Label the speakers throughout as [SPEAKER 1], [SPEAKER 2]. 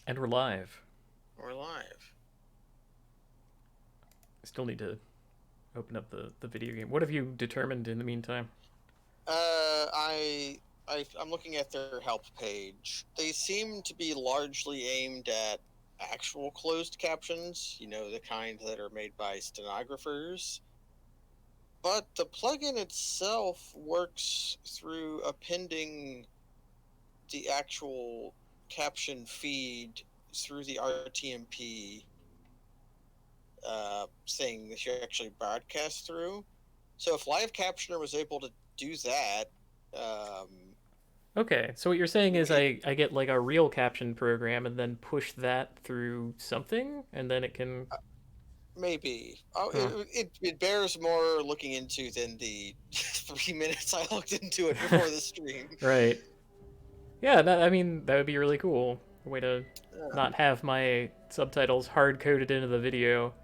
[SPEAKER 1] And we're live.
[SPEAKER 2] We're live.
[SPEAKER 1] I still need to open up the video game. What have you determined in the meantime?
[SPEAKER 2] I'm looking at their help page. They seem to be largely aimed at actual closed captions, the kind that are made by stenographers. But the plugin itself works through appending the actual caption feed through the RTMP thing that you actually broadcast through. So if Live Captioner was able to do that, um,
[SPEAKER 1] Okay, so what you're saying is
[SPEAKER 2] it
[SPEAKER 1] I get like a real caption program and then push that through something and then it can.
[SPEAKER 2] maybe
[SPEAKER 1] Huh.
[SPEAKER 2] it bears more looking into than the 3 minutes I looked into it before the stream.
[SPEAKER 1] Right. Yeah, I mean, that would be really cool. A way to
[SPEAKER 2] Uh,
[SPEAKER 1] not have my subtitles hard coded into the video.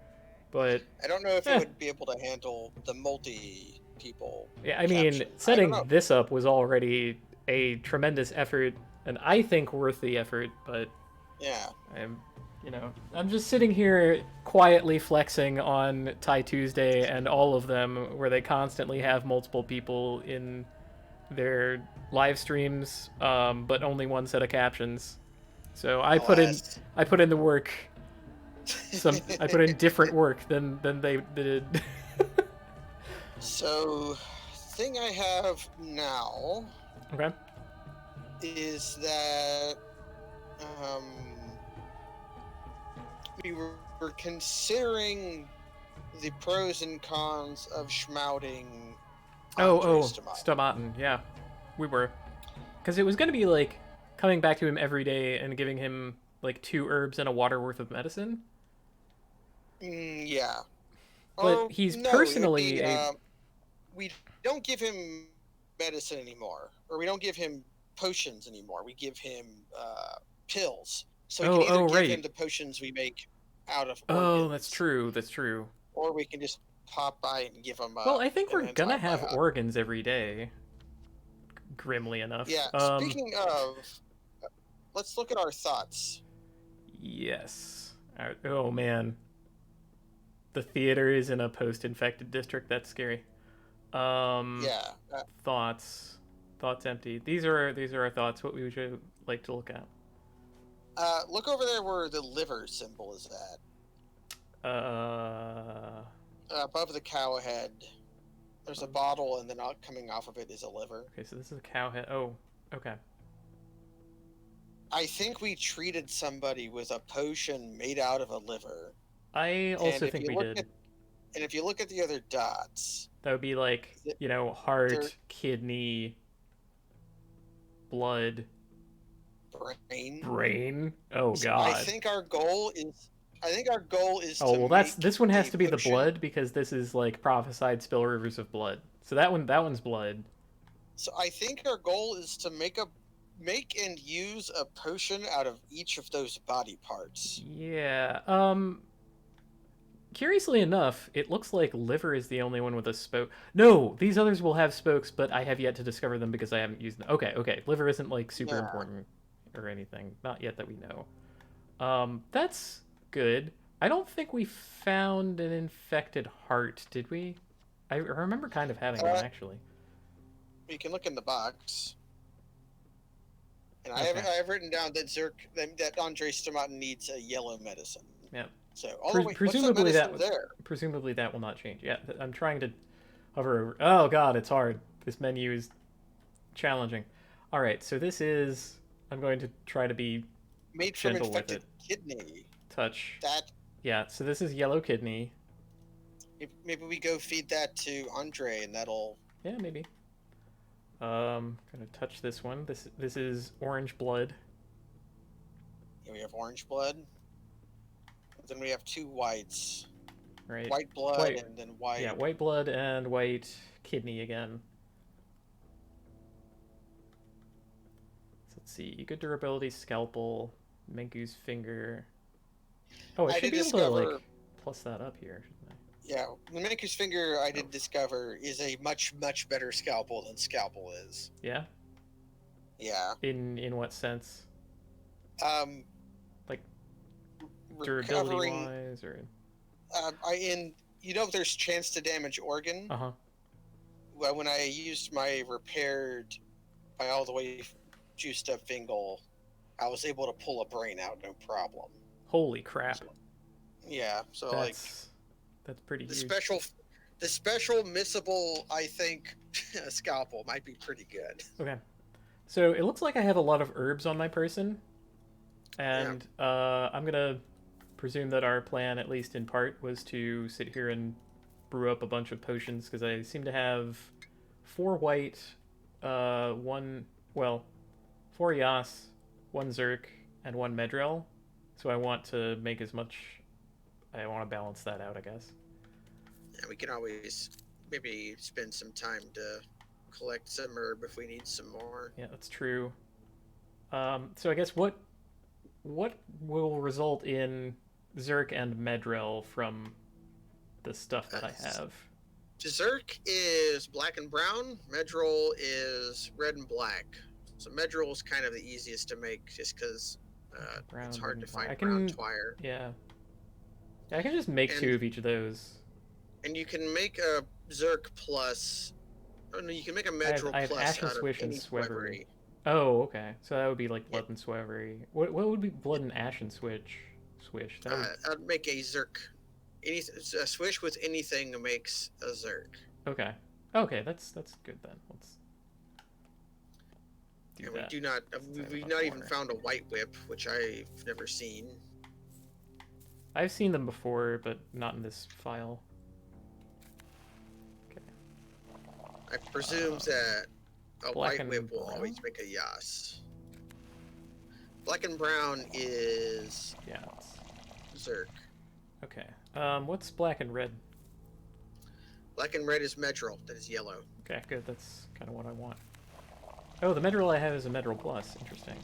[SPEAKER 1] But,
[SPEAKER 2] I don't know if it
[SPEAKER 1] eh.
[SPEAKER 2] would be able to handle the multi people
[SPEAKER 1] Yeah, I mean,
[SPEAKER 2] caption. I don't
[SPEAKER 1] setting
[SPEAKER 2] know.
[SPEAKER 1] this up was already a tremendous effort and I think worth the effort, but
[SPEAKER 2] Yeah.
[SPEAKER 1] I'm, I'm just sitting here quietly flexing on Tie Tuesday and all of them, where they constantly have multiple people in their live streams, but only one set of captions. So
[SPEAKER 2] Alas.
[SPEAKER 1] I put in the work. I put in different work than they did.
[SPEAKER 2] So, thing I have now
[SPEAKER 1] Okay.
[SPEAKER 2] is that um, we were considering the pros and cons of schmouting Andres
[SPEAKER 1] Oh,
[SPEAKER 2] Tomato.
[SPEAKER 1] Stomatin. Yeah, we were, because it was gonna be like coming back to him every day and giving him like 2 herbs and a water worth of medicine.
[SPEAKER 2] Yeah.
[SPEAKER 1] But
[SPEAKER 2] Or
[SPEAKER 1] he's
[SPEAKER 2] no, it would
[SPEAKER 1] personally
[SPEAKER 2] be
[SPEAKER 1] a
[SPEAKER 2] we don't give him medicine anymore, or we don't give him potions anymore. We give him pills. So we can
[SPEAKER 1] Oh,
[SPEAKER 2] either
[SPEAKER 1] oh,
[SPEAKER 2] give him
[SPEAKER 1] right.
[SPEAKER 2] the potions we make out of
[SPEAKER 1] Oh, that's
[SPEAKER 2] organs,
[SPEAKER 1] true. That's true.
[SPEAKER 2] or we can just pop by and give him
[SPEAKER 1] Well, I think
[SPEAKER 2] an
[SPEAKER 1] we're gonna have
[SPEAKER 2] antibiotic.
[SPEAKER 1] organs every day. Grimly enough.
[SPEAKER 2] Yeah. Speaking of, let's look at our thoughts.
[SPEAKER 1] Yes. Oh man, the theater is in a post-infected district. That's scary. Um,
[SPEAKER 2] Yeah.
[SPEAKER 1] thoughts. Thoughts empty. These are our thoughts. What we should like to look at.
[SPEAKER 2] Look over there where the liver symbol is at.
[SPEAKER 1] Uh,
[SPEAKER 2] Above the cow head, there's a bottle, and then coming off of it is a liver.
[SPEAKER 1] okay, so this is a cow head. Oh, okay.
[SPEAKER 2] I think we treated somebody with a potion made out of a liver.
[SPEAKER 1] I
[SPEAKER 2] And
[SPEAKER 1] also think we did.
[SPEAKER 2] if you look at the other dots,
[SPEAKER 1] That would be like,
[SPEAKER 2] they're
[SPEAKER 1] heart, kidney, blood,
[SPEAKER 2] brain.
[SPEAKER 1] brain. Oh
[SPEAKER 2] So I
[SPEAKER 1] god.
[SPEAKER 2] think our goal is
[SPEAKER 1] Oh
[SPEAKER 2] to
[SPEAKER 1] well,
[SPEAKER 2] make
[SPEAKER 1] this one has
[SPEAKER 2] a
[SPEAKER 1] to be the
[SPEAKER 2] potion.
[SPEAKER 1] blood because this is like prophesied spill rivers of blood. So that one's blood.
[SPEAKER 2] So I think our goal is to make and use a potion out of each of those body parts.
[SPEAKER 1] Yeah. Curiously enough, it looks like liver is the only one with a spoke. No, these others will have spokes, but I have yet to discover them because I haven't used them. Okay, okay. Liver isn't like super
[SPEAKER 2] Yeah.
[SPEAKER 1] important or anything. Not yet that we know. That's good. I don't think we found an infected heart, did we? I remember kind of having one
[SPEAKER 2] Uh,
[SPEAKER 1] actually.
[SPEAKER 2] you can look in the box. And
[SPEAKER 1] Okay.
[SPEAKER 2] I have written down that Andre Stomata needs a yellow medicine.
[SPEAKER 1] Yeah.
[SPEAKER 2] So, oh wait, what's that
[SPEAKER 1] Presumably
[SPEAKER 2] medicine there?
[SPEAKER 1] that will not change. Yeah, I'm trying to hover over. Oh god, it's hard. This menu is challenging. All right, so this is. I'm going to try to be
[SPEAKER 2] Made from
[SPEAKER 1] gentle with it.
[SPEAKER 2] infected kidney.
[SPEAKER 1] Touch.
[SPEAKER 2] That
[SPEAKER 1] Yeah, so this is yellow kidney.
[SPEAKER 2] maybe we go feed that to Andre, and that'll.
[SPEAKER 1] Yeah, maybe. Gonna touch this one. This is orange blood.
[SPEAKER 2] We have orange blood. Then we have two whites.
[SPEAKER 1] Right.
[SPEAKER 2] White blood
[SPEAKER 1] White.
[SPEAKER 2] and then white.
[SPEAKER 1] Yeah, white blood and white kidney again. So let's see. Good durability, scalpel, Menku's finger. Oh, I should be able to like plus that up here, shouldn't I?
[SPEAKER 2] Yeah, the Manicur's finger I did discover is a much better scalpel than scalpel is.
[SPEAKER 1] Yeah.
[SPEAKER 2] Yeah.
[SPEAKER 1] In what sense?
[SPEAKER 2] Um.
[SPEAKER 1] Like durability wise, or.
[SPEAKER 2] There's chance to damage organ.
[SPEAKER 1] Uh huh.
[SPEAKER 2] Well, when I used my repaired by all the way juiced up fingal, I was able to pull a brain out no problem.
[SPEAKER 1] Holy crap!
[SPEAKER 2] Yeah, so
[SPEAKER 1] that's pretty huge.
[SPEAKER 2] The special missable, I think, scalpel might be pretty good.
[SPEAKER 1] Okay, so it looks like I have a lot of herbs on my person, and I'm gonna presume that our plan, at least in part, was to sit here and brew up a bunch of potions because I seem to have 4 white, 4 Yas, 1 Zerk, and 1 Medrel. So I want to make as much. I want to balance that out, I guess.
[SPEAKER 2] Yeah, we can always maybe spend some time to collect some herb if we need some more.
[SPEAKER 1] Yeah, that's true. So I guess what will result in Zerk and Medrel from the stuff that I have?
[SPEAKER 2] Zerk is black and brown. Medrol is red and black. So Medrol is kind of the easiest to make just because it's hard to find brown twire.
[SPEAKER 1] Yeah. I can just make 2 of each of those.
[SPEAKER 2] And you can make a Zerk plus. Oh no, you can make a Medrol
[SPEAKER 1] I have
[SPEAKER 2] plus
[SPEAKER 1] Ashen
[SPEAKER 2] out
[SPEAKER 1] Swish
[SPEAKER 2] of
[SPEAKER 1] and
[SPEAKER 2] any
[SPEAKER 1] Swevery. Oh, okay. So that would be like Blood and Swevery. What would be Blood and Ashen Swish?
[SPEAKER 2] I'd make a Zerk. A swish with anything makes a Zerk.
[SPEAKER 1] Okay. Okay, that's good then. Let's do
[SPEAKER 2] and
[SPEAKER 1] that.
[SPEAKER 2] We've not even found a white whip, which I've never seen.
[SPEAKER 1] I've seen them before, but not in this file. Okay.
[SPEAKER 2] I presume that a white whip will
[SPEAKER 1] brown?
[SPEAKER 2] always make a Yas. Black and brown is Zerk.
[SPEAKER 1] Okay. What's black and red?
[SPEAKER 2] Black and red is Medrol. That is yellow.
[SPEAKER 1] Okay, good. That's kind of what I want. Oh, the Medril I have is a Medril Plus. Interesting.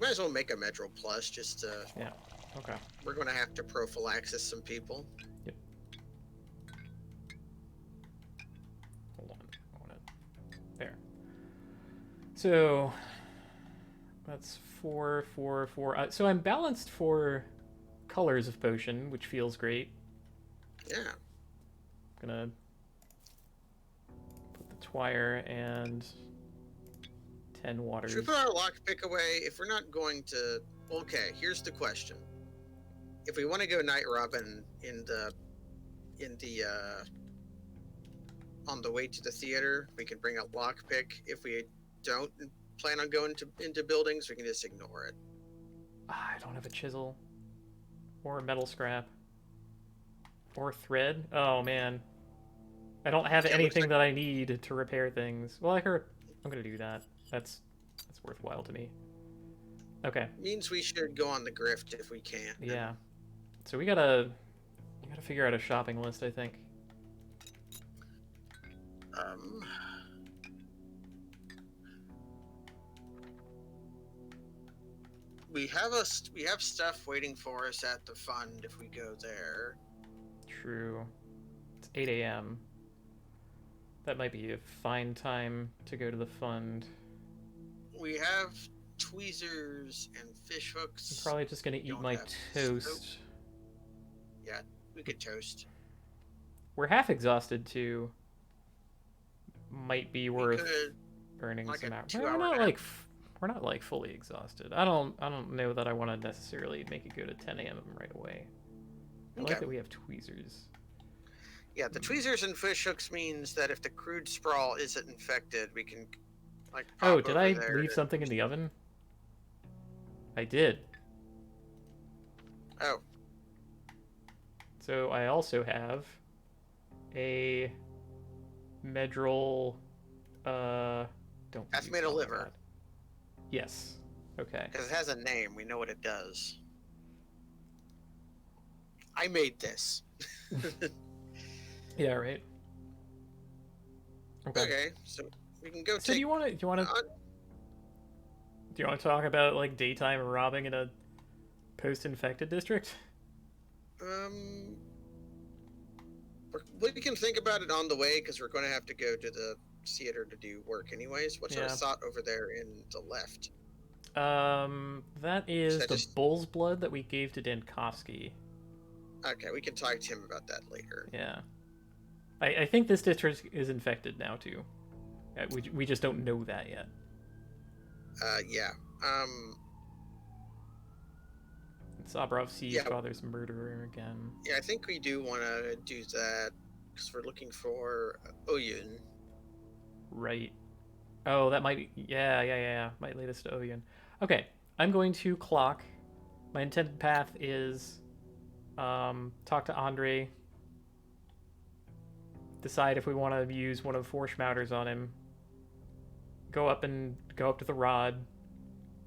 [SPEAKER 2] Might as well make a Metro Plus. Just
[SPEAKER 1] Yeah. Okay.
[SPEAKER 2] we're going to have to prophylaxis some people.
[SPEAKER 1] Yep. Hold on. I want it. There. So that's 4, 4, 4. So I'm balanced for colors of potion, which feels great.
[SPEAKER 2] Yeah.
[SPEAKER 1] Gonna put the Twire and 10 waters.
[SPEAKER 2] Should we put our lockpick away? If we're not going to... Okay, here's the question. If we want to go Night Robin on the way to the theater, we can bring a lockpick. If we don't plan on going into buildings, we can just ignore it.
[SPEAKER 1] I don't have a chisel. Or metal scrap. Or thread. Oh, man. I don't have anything that I need to repair things. Well, I'm gonna do that. That's worthwhile to me. Okay.
[SPEAKER 2] Means we should go on the grift if we can.
[SPEAKER 1] Yeah. So we gotta figure out a shopping list, I think.
[SPEAKER 2] We have stuff waiting for us at the fund if we go there.
[SPEAKER 1] True. It's 8 a.m. That might be a fine time to go to the fund.
[SPEAKER 2] We have tweezers and fish hooks.
[SPEAKER 1] I'm probably just gonna eat my toast.
[SPEAKER 2] Yeah, we could toast.
[SPEAKER 1] We're half exhausted too. Might be worth burning
[SPEAKER 2] like
[SPEAKER 1] some hours. We're not like fully exhausted. I don't know that I want to necessarily make it go to 10 a.m. right away. I like that we have tweezers.
[SPEAKER 2] Yeah, the tweezers and fish hooks means that if the crude sprawl isn't infected, we can like.
[SPEAKER 1] Oh, did I leave something in the oven? I did.
[SPEAKER 2] Oh.
[SPEAKER 1] So I also have a Medril. Don't.
[SPEAKER 2] That's made of liver.
[SPEAKER 1] That. Yes. Okay.
[SPEAKER 2] Because it has a name, we know what it does. I made this.
[SPEAKER 1] Yeah. Right.
[SPEAKER 2] Okay. So we can go.
[SPEAKER 1] So do you want to talk about like daytime robbing in a post-infected district?
[SPEAKER 2] We can think about it on the way because we're going to have to go to the theater to do work anyways. What's our sot over there in the left?
[SPEAKER 1] That is the bull's blood that we gave to Dankovsky.
[SPEAKER 2] Okay, we can talk to him about that later.
[SPEAKER 1] Yeah. I think this district is infected now too. We just don't know that yet.
[SPEAKER 2] Yeah.
[SPEAKER 1] Sabrov sees father's murderer again.
[SPEAKER 2] Yeah, I think we do want to do that because we're looking for Oyun.
[SPEAKER 1] Right. Oh, that might be... Yeah. Might lead us to Oyun. Okay, I'm going to clock. My intended path is talk to Andre, decide if we want to use one of the 4 Schmouters on him, go up to the rod,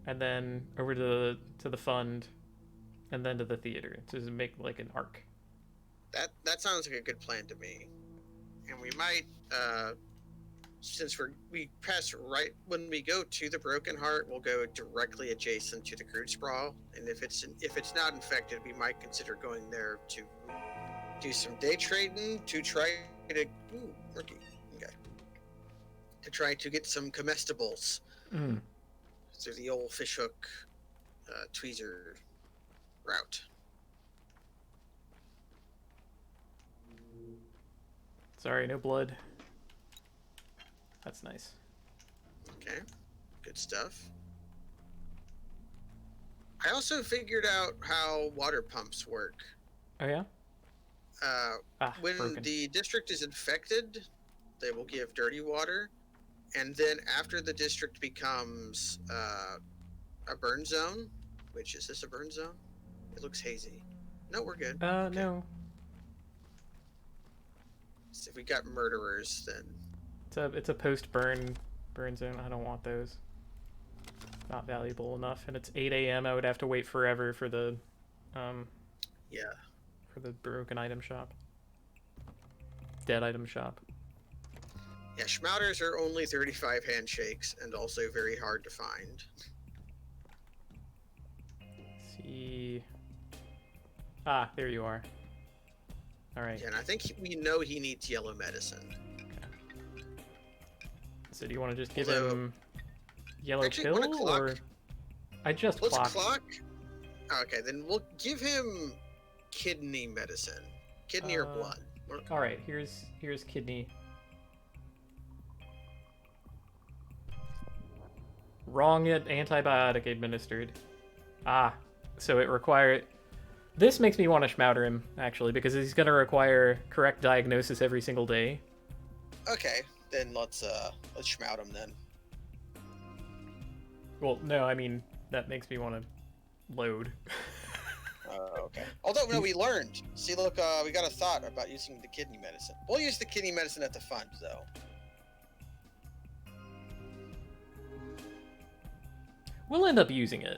[SPEAKER 1] and then over to the fund, and then to the theater to make like an arc.
[SPEAKER 2] That sounds like a good plan to me. And we might since we pass right when we go to the Broken Heart, we'll go directly adjacent to the crude sprawl. And if it's not infected, we might consider going there to do some day trading to try to to try to get some comestibles through the old fishhook tweezer route.
[SPEAKER 1] Sorry, no blood. That's nice.
[SPEAKER 2] Okay, good stuff. I also figured out how water pumps work.
[SPEAKER 1] Oh yeah?
[SPEAKER 2] When
[SPEAKER 1] broken.
[SPEAKER 2] the district is infected, they will give dirty water, and then after the district becomes a burn zone, which is this a burn zone? It looks hazy. No, we're good.
[SPEAKER 1] Okay. No.
[SPEAKER 2] So if we got murderers, then
[SPEAKER 1] It's a post-burn zone. I don't want those. Not valuable enough. And it's 8 a.m. I would have to wait forever for the for the broken item shop. Dead item shop.
[SPEAKER 2] Yeah, schmouters are only 35 handshakes and also very hard to find.
[SPEAKER 1] Let's see. Ah, there you are. All right.
[SPEAKER 2] Yeah, and I think we know he needs yellow medicine.
[SPEAKER 1] Okay. So do you want to just give
[SPEAKER 2] Although,
[SPEAKER 1] him yellow
[SPEAKER 2] actually, what a
[SPEAKER 1] pill,
[SPEAKER 2] clock.
[SPEAKER 1] or I just
[SPEAKER 2] Let's
[SPEAKER 1] clocked.
[SPEAKER 2] clock. Okay, then we'll give him kidney medicine. Kidney or blood.
[SPEAKER 1] All right. Here's kidney. Wrong antibiotic administered. Ah, so it required. This makes me want to schmouter him, actually, because he's going to require correct diagnosis every single day.
[SPEAKER 2] Okay, then let's schmout him then.
[SPEAKER 1] Well, no, I mean, that makes me want to load.
[SPEAKER 2] Okay. Although, no, we learned. See, look, we got a thought about using the kidney medicine. We'll use the kidney medicine at the fund, though.
[SPEAKER 1] We'll end up using it.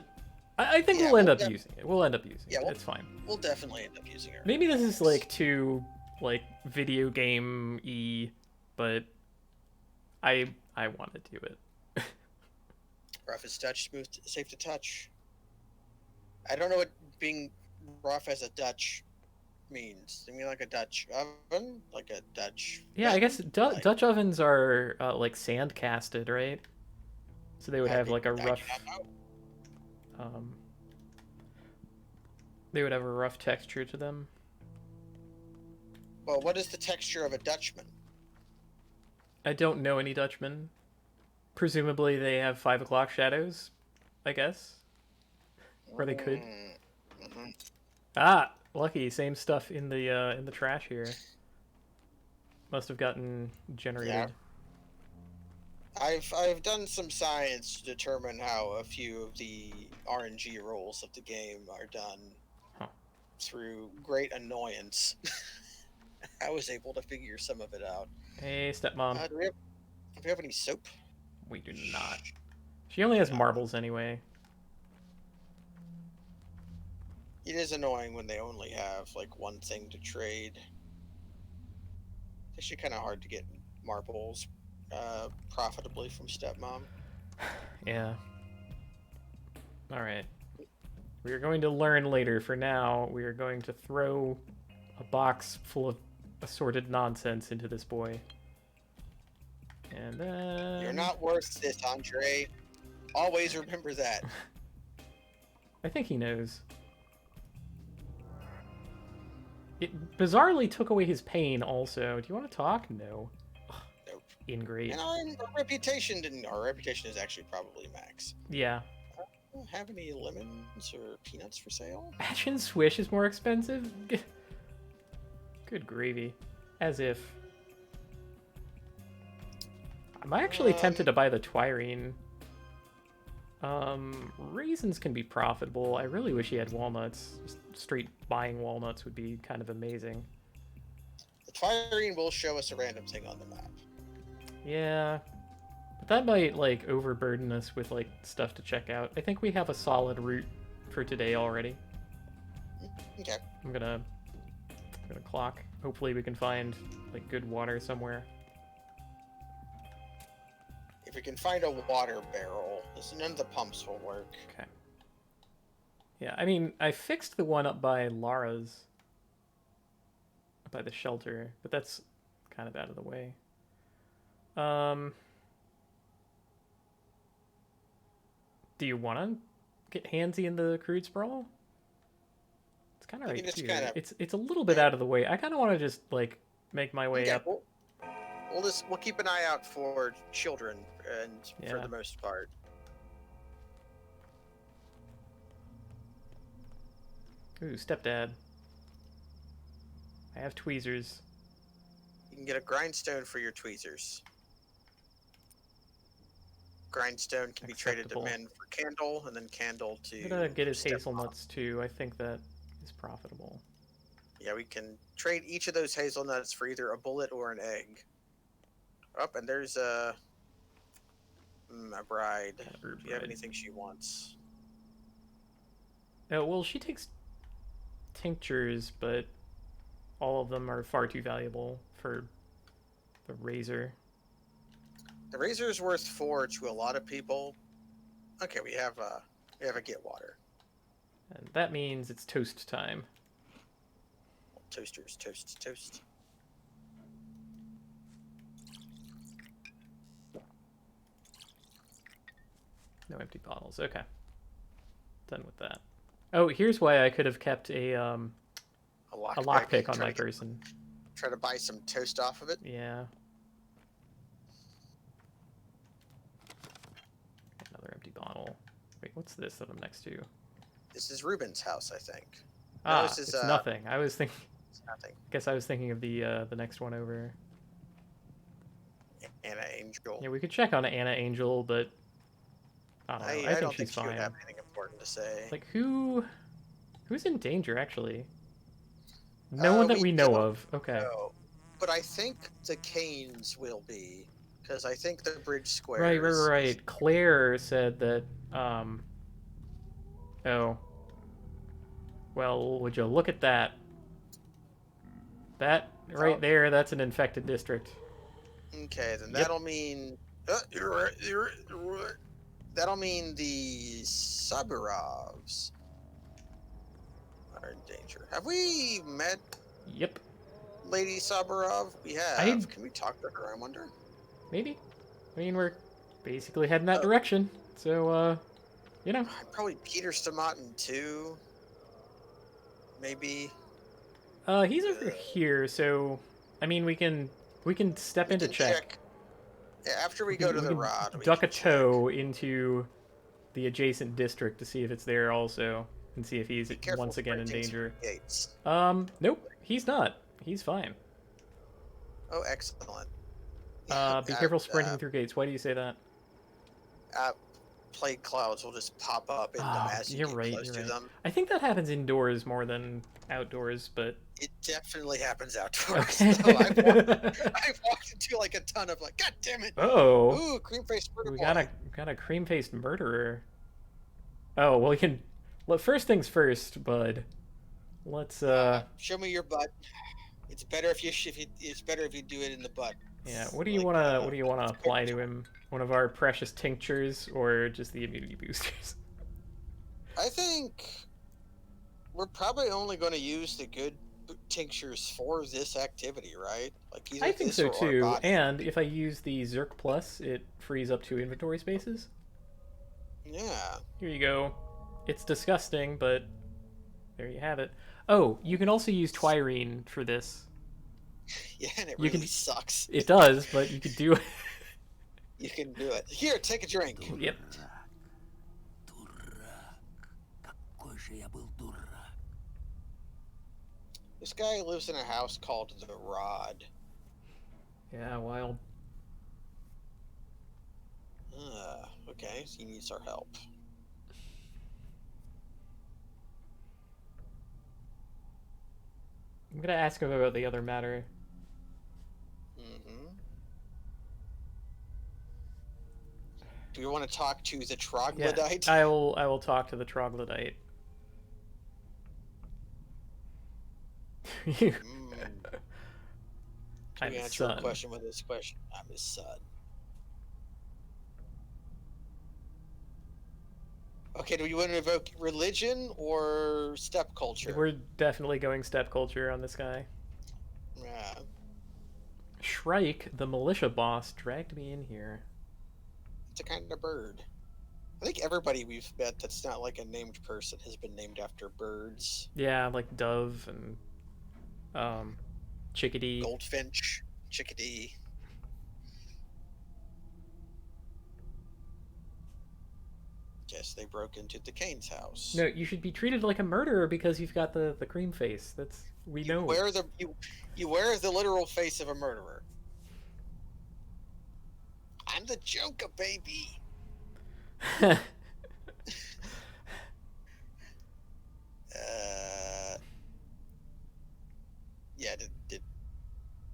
[SPEAKER 1] I think
[SPEAKER 2] Yeah,
[SPEAKER 1] we'll end up using it. We'll end up using it. It's fine.
[SPEAKER 2] We'll definitely end up using it.
[SPEAKER 1] Maybe this is like too like video game-y, but I want to do it.
[SPEAKER 2] Rough as touch, smooth, safe to touch. I don't know what being rough as a Dutch means. I mean, like a Dutch oven, like a Dutch.
[SPEAKER 1] Yeah, I guess
[SPEAKER 2] like,
[SPEAKER 1] Dutch ovens are like sand casted, right? So they would have like a rough. Um, they would have a rough texture to them.
[SPEAKER 2] Well, what is the texture of a Dutchman?
[SPEAKER 1] I don't know any Dutchmen. Presumably they have 5 o'clock shadows, I guess. Or they could.
[SPEAKER 2] Mm-hmm.
[SPEAKER 1] Ah, lucky, same stuff in the trash here. Must have gotten generated.
[SPEAKER 2] Yeah. I've done some science to determine how a few of the RNG rules of the game are done. Through great annoyance. I was able to figure some of it out.
[SPEAKER 1] Hey, stepmom.
[SPEAKER 2] Do we have any soap?
[SPEAKER 1] We do not. She only has marbles anyway.
[SPEAKER 2] It is annoying when they only have like one thing to trade. It's actually kind of hard to get marbles profitably from stepmom.
[SPEAKER 1] Yeah. Alright. We are going to learn later. For now, we are going to throw a box full of assorted nonsense into this boy. And then...
[SPEAKER 2] You're not worth this, Andre. Always remember that.
[SPEAKER 1] I think he knows. It bizarrely took away his pain also. Do you want to talk? No.
[SPEAKER 2] Nope.
[SPEAKER 1] Ingrate.
[SPEAKER 2] And our reputation didn't... Our reputation is actually probably max.
[SPEAKER 1] Yeah.
[SPEAKER 2] Don't have any lemons or peanuts for sale?
[SPEAKER 1] Batch and Swish is more expensive? Good gravy. As if. I'm actually tempted to buy the Twirine. Raisins can be profitable. I really wish he had walnuts. Just straight buying walnuts would be kind of amazing.
[SPEAKER 2] The Twirine will show us a random thing on the map.
[SPEAKER 1] Yeah. But that might, like, overburden us with, like, stuff to check out. I think we have a solid route for today already.
[SPEAKER 2] Okay.
[SPEAKER 1] I'm gonna clock. Hopefully we can find, like, good water somewhere.
[SPEAKER 2] If we can find a water barrel, none of the pumps will work.
[SPEAKER 1] Okay. Yeah, I mean, I fixed the one up by Lara's. By the shelter, but that's kind of out of the way. Do you want to get handsy in the crude sprawl? It's kind of right here. It's a little bit out of the way. I kind of want to just, like, make my way up.
[SPEAKER 2] We'll keep an eye out for children, and for the most part.
[SPEAKER 1] Ooh, stepdad. I have tweezers.
[SPEAKER 2] You can get a grindstone for your tweezers. Grindstone can be traded to men for candle, and then candle to...
[SPEAKER 1] I'm gonna get his hazelnuts too. I think that is profitable.
[SPEAKER 2] Yeah, we can trade each of those hazelnuts for either a bullet or an egg. Oh, and there's a bride. Do you have anything she wants?
[SPEAKER 1] Oh, well, she takes tinctures, but all of them are far too valuable for the razor.
[SPEAKER 2] The razor is worth 4 to a lot of people. Okay, we have a get water.
[SPEAKER 1] And that means it's toast time.
[SPEAKER 2] Toasters, toast, toast.
[SPEAKER 1] No empty bottles. Okay. Done with that. Oh, here's why I could have kept a lockpick on my person.
[SPEAKER 2] Try to buy some toast off of it.
[SPEAKER 1] Yeah. Another empty bottle. Wait, what's this that I'm next to?
[SPEAKER 2] This is Ruben's house, I think.
[SPEAKER 1] Ah,
[SPEAKER 2] no, this is,
[SPEAKER 1] it's nothing. I was thinking.
[SPEAKER 2] It's nothing.
[SPEAKER 1] Guess I was thinking of the next one over.
[SPEAKER 2] Anna Angel.
[SPEAKER 1] Yeah, we could check on Anna Angel, but I don't know. I think she's fine.
[SPEAKER 2] She would have anything important to say.
[SPEAKER 1] Like who's in danger actually? No one that we know of. Okay.
[SPEAKER 2] No. But I think the Canes will be, because I think the bridge squares.
[SPEAKER 1] Right. Claire said that. Oh. Well, would you look at that? That right there, that's an infected district.
[SPEAKER 2] Okay, then that'll mean. That'll mean the Saburovs are in danger. Have we met
[SPEAKER 1] Yep.
[SPEAKER 2] Lady Saburov? We have. Can we talk to her, I wonder?
[SPEAKER 1] Maybe. I mean, we're basically heading that direction. So, you know.
[SPEAKER 2] Probably Peter Stomatin, too. Maybe.
[SPEAKER 1] He's over here, so... I mean, we can step in to check.
[SPEAKER 2] Yeah, after we go to the rod, we
[SPEAKER 1] duck a toe into the adjacent district to see if it's there also, and see if he's once again in danger. Nope, he's not. He's fine.
[SPEAKER 2] Oh, excellent.
[SPEAKER 1] Be careful sprinting through gates. Why do you say that?
[SPEAKER 2] Plague clouds will just pop up in them as you get close to them.
[SPEAKER 1] I think that happens indoors more than outdoors, but...
[SPEAKER 2] It definitely happens outdoors.
[SPEAKER 1] Okay.
[SPEAKER 2] I've walked into like a ton of like, God damn it!
[SPEAKER 1] Oh!
[SPEAKER 2] Ooh, cream-faced murder
[SPEAKER 1] We
[SPEAKER 2] boy.
[SPEAKER 1] got a cream-faced murderer. Oh, well, we can... Well, first things first, bud. Let's,
[SPEAKER 2] show me your butt. It's better if you do it in the butt.
[SPEAKER 1] Yeah, what do you wanna apply to him? One of our precious tinctures, or just the immunity boosters?
[SPEAKER 2] I think we're probably only going to use the good tinctures for this activity, right? Like
[SPEAKER 1] I think so too. And if I use the Zerk Plus, it frees up 2 inventory spaces.
[SPEAKER 2] Yeah.
[SPEAKER 1] Here you go. It's disgusting, but there you have it. Oh, you can also use Twirine for this.
[SPEAKER 2] Yeah, and it really sucks.
[SPEAKER 1] It does, but you could do it.
[SPEAKER 2] You can do it. Here, take a drink.
[SPEAKER 1] Yep.
[SPEAKER 2] This guy lives in a house called The Rod.
[SPEAKER 1] Yeah, wild.
[SPEAKER 2] Okay, so he needs our help.
[SPEAKER 1] I'm gonna ask him about the other matter.
[SPEAKER 2] Do you want to talk to the troglodyte?
[SPEAKER 1] Yeah, I will talk to the troglodyte.
[SPEAKER 2] Can we answer a question with this question? I'm his son. Okay, do you want to evoke religion or step culture?
[SPEAKER 1] We're definitely going step culture on this guy.
[SPEAKER 2] Yeah.
[SPEAKER 1] Shrike, the militia boss, dragged me in here.
[SPEAKER 2] It's a kind of bird. I think everybody we've met that's not like a named person has been named after birds.
[SPEAKER 1] Yeah, like dove and chickadee.
[SPEAKER 2] Goldfinch, chickadee. Yes, they broke into the Kane's house.
[SPEAKER 1] No, you should be treated like a murderer because you've got the cream face. We know.
[SPEAKER 2] You wear the literal face of a murderer. I'm the Joker, baby. Yeah.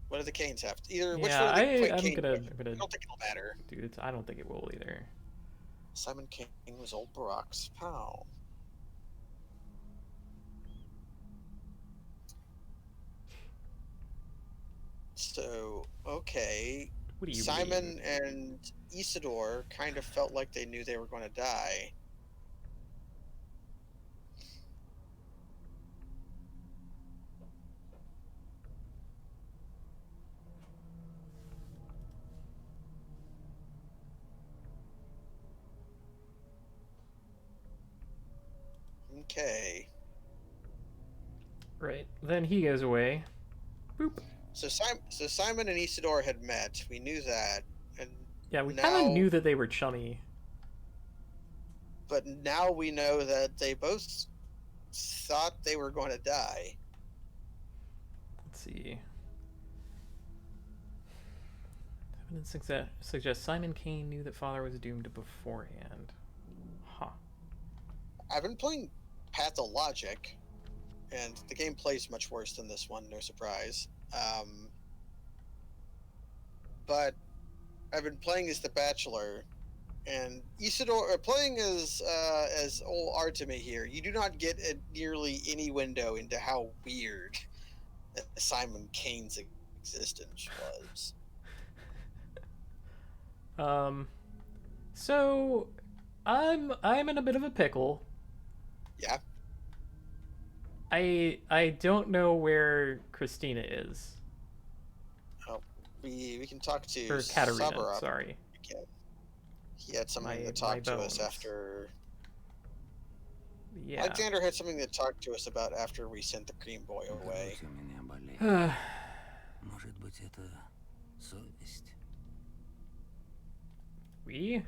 [SPEAKER 2] What do the Canes have? Either which one?
[SPEAKER 1] I'm gonna.
[SPEAKER 2] I don't think it'll matter.
[SPEAKER 1] Dude, I don't think it will either.
[SPEAKER 2] Simon Kane was old Barack's pal. So, okay.
[SPEAKER 1] What do you believe?
[SPEAKER 2] Simon and Isidore kind of felt like they knew they were going to die. Okay.
[SPEAKER 1] Right. Then he goes away. Boop.
[SPEAKER 2] So Simon and Isidore had met. We knew that, and
[SPEAKER 1] Yeah, we kind of
[SPEAKER 2] now,
[SPEAKER 1] knew that they were chummy.
[SPEAKER 2] but now we know that they both thought they were going to die.
[SPEAKER 1] Let's see. Evidence suggests Simon Kane knew that father was doomed beforehand. Huh.
[SPEAKER 2] I've been playing Pathologic, and the game plays much worse than this one. No surprise. But I've been playing as the Bachelor, and Isidore playing as old Artemi here. You do not get nearly any window into how weird Simon Kane's existence was.
[SPEAKER 1] Um. So, I'm in a bit of a pickle.
[SPEAKER 2] Yeah.
[SPEAKER 1] I don't know where Christina is.
[SPEAKER 2] Oh, we can talk to
[SPEAKER 1] Or Katerina,
[SPEAKER 2] Sabara
[SPEAKER 1] sorry.
[SPEAKER 2] again. He had something
[SPEAKER 1] My
[SPEAKER 2] to talk to us
[SPEAKER 1] bones.
[SPEAKER 2] after.
[SPEAKER 1] Yeah.
[SPEAKER 2] Alexander had something to talk to us about after we sent the cream boy away.
[SPEAKER 3] Может быть, это совесть?
[SPEAKER 1] We?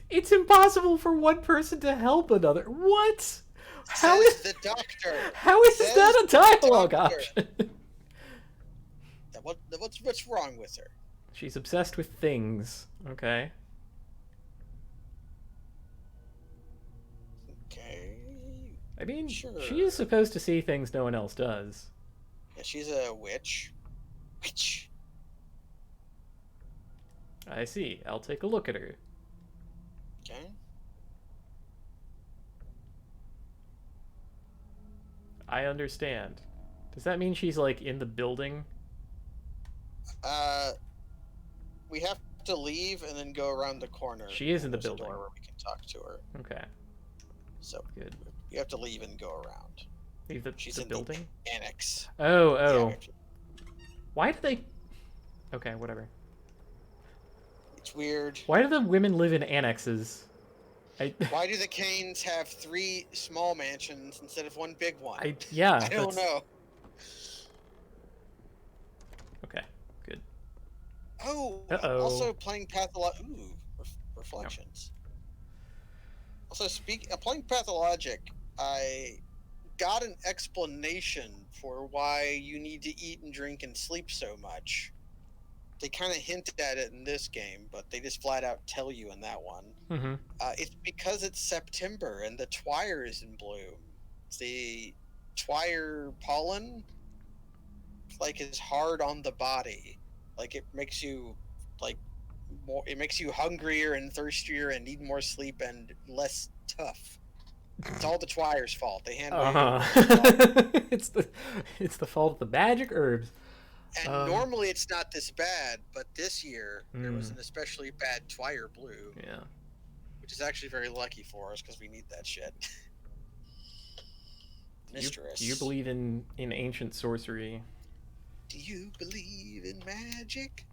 [SPEAKER 1] It's impossible for one person to help another. What? How
[SPEAKER 2] Says
[SPEAKER 1] is
[SPEAKER 2] the doctor?
[SPEAKER 1] How is
[SPEAKER 2] Says
[SPEAKER 1] that a dialogue
[SPEAKER 2] the doctor.
[SPEAKER 1] option?
[SPEAKER 2] What's wrong with her?
[SPEAKER 1] She's obsessed with things. Okay.
[SPEAKER 2] Okay.
[SPEAKER 1] I mean,
[SPEAKER 2] Sure.
[SPEAKER 1] she is supposed to see things no one else does.
[SPEAKER 2] Yeah, she's a witch. Witch.
[SPEAKER 1] I see. I'll take a look at her.
[SPEAKER 2] Okay.
[SPEAKER 1] I understand. Does that mean she's, like, in the building?
[SPEAKER 2] We have to leave and then go around the corner.
[SPEAKER 1] She is in the
[SPEAKER 2] There's a
[SPEAKER 1] building.
[SPEAKER 2] door where we can talk to her.
[SPEAKER 1] Okay.
[SPEAKER 2] So
[SPEAKER 1] Good.
[SPEAKER 2] you have to leave and go around.
[SPEAKER 1] Leave the
[SPEAKER 2] She's
[SPEAKER 1] the
[SPEAKER 2] in
[SPEAKER 1] building?
[SPEAKER 2] the annex.
[SPEAKER 1] Oh.
[SPEAKER 2] Yeah,
[SPEAKER 1] Why do they... Okay, whatever.
[SPEAKER 2] it's weird.
[SPEAKER 1] Why do the women live in annexes?
[SPEAKER 2] Why do the Canes have 3 small mansions instead of 1 big one?
[SPEAKER 1] Yeah.
[SPEAKER 2] I don't know.
[SPEAKER 1] Okay, good.
[SPEAKER 2] Oh,
[SPEAKER 1] Uh-oh.
[SPEAKER 2] also playing Pathologic. Ooh, reflections. Also, playing Pathologic, I got an explanation for why you need to eat and drink and sleep so much. They kind of hinted at it in this game, but they just flat out tell you in that one.
[SPEAKER 1] Mm-hmm.
[SPEAKER 2] It's because it's September and the twire is in bloom. The twire pollen, like, is hard on the body. Like, it makes you, like, more. It makes you hungrier and thirstier and need more sleep and less tough. It's all the twire's fault. They handle it.
[SPEAKER 1] It's the fault of the magic herbs.
[SPEAKER 2] And normally it's not this bad, but this year there was an especially bad twire blue.
[SPEAKER 1] Yeah.
[SPEAKER 2] Which is actually very lucky for us because we need that shit. Mistress.
[SPEAKER 1] Do you believe in ancient sorcery?
[SPEAKER 2] Do you believe in magic?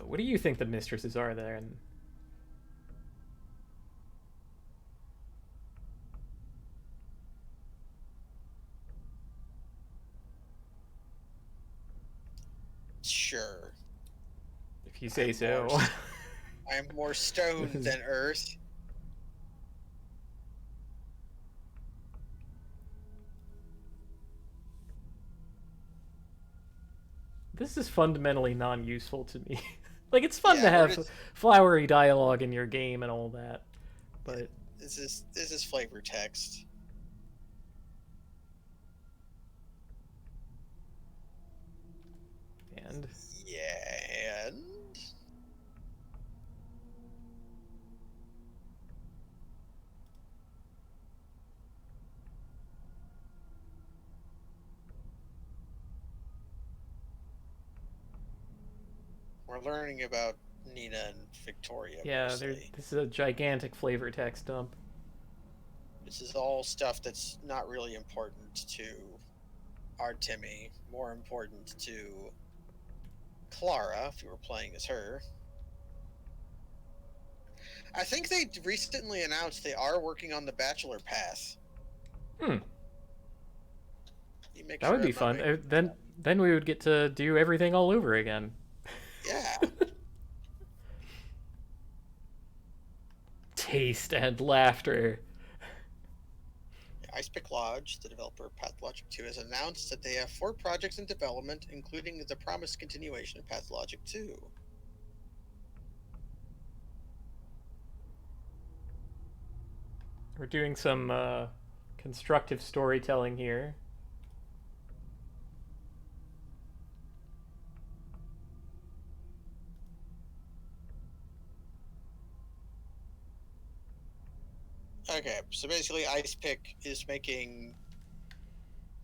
[SPEAKER 1] What do you think the mistresses are then?
[SPEAKER 2] Sure.
[SPEAKER 1] If you say so.
[SPEAKER 2] I'm more stone than earth.
[SPEAKER 1] This is fundamentally non-useful to me. Like, it's fun to have flowery dialogue in your game and all that, but
[SPEAKER 2] this is flavor text.
[SPEAKER 1] And
[SPEAKER 2] yeah, and We're learning about Nina and Victoria
[SPEAKER 1] Yeah,
[SPEAKER 2] mostly.
[SPEAKER 1] this is a gigantic flavor text dump.
[SPEAKER 2] This is all stuff that's not really important to Artemi, more important to Clara, if you were playing as her. I think they recently announced they are working on the Bachelor Path.
[SPEAKER 1] Hmm,
[SPEAKER 2] You make
[SPEAKER 1] that would
[SPEAKER 2] sure
[SPEAKER 1] be
[SPEAKER 2] I'm not
[SPEAKER 1] fun.
[SPEAKER 2] making
[SPEAKER 1] Then we would get to do everything all over again.
[SPEAKER 2] Yeah.
[SPEAKER 1] Taste and laughter.
[SPEAKER 2] Ice Pick Lodge, the developer of Pathologic 2, has announced that they have 4 projects in development, including the promised continuation of Pathologic 2.
[SPEAKER 1] We're doing some constructive storytelling here.
[SPEAKER 2] Okay, so basically, Ice Pick is making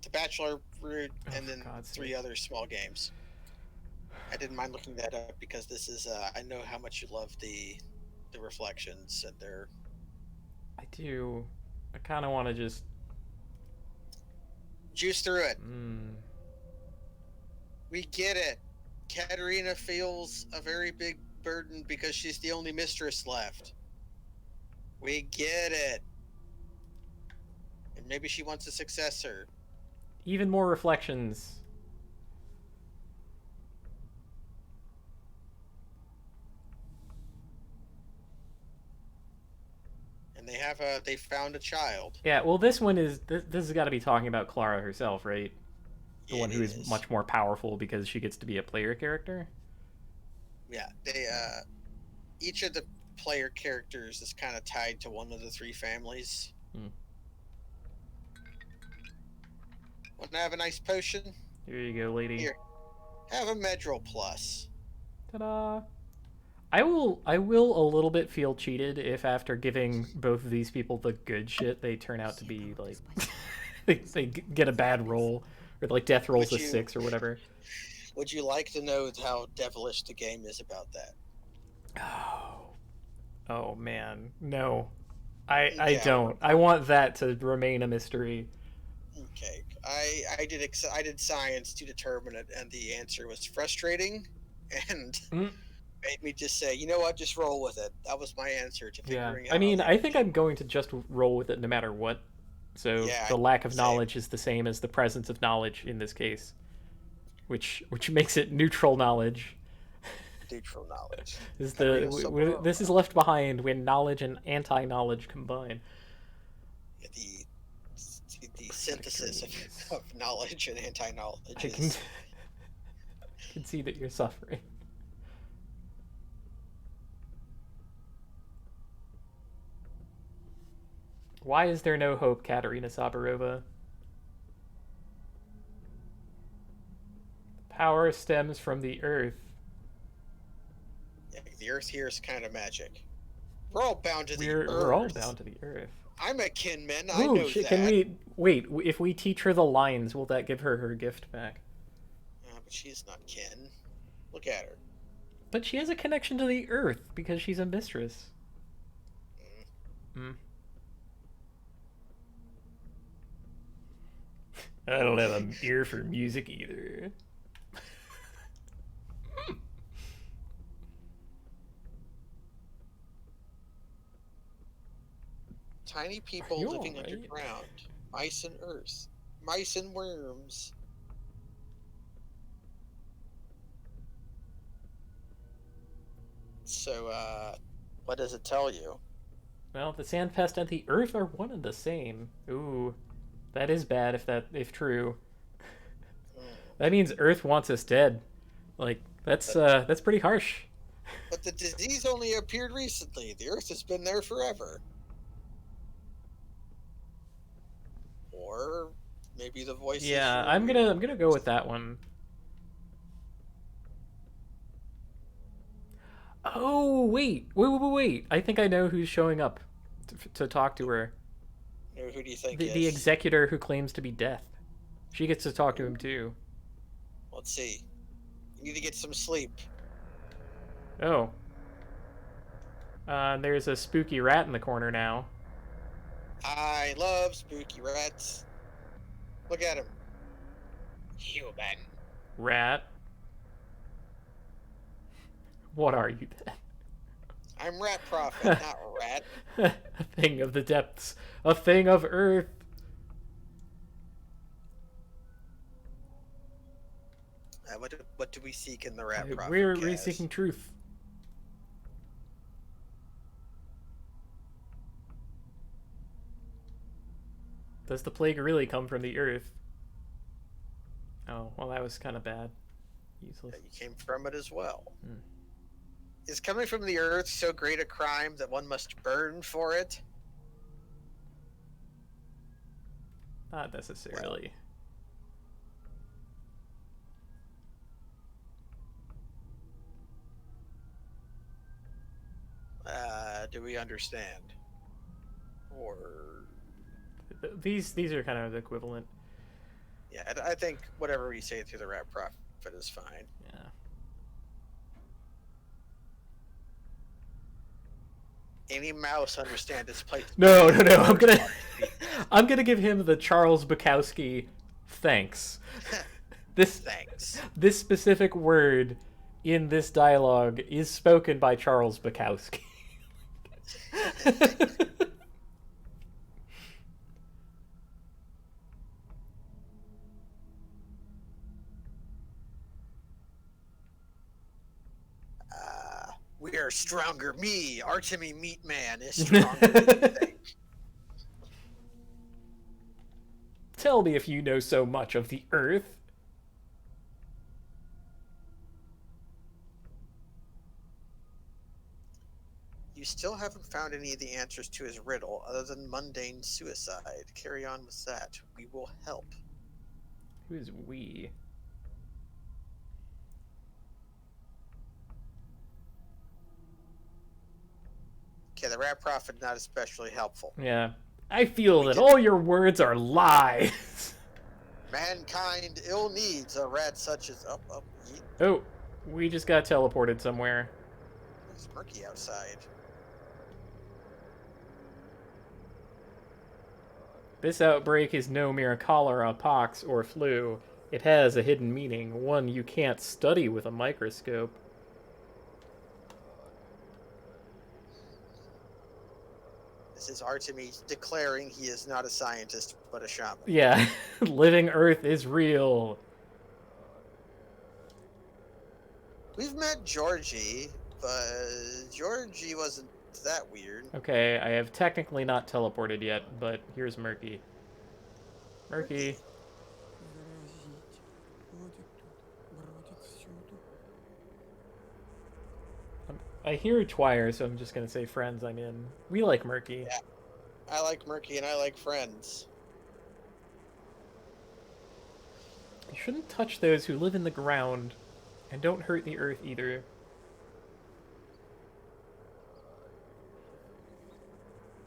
[SPEAKER 2] the Bachelor route
[SPEAKER 1] Oh,
[SPEAKER 2] and
[SPEAKER 1] for
[SPEAKER 2] then
[SPEAKER 1] God's
[SPEAKER 2] 3
[SPEAKER 1] sake.
[SPEAKER 2] other small games. I didn't mind looking that up because this is I know how much you love the reflections and they're
[SPEAKER 1] I do. I kind of want to just.
[SPEAKER 2] juice through it.
[SPEAKER 1] Mm,
[SPEAKER 2] We get it. Katerina feels a very big burden because she's the only mistress left. We get it. And maybe she wants a successor.
[SPEAKER 1] even more reflections.
[SPEAKER 2] And they found a child.
[SPEAKER 1] Yeah, well, this one is. This has got to be talking about Clara herself, right? The one
[SPEAKER 2] It
[SPEAKER 1] who is
[SPEAKER 2] is.
[SPEAKER 1] much more powerful because she gets to be a player character.
[SPEAKER 2] Yeah, they each of the player characters is kind of tied to one of the 3 families.
[SPEAKER 1] Hmm.
[SPEAKER 2] Want to have a nice potion?
[SPEAKER 1] Here you go, lady.
[SPEAKER 2] Here, have a Medril Plus.
[SPEAKER 1] Ta-da! I will a little bit feel cheated if after giving both of these people the good shit, they turn out to be like they get a bad roll or like death rolls a
[SPEAKER 2] Would you
[SPEAKER 1] 6 or whatever.
[SPEAKER 2] Would you like to know how devilish the game is about that?
[SPEAKER 1] Oh, oh man, no, I
[SPEAKER 2] Okay,
[SPEAKER 1] don't. I want that to remain a mystery.
[SPEAKER 2] okay. I did science to determine it, and the answer was frustrating, and
[SPEAKER 1] Mm,
[SPEAKER 2] made me just say, you know what, just roll with it. That was my answer to
[SPEAKER 1] yeah,
[SPEAKER 2] figuring
[SPEAKER 1] I
[SPEAKER 2] out how
[SPEAKER 1] mean,
[SPEAKER 2] they
[SPEAKER 1] I
[SPEAKER 2] would
[SPEAKER 1] think
[SPEAKER 2] do.
[SPEAKER 1] I'm going to just roll with it no matter what. So
[SPEAKER 2] Yeah,
[SPEAKER 1] the lack of
[SPEAKER 2] same.
[SPEAKER 1] knowledge is the same as the presence of knowledge in this case, which makes it neutral knowledge.
[SPEAKER 2] Neutral knowledge.
[SPEAKER 1] Is
[SPEAKER 2] Katarina Soborova.
[SPEAKER 1] this is left behind when knowledge and anti-knowledge combine.
[SPEAKER 2] Yeah, the
[SPEAKER 1] Prophetic
[SPEAKER 2] synthesis
[SPEAKER 1] dreams.
[SPEAKER 2] of knowledge and anti-knowledge
[SPEAKER 1] I can
[SPEAKER 2] is
[SPEAKER 1] I can see that you're suffering. Why is there no hope, Katerina Saburova? Power stems from the earth.
[SPEAKER 2] yeah, the Earth here is kind of magic. We're all bound to the
[SPEAKER 1] We're all
[SPEAKER 2] Earth.
[SPEAKER 1] bound to the earth.
[SPEAKER 2] I'm a kinman. I
[SPEAKER 1] Ooh,
[SPEAKER 2] know
[SPEAKER 1] shit,
[SPEAKER 2] that.
[SPEAKER 1] can we wait? If we teach her the lines, will that give her her gift back?
[SPEAKER 2] But she's not kin. Look at her.
[SPEAKER 1] But she has a connection to the earth because she's a mistress. Hmm. I don't have an ear for music either.
[SPEAKER 2] Tiny people
[SPEAKER 1] You
[SPEAKER 2] living
[SPEAKER 1] alright?
[SPEAKER 2] underground. Mice and earth. Mice and worms. So, what does it tell you?
[SPEAKER 1] Well, the sandpest and the earth are one and the same. Ooh, that is bad if true. That means Earth wants us dead. Like that's pretty harsh.
[SPEAKER 2] But the disease only appeared recently. The Earth has been there forever. Or maybe the voices.
[SPEAKER 1] Yeah,
[SPEAKER 2] were...
[SPEAKER 1] I'm gonna go with that one. Oh wait! I think I know who's showing up to talk to her.
[SPEAKER 2] Who do you think
[SPEAKER 1] The
[SPEAKER 2] is?
[SPEAKER 1] executor who claims to be Death. She gets to talk to him too.
[SPEAKER 2] Let's see. You need to get some sleep.
[SPEAKER 1] Oh. There's a spooky rat in the corner now.
[SPEAKER 2] I love spooky rats. Look at him. Human.
[SPEAKER 1] Rat. What are you then?
[SPEAKER 2] I'm Rat Prophet, not Rat.
[SPEAKER 1] A thing of the depths. A thing of earth.
[SPEAKER 2] What do we seek in the Rat Prophet,
[SPEAKER 1] We're
[SPEAKER 2] Kaz?
[SPEAKER 1] seeking truth. Does the plague really come from the earth? Oh, well, that was kind of bad. Useless.
[SPEAKER 2] You came from it as well.
[SPEAKER 1] Hmm.
[SPEAKER 2] Is coming from the earth so great a crime that one must burn for it?
[SPEAKER 1] Not necessarily.
[SPEAKER 2] Do we understand? Or
[SPEAKER 1] These are kind of equivalent.
[SPEAKER 2] yeah, I think whatever we say through the Rat Prophet is fine.
[SPEAKER 1] Yeah.
[SPEAKER 2] Any mouse understand its place?
[SPEAKER 1] No. I'm gonna give him the Charles Bukowski thanks.
[SPEAKER 2] Thanks.
[SPEAKER 1] This specific word in this dialogue is spoken by Charles Bukowski.
[SPEAKER 2] We are stronger. Me, Artemy Meatman, is stronger than you think.
[SPEAKER 1] Tell me if you know so much of the earth.
[SPEAKER 2] You still haven't found any of the answers to his riddle other than mundane suicide. Carry on with that. We will help.
[SPEAKER 1] Who is we?
[SPEAKER 2] Okay, the Rat Prophet not especially helpful.
[SPEAKER 1] Yeah. I feel that all your words are lies.
[SPEAKER 2] Mankind ill needs a rat such as
[SPEAKER 1] Oh, we just got teleported somewhere.
[SPEAKER 2] It's murky outside.
[SPEAKER 1] This outbreak is no mere cholera, pox, or flu. It has a hidden meaning, one you can't study with a microscope.
[SPEAKER 2] This is Artemis declaring he is not a scientist, but a shaman.
[SPEAKER 1] Yeah, living Earth is real.
[SPEAKER 2] We've met Georgie, but Georgie wasn't that weird.
[SPEAKER 1] Okay, I have technically not teleported yet, but here's Murky. Murky. I hear Twire, so I'm just gonna say friends I'm in. We like Murky.
[SPEAKER 2] Yeah. I like Murky and I like friends.
[SPEAKER 1] You shouldn't touch those who live in the ground, and don't hurt the earth either.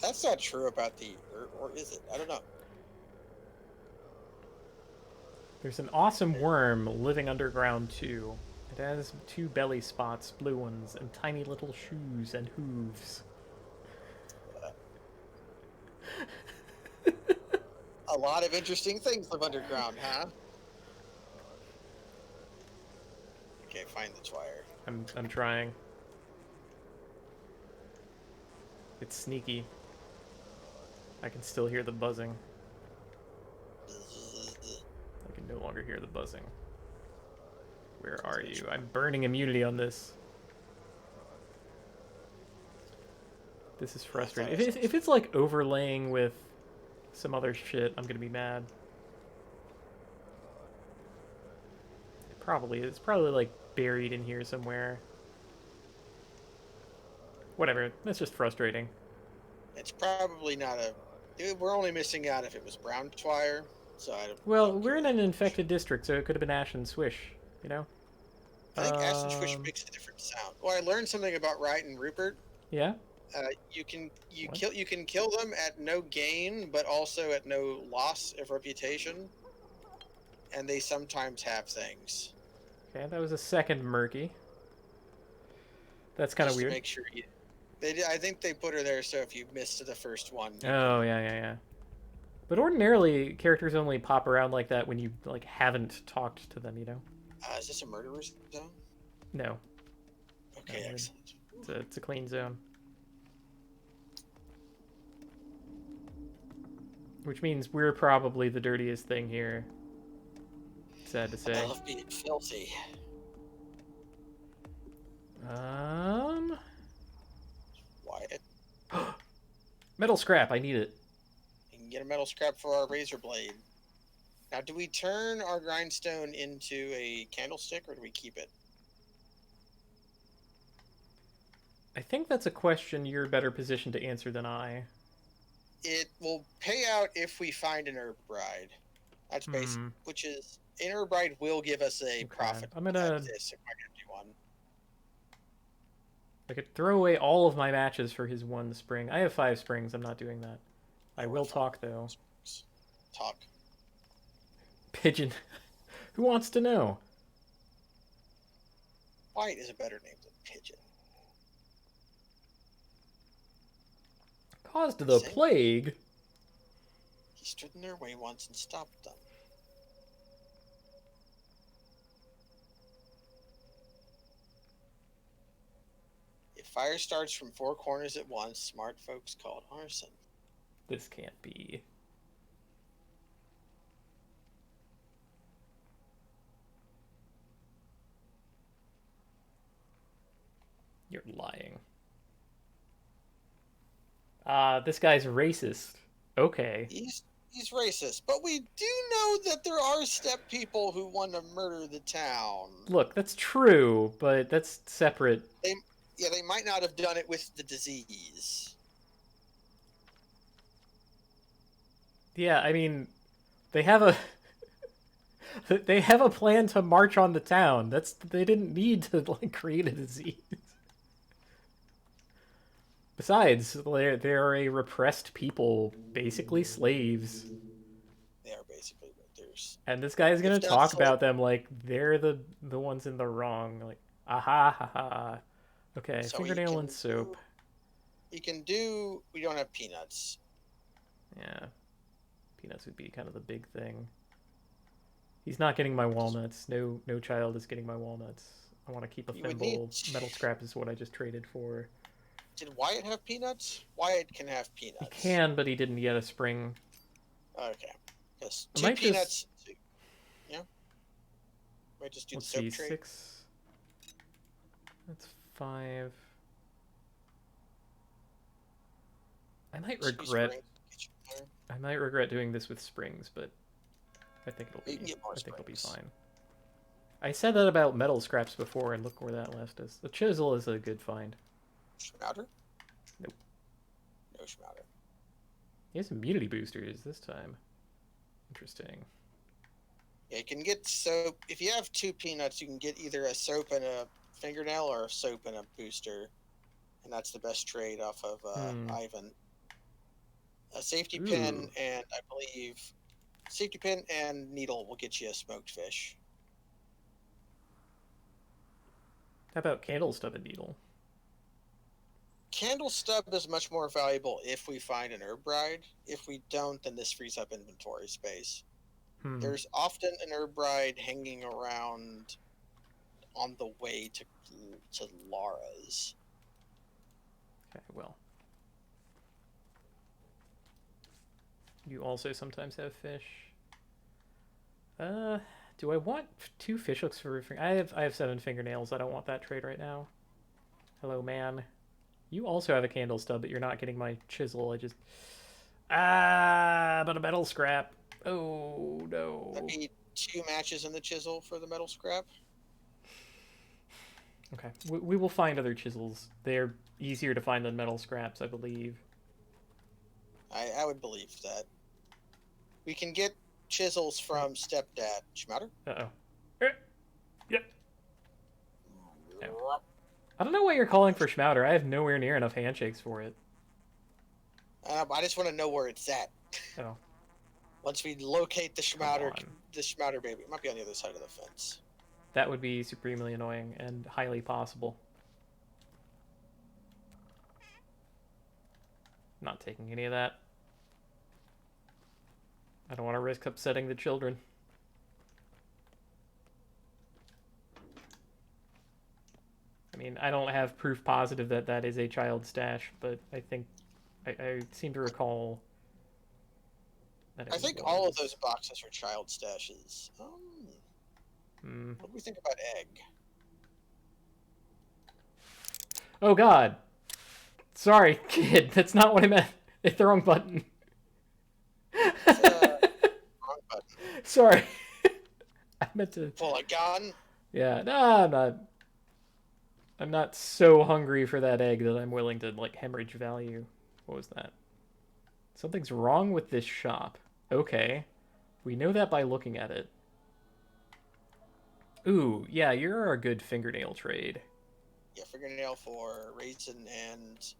[SPEAKER 2] That's not true about the Earth, or is it? I don't know.
[SPEAKER 1] There's an awesome worm living underground too. It has 2 belly spots, blue ones, and tiny little shoes and hooves.
[SPEAKER 2] A lot of interesting things live underground, huh? Okay, find the Twire.
[SPEAKER 1] I'm trying. It's sneaky. I can still hear the buzzing. I can no longer hear the buzzing. Where are you? I'm burning immunity on this. This is frustrating. If it's like overlaying with some other shit, I'm gonna be mad. It probably is. It's probably like buried in here somewhere. Whatever. That's just frustrating.
[SPEAKER 2] It's probably not a. We're only missing out if it was brown Twire. So I don't.
[SPEAKER 1] Well, we're in an infected district, so it could have been Ash and Swish. You know.
[SPEAKER 2] I think Ash and Swish makes a different sound. Well, I learned something about Wright and Rupert.
[SPEAKER 1] Yeah.
[SPEAKER 2] You can kill them at no gain, but also at no loss of reputation. And they sometimes have things.
[SPEAKER 1] Okay, that was a second Murky. That's kind of
[SPEAKER 2] just to
[SPEAKER 1] weird.
[SPEAKER 2] make sure you. I think they put her there so if you missed the first one.
[SPEAKER 1] Oh, yeah. But ordinarily, characters only pop around like that when you like haven't talked to them, you know?
[SPEAKER 2] Is this a murderer's zone?
[SPEAKER 1] No,
[SPEAKER 2] Okay,
[SPEAKER 1] we're-
[SPEAKER 2] excellent.
[SPEAKER 1] it's a clean zone. Which means we're probably the dirtiest thing here. Sad to
[SPEAKER 2] I
[SPEAKER 1] say.
[SPEAKER 2] love being filthy. Wyatt,
[SPEAKER 1] Metal scrap, I need it.
[SPEAKER 2] you can get a metal scrap for our razor blade. Now, do we turn our grindstone into a candlestick, or do we keep it?
[SPEAKER 1] I think that's a question you're better positioned to answer than I.
[SPEAKER 2] It will pay out if we find an herb bride. That's basic, which is an herb bride will give us a profit.
[SPEAKER 1] I'm gonna.
[SPEAKER 2] At this if I can do one.
[SPEAKER 1] I could throw away all of my matches for his one spring. I have 5 springs. I'm not doing that. I will talk though.
[SPEAKER 2] Talk.
[SPEAKER 1] Pigeon. Who wants to know?
[SPEAKER 2] White is a better name than pigeon.
[SPEAKER 1] Caused the
[SPEAKER 2] Same.
[SPEAKER 1] plague.
[SPEAKER 2] He stood in their way once and stopped them. If fire starts from 4 corners at once, smart folks call it arson.
[SPEAKER 1] This can't be. You're lying. This guy's racist. Okay.
[SPEAKER 2] He's racist, but we do know that there are steppe people who want to murder the town.
[SPEAKER 1] Look, that's true, but that's separate.
[SPEAKER 2] They might not have done it with the disease.
[SPEAKER 1] Yeah, I mean, they have a they have a plan to march on the town. They didn't need to like create a disease. Besides, they're a repressed people, basically slaves.
[SPEAKER 2] They are basically there's.
[SPEAKER 1] And this guy's gonna talk about them like they're the ones in the wrong. Like, aha, ha, ha. Okay, so fingernail and soap.
[SPEAKER 2] You can do. We don't have peanuts.
[SPEAKER 1] Yeah, peanuts would be kind of the big thing. He's not getting my walnuts. No child is getting my walnuts. I want to keep a thimble. Metal scrap is what I just traded for.
[SPEAKER 2] Did Wyatt have peanuts? Wyatt can have peanuts.
[SPEAKER 1] He can, but he didn't get a spring.
[SPEAKER 2] Okay. Yes. 2 peanuts. Yeah. Might just do the soap trade.
[SPEAKER 1] 6. That's 5. I might regret doing this with springs, but I think it'll be fine. I said that about metal scraps before, and look where that left us. The chisel is a good find.
[SPEAKER 2] Schmouter?
[SPEAKER 1] Nope.
[SPEAKER 2] No Schmouter.
[SPEAKER 1] He has immunity boosters this time. Interesting.
[SPEAKER 2] Yeah, you can get soap. If you have 2 peanuts, you can get either a soap and a fingernail or a soap and a booster. And that's the best trade off of Ivan. A safety pin and I believe safety pin and needle will get you a smoked fish.
[SPEAKER 1] How about candle stub and needle?
[SPEAKER 2] Candle stub is much more valuable if we find an herb bride. If we don't, then this frees up inventory space. There's often an herb bride hanging around on the way to Lara's.
[SPEAKER 1] Okay, well. You also sometimes have fish. Do I want 2 fish hooks for I have 7 fingernails. I don't want that trade right now. Hello, man. You also have a candle stub, but you're not getting my chisel. But a metal scrap. Oh, no.
[SPEAKER 2] That'd be 2 matches in the chisel for the metal scrap.
[SPEAKER 1] Okay. We will find other chisels. They're easier to find than metal scraps, I believe.
[SPEAKER 2] I would believe that. We can get chisels from Stepdad. Schmouter?
[SPEAKER 1] Uh-oh. Yep. No. I don't know why you're calling for Schmouter. I have nowhere near enough handshakes for it.
[SPEAKER 2] I just want to know where it's at.
[SPEAKER 1] Oh.
[SPEAKER 2] Once we locate the Schmouter baby, it might be on the other side of the fence.
[SPEAKER 1] That would be supremely annoying and highly possible. Not taking any of that. I don't want to risk upsetting the children. I mean, I don't have proof positive that that is a child stash, but I think I seem to recall that it
[SPEAKER 2] I think
[SPEAKER 1] was.
[SPEAKER 2] all of those boxes are child stashes.
[SPEAKER 1] Hmm.
[SPEAKER 2] What do we think about egg?
[SPEAKER 1] Oh God! Sorry, kid. That's not what I meant. Hit the wrong button.
[SPEAKER 2] It's wrong button.
[SPEAKER 1] Sorry. I meant to.
[SPEAKER 2] Pull a gun.
[SPEAKER 1] Yeah. No, I'm not. I'm not so hungry for that egg that I'm willing to like hemorrhage value. What was that? Something's wrong with this shop. Okay. We know that by looking at it. Ooh, yeah, you're a good fingernail trade.
[SPEAKER 2] Yeah, fingernail for raisin and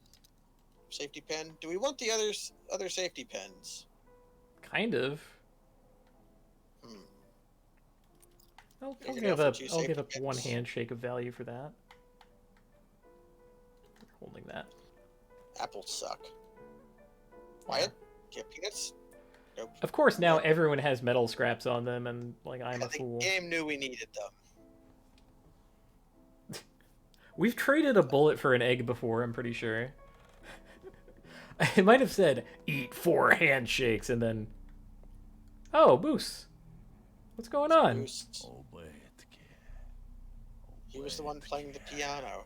[SPEAKER 2] safety pen. Do we want the other safety pens?
[SPEAKER 1] Kind of.
[SPEAKER 2] Hmm.
[SPEAKER 1] I'll
[SPEAKER 2] Fingernail
[SPEAKER 1] give
[SPEAKER 2] for
[SPEAKER 1] up.
[SPEAKER 2] 2
[SPEAKER 1] I'll give
[SPEAKER 2] safety
[SPEAKER 1] up one
[SPEAKER 2] pens.
[SPEAKER 1] handshake of value for that. Holding that.
[SPEAKER 2] Apples suck. Wyatt? Do you have peanuts? Nope.
[SPEAKER 1] Of course, now
[SPEAKER 2] Nope.
[SPEAKER 1] everyone has metal scraps on them, and like I'm
[SPEAKER 2] Yeah,
[SPEAKER 1] a
[SPEAKER 2] the
[SPEAKER 1] fool.
[SPEAKER 2] game knew we needed them.
[SPEAKER 1] We've traded a bullet for an egg before. I'm pretty sure. It might have said "eat 4 handshakes" and then, oh, Moose, what's going on?
[SPEAKER 2] Boost. He was the one playing the piano.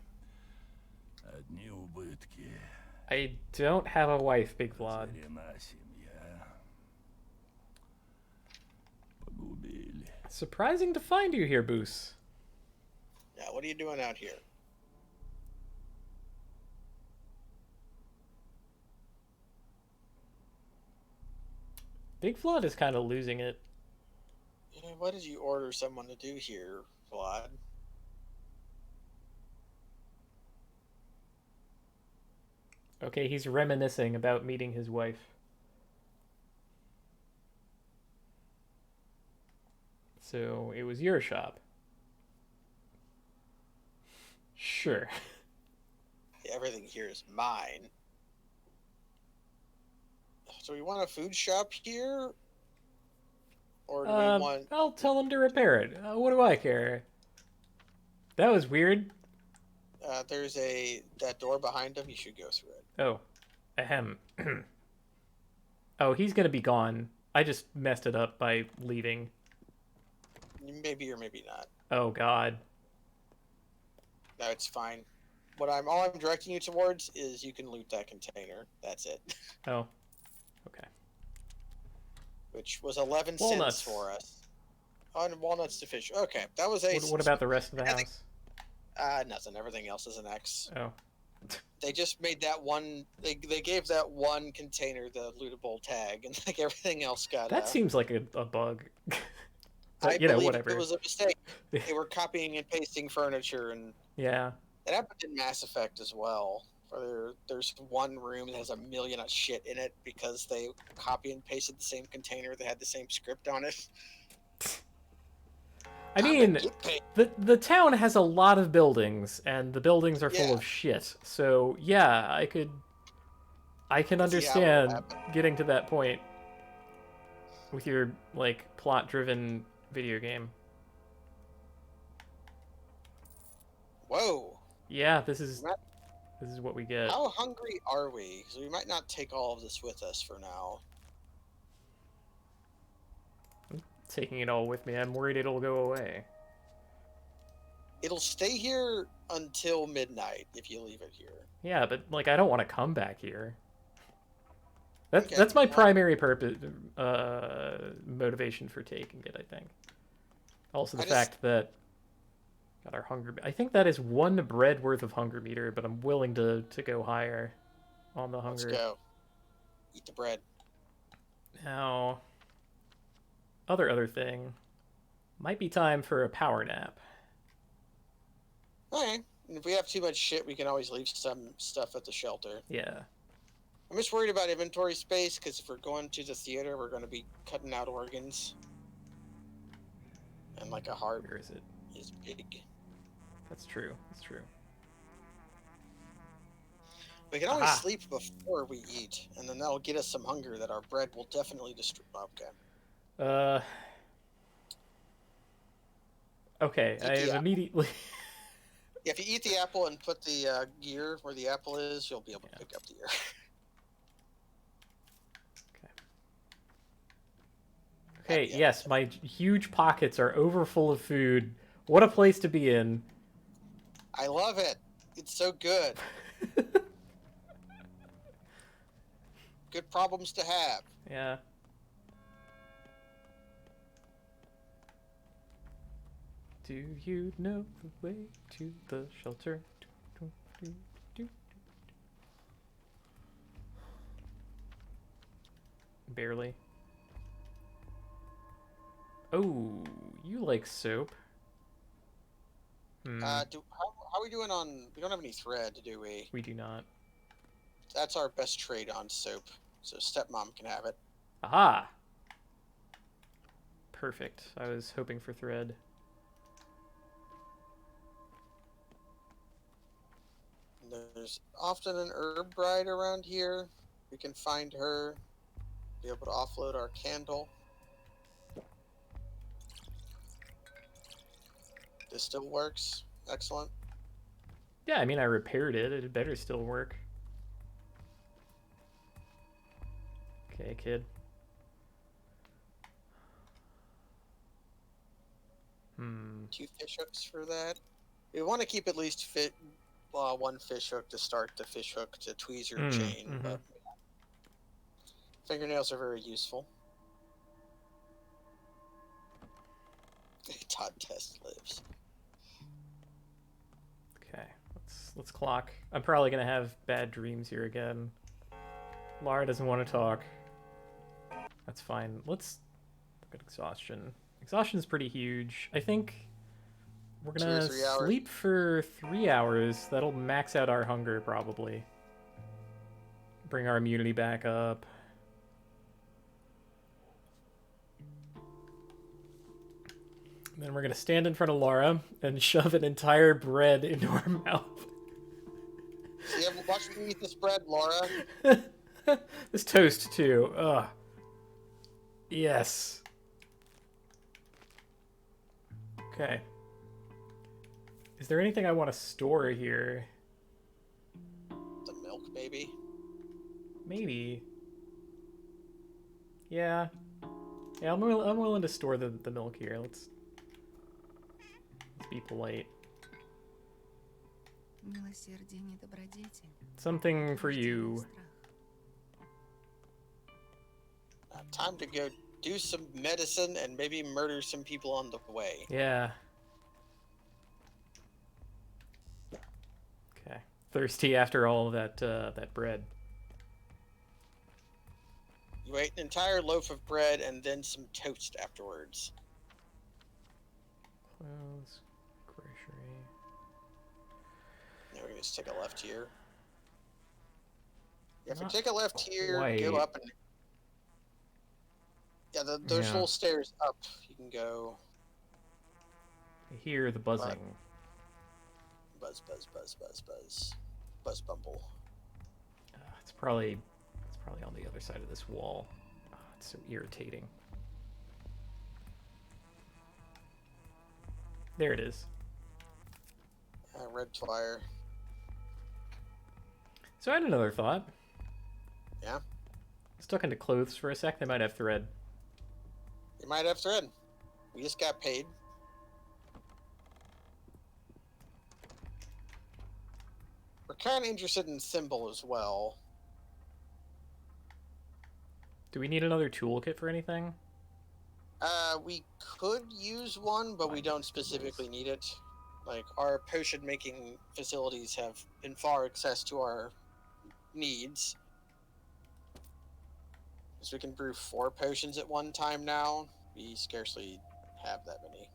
[SPEAKER 1] I don't have a wife, Big Vlad. Surprising to find you here, Boos.
[SPEAKER 2] Yeah, what are you doing out here?
[SPEAKER 1] Big Vlad is kind of losing it.
[SPEAKER 2] Yeah, what did you order someone to do here, Vlad?
[SPEAKER 1] Okay, he's reminiscing about meeting his wife. So it was your shop. Sure.
[SPEAKER 2] Everything here is mine. So we want a food shop here? Or do we want...
[SPEAKER 1] I'll tell him to repair it. What do I care? That was weird.
[SPEAKER 2] There's that door behind him. You should go through it.
[SPEAKER 1] Oh. Ahem. Oh, he's gonna be gone. I just messed it up by leaving.
[SPEAKER 2] Maybe or maybe not.
[SPEAKER 1] Oh, God.
[SPEAKER 2] No, it's fine. All I'm directing you towards is you can loot that container. That's it.
[SPEAKER 1] Oh. Okay.
[SPEAKER 2] Which was 11
[SPEAKER 1] Walnuts.
[SPEAKER 2] cents for us. On walnuts to fish. Okay, that was a...
[SPEAKER 1] What about the rest of the house?
[SPEAKER 2] Nothing. Everything else is an X.
[SPEAKER 1] Oh.
[SPEAKER 2] They just made that one... They gave that one container the lootable tag, and like everything else got...
[SPEAKER 1] That seems like a bug. But,
[SPEAKER 2] I
[SPEAKER 1] you know,
[SPEAKER 2] believe
[SPEAKER 1] whatever.
[SPEAKER 2] it was a mistake. They were copying and pasting furniture, and
[SPEAKER 1] Yeah.
[SPEAKER 2] it happened in Mass Effect as well. Where there's one room that has a million of shit in it because they copy and pasted the same container that had the same script on it.
[SPEAKER 1] I mean, the town has a lot of buildings, and the buildings are full of shit. So yeah, I can understand getting to that point with your like plot-driven video game.
[SPEAKER 2] Whoa.
[SPEAKER 1] Yeah, this is what we get.
[SPEAKER 2] How hungry are we? Because we might not take all of this with us for now.
[SPEAKER 1] I'm taking it all with me. I'm worried it'll go away.
[SPEAKER 2] It'll stay here until midnight if you leave it here.
[SPEAKER 1] Yeah, but like I don't want to come back here. That's my primary purpose, motivation for taking it. I think. Also, the fact that got our hunger. I think that is 1 bread worth of hunger meter, but I'm willing to go higher on the hunger.
[SPEAKER 2] Let's go. Eat the bread.
[SPEAKER 1] Now, other thing, might be time for a power nap.
[SPEAKER 2] Okay. If we have too much shit, we can always leave some stuff at the shelter.
[SPEAKER 1] Yeah.
[SPEAKER 2] I'm just worried about inventory space, because if we're going to the theater, we're going to be cutting out organs. And like a heart
[SPEAKER 1] Where is it?
[SPEAKER 2] Is big.
[SPEAKER 1] That's true. That's true.
[SPEAKER 2] We can always
[SPEAKER 1] Aha.
[SPEAKER 2] sleep before we eat, and then that'll get us some hunger that our bread will definitely destroy. Okay.
[SPEAKER 1] Uh. Okay,
[SPEAKER 2] Eat
[SPEAKER 1] I
[SPEAKER 2] the
[SPEAKER 1] have
[SPEAKER 2] apple.
[SPEAKER 1] immediately.
[SPEAKER 2] Yeah, if you eat the apple and put the gear where the apple is, you'll be able to pick up the gear.
[SPEAKER 1] Okay,
[SPEAKER 2] Happy
[SPEAKER 1] yes,
[SPEAKER 2] accident.
[SPEAKER 1] my huge pockets are overfull of food. What a place to be in.
[SPEAKER 2] I love it. It's so good. Good problems to have.
[SPEAKER 1] Yeah. Do you know the way to the shelter? Barely. Oh, you like soap. Hmm,
[SPEAKER 2] How are we doing on? We don't have any thread, do we?
[SPEAKER 1] we do not.
[SPEAKER 2] That's our best trade on soap. So stepmom can have it.
[SPEAKER 1] Aha! Perfect. I was hoping for thread.
[SPEAKER 2] There's often an herb bride around here. We can find her. Be able to offload our candle. This still works. Excellent.
[SPEAKER 1] Yeah, I mean, I repaired it. It better still work. Okay, kid. Hmm.
[SPEAKER 2] 2 fish hooks for that. We want to keep at least one fish hook to start the fish hook to tweezer chain, but fingernails are very useful. Todd Test lives.
[SPEAKER 1] Okay, let's clock. I'm probably gonna have bad dreams here again. Lara doesn't want to talk. That's fine. Let's look at exhaustion. Exhaustion is pretty huge. I think we're
[SPEAKER 2] 2 or
[SPEAKER 1] gonna
[SPEAKER 2] 3 hours.
[SPEAKER 1] sleep for 3 hours. That'll max out our hunger probably. Bring our immunity back up. Then we're gonna stand in front of Lara and shove an entire bread into her mouth.
[SPEAKER 2] See, watch me eat this bread, Laura.
[SPEAKER 1] This toast too. Ugh. Yes. Okay. Is there anything I want to store here?
[SPEAKER 2] The milk, maybe.
[SPEAKER 1] Maybe. Yeah. Yeah, I'm willing to store the milk here. Let's be polite. Something for you.
[SPEAKER 2] Time to go do some medicine and maybe murder some people on the way.
[SPEAKER 1] Yeah. Okay. Thirsty after all of that bread.
[SPEAKER 2] You ate an entire loaf of bread and then some toast afterwards.
[SPEAKER 1] Clothes, grocery.
[SPEAKER 2] Now we're gonna just take a left here. Yeah, if we
[SPEAKER 1] Not
[SPEAKER 2] take a left here,
[SPEAKER 1] quite.
[SPEAKER 2] go up and there's little stairs up. You can go.
[SPEAKER 1] I hear the buzzing.
[SPEAKER 2] Buzz, buzz, buzz, buzz, buzz, buzz bumble.
[SPEAKER 1] It's probably on the other side of this wall. Oh, it's so irritating. There it is.
[SPEAKER 2] Red fire.
[SPEAKER 1] So I had another thought.
[SPEAKER 2] Yeah.
[SPEAKER 1] Stuck into clothes for a sec. They might have thread.
[SPEAKER 2] You might have thread. We just got paid. We're kind of interested in symbol as well.
[SPEAKER 1] Do we need another toolkit for anything?
[SPEAKER 2] We could use one, but we don't specifically need it. Like, our potion making facilities have in far excess to our needs. So we can brew 4 potions at one time now. We scarcely have that many.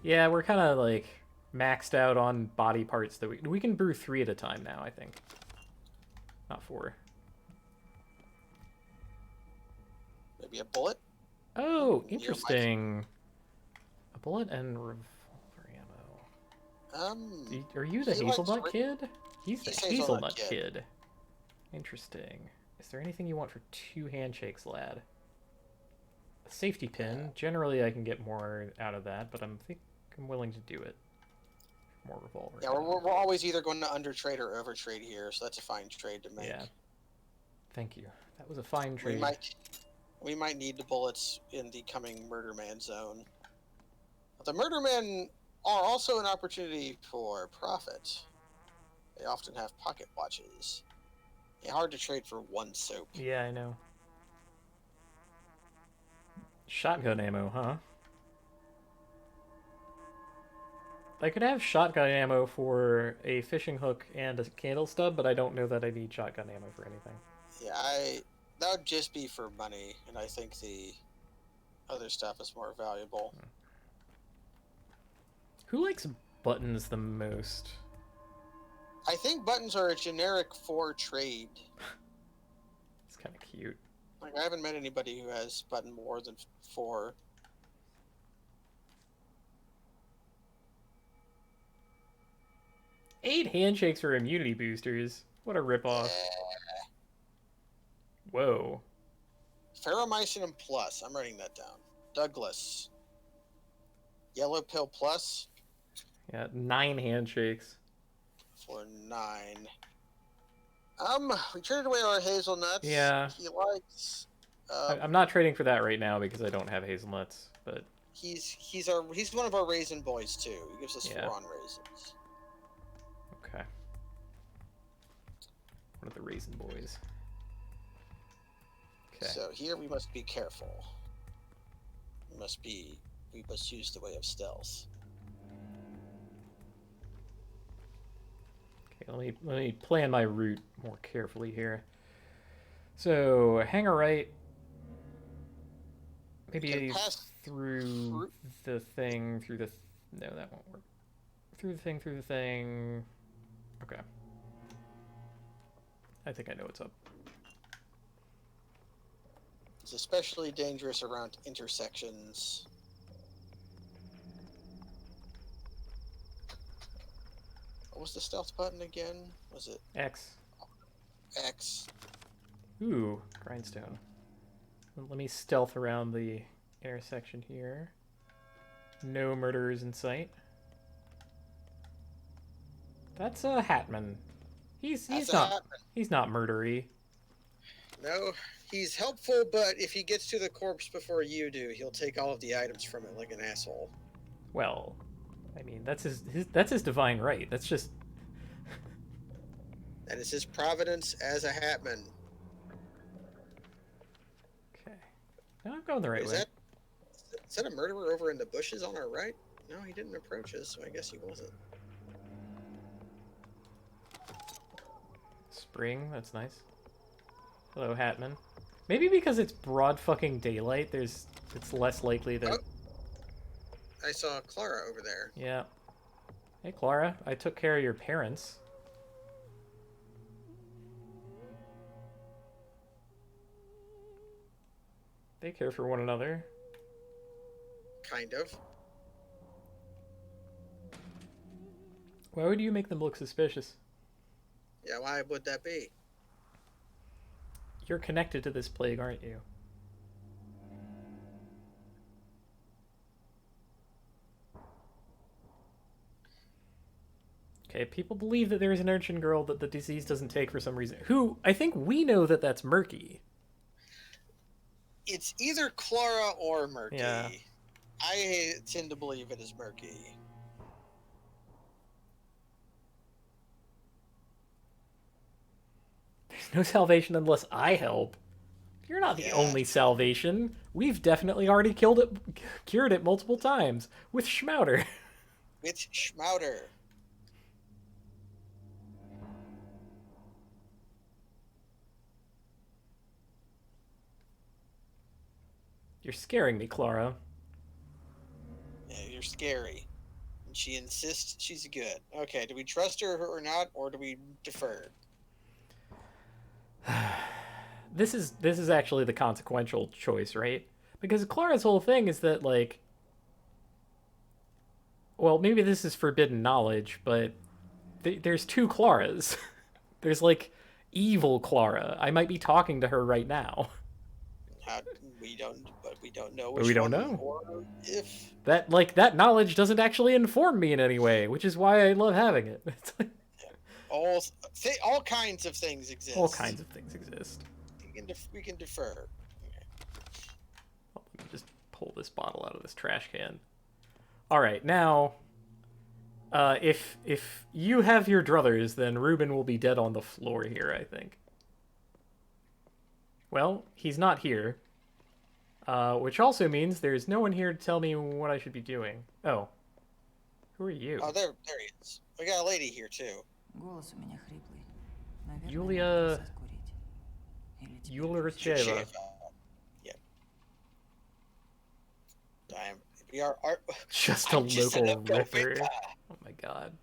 [SPEAKER 1] Yeah, we're kind of like maxed out on body parts that we can brew 3 at a time now, I think. Not 4.
[SPEAKER 2] Maybe a bullet?
[SPEAKER 1] Oh, interesting. A bullet and revolver ammo. Are you the
[SPEAKER 2] he likes
[SPEAKER 1] Hazelnut kid? He's the
[SPEAKER 2] He saves on that
[SPEAKER 1] hazelnut
[SPEAKER 2] kid.
[SPEAKER 1] kid. Interesting. Is there anything you want for 2 handshakes, lad? A safety pin. Generally, I can get more out of that, but I'm willing to do it. More revolver.
[SPEAKER 2] Yeah, we're always either going to undertrade or overtrade here, so that's a fine trade to make.
[SPEAKER 1] Yeah. Thank you. That was a fine
[SPEAKER 2] We
[SPEAKER 1] trade.
[SPEAKER 2] might need the bullets in the coming Murder Man zone. The Murder Men are also an opportunity for profit. They often have pocket watches. Yeah, hard to trade for 1 soap.
[SPEAKER 1] Yeah, I know. Shotgun ammo, huh? I could have shotgun ammo for a fishing hook and a candle stub, but I don't know that I need shotgun ammo for anything.
[SPEAKER 2] Yeah, that would just be for money, and I think the other stuff is more valuable.
[SPEAKER 1] Who likes buttons the most?
[SPEAKER 2] I think buttons are a generic for trade.
[SPEAKER 1] It's kind of cute.
[SPEAKER 2] Like, I haven't met anybody who has button more than 4.
[SPEAKER 1] 8 handshakes for immunity boosters. What a ripoff. Whoa.
[SPEAKER 2] Ferromycin plus. I'm writing that down. Douglas. Yellow pill plus
[SPEAKER 1] Yeah, 9 handshakes.
[SPEAKER 2] for 9. We traded away our hazelnuts.
[SPEAKER 1] Yeah.
[SPEAKER 2] He likes.
[SPEAKER 1] I'm not trading for that right now because I don't have hazelnuts, but
[SPEAKER 2] He's one of our raisin boys too. He gives us
[SPEAKER 1] Yeah.
[SPEAKER 2] 4 on raisins.
[SPEAKER 1] okay. One of the raisin boys. Okay.
[SPEAKER 2] So here we must be careful. We must use the way of stealth.
[SPEAKER 1] Okay, let me plan my route more carefully here. So, hangar right. Maybe
[SPEAKER 2] Can pass
[SPEAKER 1] through the thing, no, that won't work. Through the thing. Okay. I think I know what's up.
[SPEAKER 2] It's especially dangerous around intersections. What was the stealth button again? Was it
[SPEAKER 1] X.
[SPEAKER 2] X?
[SPEAKER 1] Ooh, grindstone. Let me stealth around the intersection here. No murderers in sight. That's a Hatman. He's
[SPEAKER 2] That's
[SPEAKER 1] not
[SPEAKER 2] Hatman.
[SPEAKER 1] he's not murdery.
[SPEAKER 2] No, he's helpful, but if he gets to the corpse before you do, he'll take all of the items from it like an asshole.
[SPEAKER 1] Well, I mean that's his divine right. That's just
[SPEAKER 2] That is his providence as a Hatman.
[SPEAKER 1] okay. No, I'm going the right
[SPEAKER 2] Is
[SPEAKER 1] way.
[SPEAKER 2] that a murderer over in the bushes on our right? No, he didn't approach us, so I guess he wasn't.
[SPEAKER 1] Spring, that's nice. Hello, Hatman. Maybe because it's broad fucking daylight, it's less likely that.
[SPEAKER 2] Oh. I saw Clara over there.
[SPEAKER 1] Yeah. Hey, Clara, I took care of your parents. They care for one another.
[SPEAKER 2] Kind of.
[SPEAKER 1] Why would you make them look suspicious?
[SPEAKER 2] Yeah, why would that be?
[SPEAKER 1] You're connected to this plague, aren't you? Okay, people believe that there's an urchin girl that the disease doesn't take for some reason. Who, I think we know that that's Murky.
[SPEAKER 2] It's either Clara or Murky.
[SPEAKER 1] Yeah.
[SPEAKER 2] I tend to believe it is Murky.
[SPEAKER 1] There's no salvation unless I help. You're not the only salvation. We've definitely already cured it multiple times with Schmouter.
[SPEAKER 2] With Schmouter.
[SPEAKER 1] You're scaring me, Clara.
[SPEAKER 2] Yeah, you're scary. And she insists she's good. Okay, do we trust her or not, or do we defer?
[SPEAKER 1] This is actually the consequential choice, right? Because Clara's whole thing is that, like, well, maybe this is forbidden knowledge, but There's two Claras. There's like evil Clara. I might be talking to her right now.
[SPEAKER 2] How, we don't know
[SPEAKER 1] But we
[SPEAKER 2] which
[SPEAKER 1] don't
[SPEAKER 2] one
[SPEAKER 1] know.
[SPEAKER 2] or if.
[SPEAKER 1] That knowledge doesn't actually inform me in any way, which is why I love having it. It's like,
[SPEAKER 2] All kinds of things exist.
[SPEAKER 1] all kinds of things exist.
[SPEAKER 2] We can defer.
[SPEAKER 1] Let me just pull this bottle out of this trash can. All right, now, if you have your druthers, then Ruben will be dead on the floor here, I think. Well, he's not here, which also means there's no one here to tell me what I should be doing. Oh, who are you?
[SPEAKER 2] Oh, there he is. We got a lady here too.
[SPEAKER 3] Голос у меня хриплый. Наверное,
[SPEAKER 1] Юлия...
[SPEAKER 3] надо бросать курить. Или тебе
[SPEAKER 1] Yulia
[SPEAKER 3] просто-
[SPEAKER 1] Richeva.
[SPEAKER 2] Yeah. We are art.
[SPEAKER 1] Just a
[SPEAKER 2] I'm just a
[SPEAKER 1] local
[SPEAKER 2] local
[SPEAKER 1] ripper.
[SPEAKER 2] ripper.
[SPEAKER 1] Oh my god.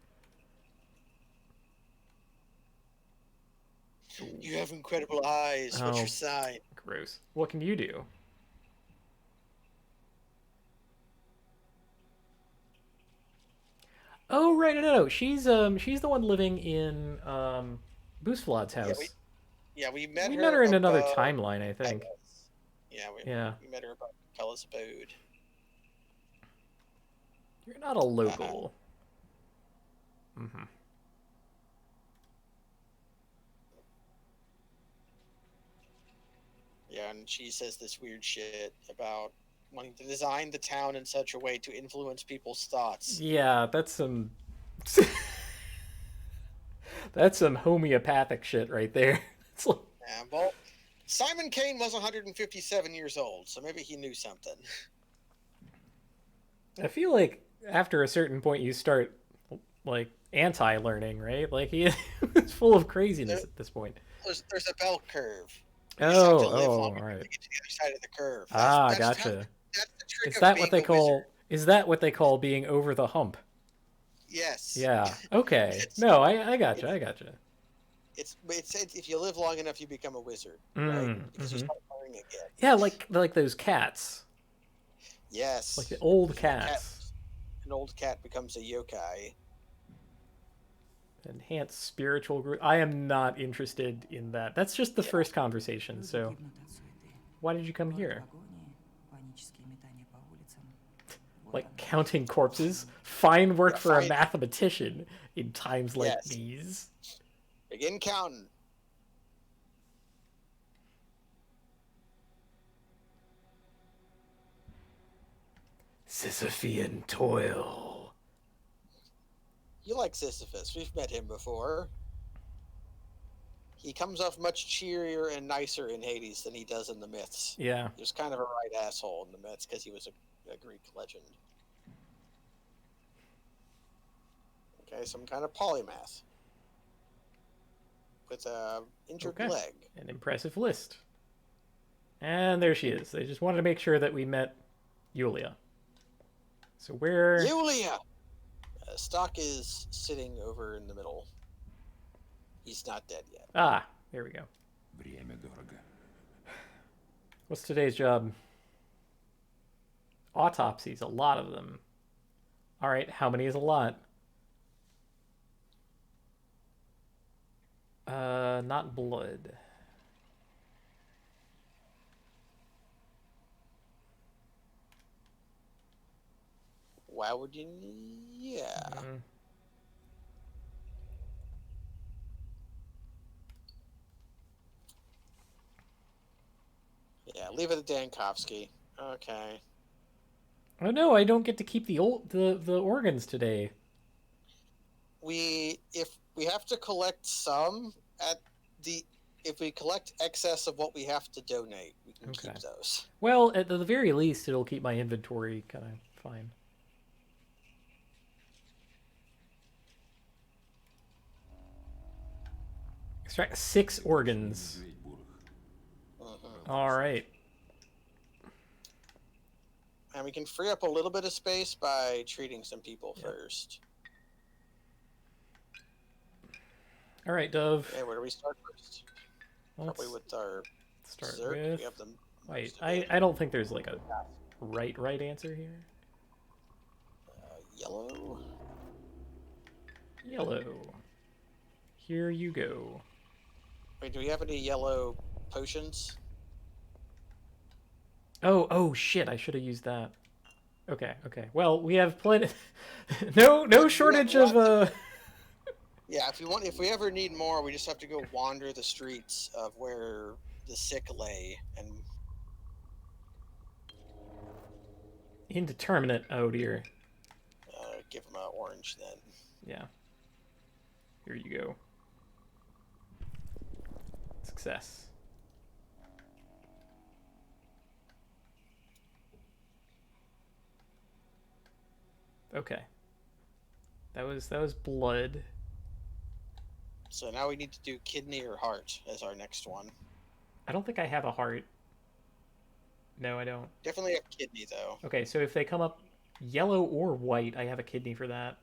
[SPEAKER 2] You have incredible eyes. What's
[SPEAKER 1] Oh.
[SPEAKER 2] your sign?
[SPEAKER 1] Gross. What can you do? Oh right, no. She's the one living in Boosflad's house.
[SPEAKER 2] We met
[SPEAKER 1] We
[SPEAKER 2] her.
[SPEAKER 1] met her in another
[SPEAKER 2] above
[SPEAKER 1] timeline, I think.
[SPEAKER 2] Bella's. Yeah,
[SPEAKER 1] Yeah.
[SPEAKER 2] we met her about Bella's abode.
[SPEAKER 1] You're not a local. Mm-hmm.
[SPEAKER 2] Yeah, and she says this weird shit about wanting to design the town in such a way to influence people's thoughts.
[SPEAKER 1] Yeah, that's some that's some homeopathic shit right there. It's like,
[SPEAKER 2] Yeah, well, Simon Kane was 157 years old, so maybe he knew something.
[SPEAKER 1] I feel like after a certain point you start like anti-learning, right? Like he is full of craziness at this point.
[SPEAKER 2] There's a bell curve.
[SPEAKER 1] Oh,
[SPEAKER 2] to live
[SPEAKER 1] oh,
[SPEAKER 2] long
[SPEAKER 1] all right.
[SPEAKER 2] to get to the other side of the curve.
[SPEAKER 1] Gotcha.
[SPEAKER 2] That's the trick
[SPEAKER 1] Is
[SPEAKER 2] of
[SPEAKER 1] that
[SPEAKER 2] being
[SPEAKER 1] what they
[SPEAKER 2] a
[SPEAKER 1] call?
[SPEAKER 2] wizard.
[SPEAKER 1] Is that what they call being over the hump?
[SPEAKER 2] Yes.
[SPEAKER 1] Yeah. Okay.
[SPEAKER 2] It's-
[SPEAKER 1] No, I gotcha. I gotcha.
[SPEAKER 2] It's if you live long enough, you become a wizard, right?
[SPEAKER 1] Mm,
[SPEAKER 2] Because you
[SPEAKER 1] mhm.
[SPEAKER 2] start learning again.
[SPEAKER 1] Yeah, like those cats,
[SPEAKER 2] Yes.
[SPEAKER 1] like the old
[SPEAKER 2] A cat-
[SPEAKER 1] cats.
[SPEAKER 2] An old cat becomes a yokai.
[SPEAKER 1] Enhanced spiritual group. I am not interested in that. That's just the first conversation.
[SPEAKER 3] Люди
[SPEAKER 1] So
[SPEAKER 3] гибнут от суеты.
[SPEAKER 1] why did you come
[SPEAKER 3] Годы
[SPEAKER 1] here?
[SPEAKER 3] в агонии, панические метания по улицам. Вот
[SPEAKER 1] Like
[SPEAKER 3] оно.
[SPEAKER 1] counting corpses? Fine work
[SPEAKER 2] Yeah,
[SPEAKER 1] for a
[SPEAKER 2] fine.
[SPEAKER 1] mathematician in times like
[SPEAKER 2] Yes.
[SPEAKER 1] these.
[SPEAKER 2] Begin counting.
[SPEAKER 1] Sisyphean toil.
[SPEAKER 2] You like Sisyphus. We've met him before. He comes off much cheerier and nicer in Hades than he does in the myths.
[SPEAKER 1] Yeah.
[SPEAKER 2] He was kind of a right asshole in the myths because he was a Greek legend. Okay, some kind of polymath with a injured
[SPEAKER 1] Okay.
[SPEAKER 2] leg.
[SPEAKER 1] An impressive list. And there she is. They just wanted to make sure that we met Yulia. So where...
[SPEAKER 2] Yulia! Stock is sitting over in the middle. He's not dead yet.
[SPEAKER 1] Ah, there we go.
[SPEAKER 4] Время дорого.
[SPEAKER 1] What's today's job? Autopsies, a lot of them. All right, how many is a lot? Not blood.
[SPEAKER 2] Why would you? Yeah.
[SPEAKER 1] Mm.
[SPEAKER 2] Yeah, leave it at Dankovsky. Okay.
[SPEAKER 1] Oh no, I don't get to keep the organs today.
[SPEAKER 2] If we have to collect some if we collect excess of what we have to donate, we can keep
[SPEAKER 1] Okay.
[SPEAKER 2] those.
[SPEAKER 1] Well, at the very least, it'll keep my inventory kind of fine. Extract 6 organs.
[SPEAKER 4] Медведь бурых.
[SPEAKER 1] All right.
[SPEAKER 2] And we can free up a little bit of space by treating some people first.
[SPEAKER 1] All right, Dove.
[SPEAKER 2] Okay, where do we start first?
[SPEAKER 1] Let's
[SPEAKER 2] Probably with our
[SPEAKER 1] start
[SPEAKER 2] Zerk.
[SPEAKER 1] with.
[SPEAKER 2] We have them.
[SPEAKER 1] Wait, I don't think there's like a right answer here.
[SPEAKER 2] Yellow.
[SPEAKER 1] Yellow. Here you go.
[SPEAKER 2] Wait, do we have any yellow potions?
[SPEAKER 1] Oh, shit! I should have used that. Okay. Well, we have plenty. no
[SPEAKER 2] We have
[SPEAKER 1] shortage of
[SPEAKER 2] lots Yeah, if we ever need more, we just have to go wander the streets of where the sick lay, and
[SPEAKER 1] indeterminate. Oh dear.
[SPEAKER 2] give them an orange then.
[SPEAKER 1] Yeah. Here you go. Success. Okay. That was blood.
[SPEAKER 2] So now we need to do kidney or heart as our next one.
[SPEAKER 1] I don't think I have a heart. No, I don't.
[SPEAKER 2] Definitely have kidney though.
[SPEAKER 1] Okay, so if they come up yellow or white, I have a kidney for that.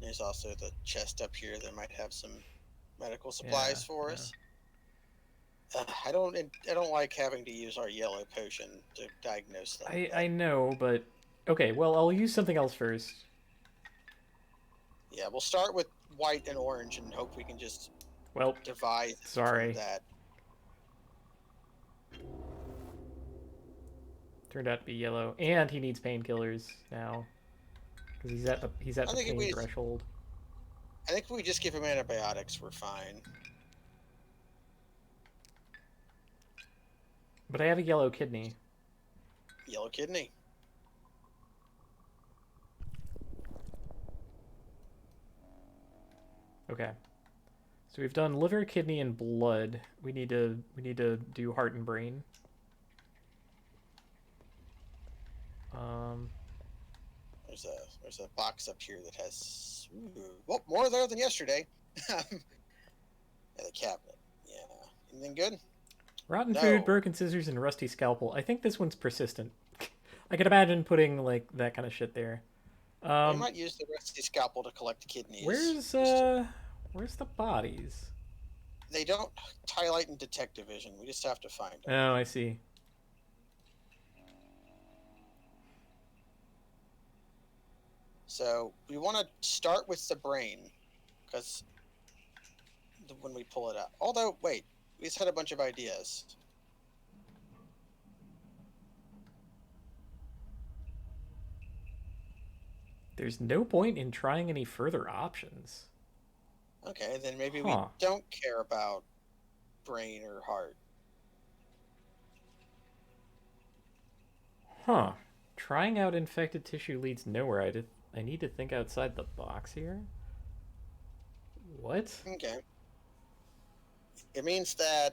[SPEAKER 2] There's also the chest up here that might have some medical supplies for us. I don't like having to use our yellow potion to diagnose them.
[SPEAKER 1] I know, but okay. Well, I'll use something else first.
[SPEAKER 2] Yeah, we'll start with white and orange and hope we can just divide
[SPEAKER 1] sorry.
[SPEAKER 2] from that.
[SPEAKER 1] Turned out to be yellow, and he needs painkillers now because he's at the pain threshold.
[SPEAKER 2] I think if we just give him antibiotics, we're fine.
[SPEAKER 1] But I have a yellow kidney.
[SPEAKER 2] Yellow kidney.
[SPEAKER 1] Okay. So we've done liver, kidney, and blood. We need to do heart and brain.
[SPEAKER 2] There's a box up here that has more there than yesterday. Yeah, the cabinet. Yeah. Anything good?
[SPEAKER 1] Rotten food, broken scissors, and rusty scalpel. I think this one's persistent. I can imagine putting like that kind of shit there.
[SPEAKER 2] We might use the rusty scalpel to collect kidneys.
[SPEAKER 1] Where's the bodies?
[SPEAKER 2] They don't highlight in detective vision. We just have to find them.
[SPEAKER 1] Oh, I see.
[SPEAKER 2] So we want to start with the brain, because when we pull it out. Although, wait, we just had a bunch of ideas.
[SPEAKER 1] There's no point in trying any further options.
[SPEAKER 2] Okay, then maybe we don't care about brain or heart.
[SPEAKER 1] Huh. Trying out infected tissue leads nowhere. I need to think outside the box here. What?
[SPEAKER 2] Okay. It means that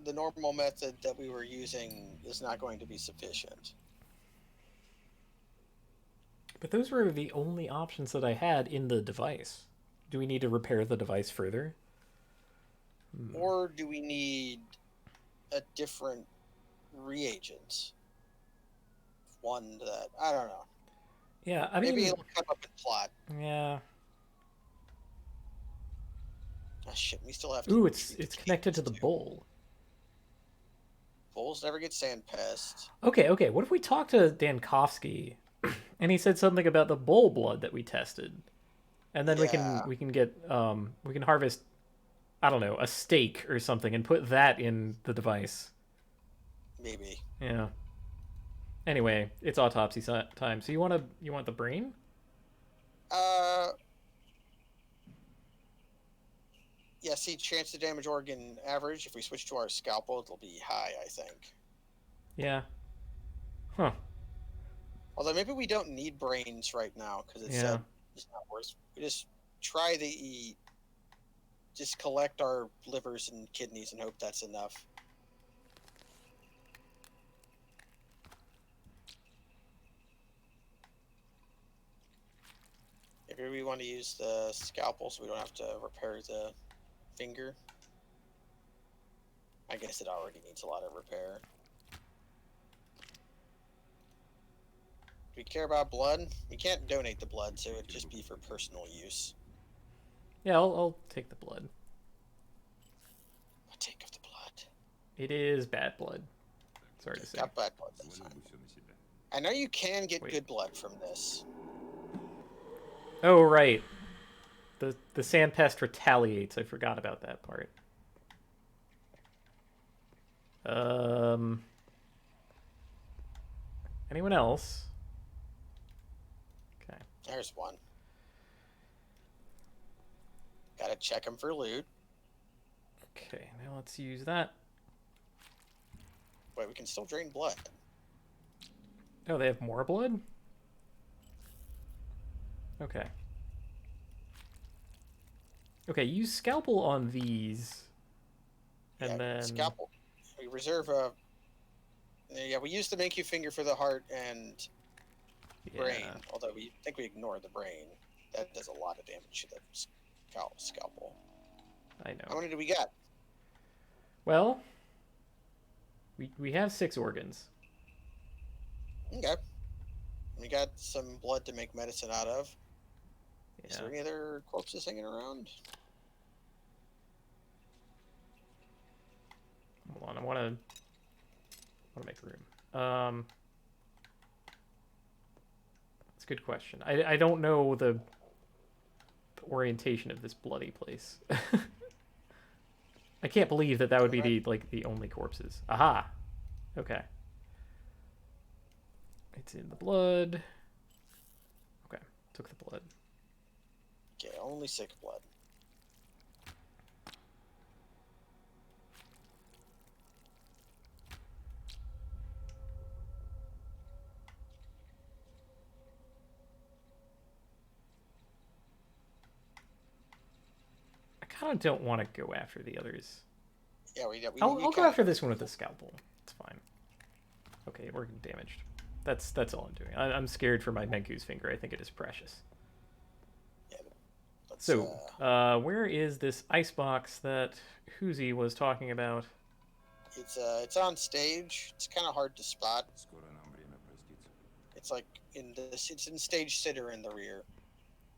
[SPEAKER 2] the normal method that we were using is not going to be sufficient.
[SPEAKER 1] But those were the only options that I had in the device. Do we need to repair the device further?
[SPEAKER 2] Or do we need a different reagent? One that, I don't know.
[SPEAKER 1] Yeah, I mean...
[SPEAKER 2] Maybe it'll come up in plot.
[SPEAKER 1] Yeah.
[SPEAKER 2] Oh shit, we still have to...
[SPEAKER 1] Ooh, it's connected to the bowl.
[SPEAKER 2] Bowls never get sand pest.
[SPEAKER 1] Okay, what if we talk to Dankovsky and he said something about the bowl blood that we tested? And then we can get we can harvest, I don't know, a steak or something and put that in the device.
[SPEAKER 2] Maybe.
[SPEAKER 1] Yeah. Anyway, it's autopsy time. So you want the brain?
[SPEAKER 2] Yeah, see, chance to damage organ average. If we switch to our scalpel, it'll be high, I think.
[SPEAKER 1] Yeah. Huh.
[SPEAKER 2] Although maybe we don't need brains right now, because it's not worth. We just try just collect our livers and kidneys and hope that's enough. Maybe we want to use the scalpel so we don't have to repair the finger. I guess it already needs a lot of repair. Do we care about blood? We can't donate the blood, so it'd just be for personal use.
[SPEAKER 1] Yeah, I'll take the blood.
[SPEAKER 2] I'll take of the blood.
[SPEAKER 1] It is bad blood. Sorry to say.
[SPEAKER 2] Got bad blood this
[SPEAKER 4] Взвалил
[SPEAKER 2] time.
[SPEAKER 4] бы все на себя.
[SPEAKER 2] I know you can get
[SPEAKER 1] Wait.
[SPEAKER 2] good blood from this.
[SPEAKER 1] Oh, right. The sand pest retaliates. I forgot about that part. Anyone else? Okay.
[SPEAKER 2] There's one. Gotta check him for loot.
[SPEAKER 1] Okay, now let's use that.
[SPEAKER 2] Wait, we can still drain blood.
[SPEAKER 1] Oh, they have more blood? Okay. Okay, use scalpel on these. And
[SPEAKER 2] Yeah,
[SPEAKER 1] then...
[SPEAKER 2] scalpel. We reserve a. Yeah, we use the make you finger for the heart and brain.
[SPEAKER 1] Yeah.
[SPEAKER 2] Although we think we ignore the brain. That does a lot of damage to the scalpel.
[SPEAKER 1] I
[SPEAKER 2] How
[SPEAKER 1] know.
[SPEAKER 2] many do we got?
[SPEAKER 1] Well, we have 6 organs.
[SPEAKER 2] Okay. We got some blood to make medicine out of. Is
[SPEAKER 1] Yeah.
[SPEAKER 2] there any other corpses hanging around?
[SPEAKER 1] Hold on, I want to make room. That's a good question. I don't know the orientation of this bloody place. I can't believe that would be the only corpses. Aha. Okay. It's in the blood. Okay, took the blood.
[SPEAKER 2] Okay, only sick blood.
[SPEAKER 1] I kind of don't want to go after the others.
[SPEAKER 2] Yeah,
[SPEAKER 1] I'll go after this one with the scalpel. It's fine. Okay, organ damaged. That's all I'm doing. I'm scared for my Menku's finger. I think it is precious.
[SPEAKER 2] Yeah,
[SPEAKER 1] So, where is this icebox that Hoozy was talking about?
[SPEAKER 2] it's on stage. It's kind of hard to spot.
[SPEAKER 4] Скоро нам время проститься.
[SPEAKER 2] It's like it's in stage sitter in the rear.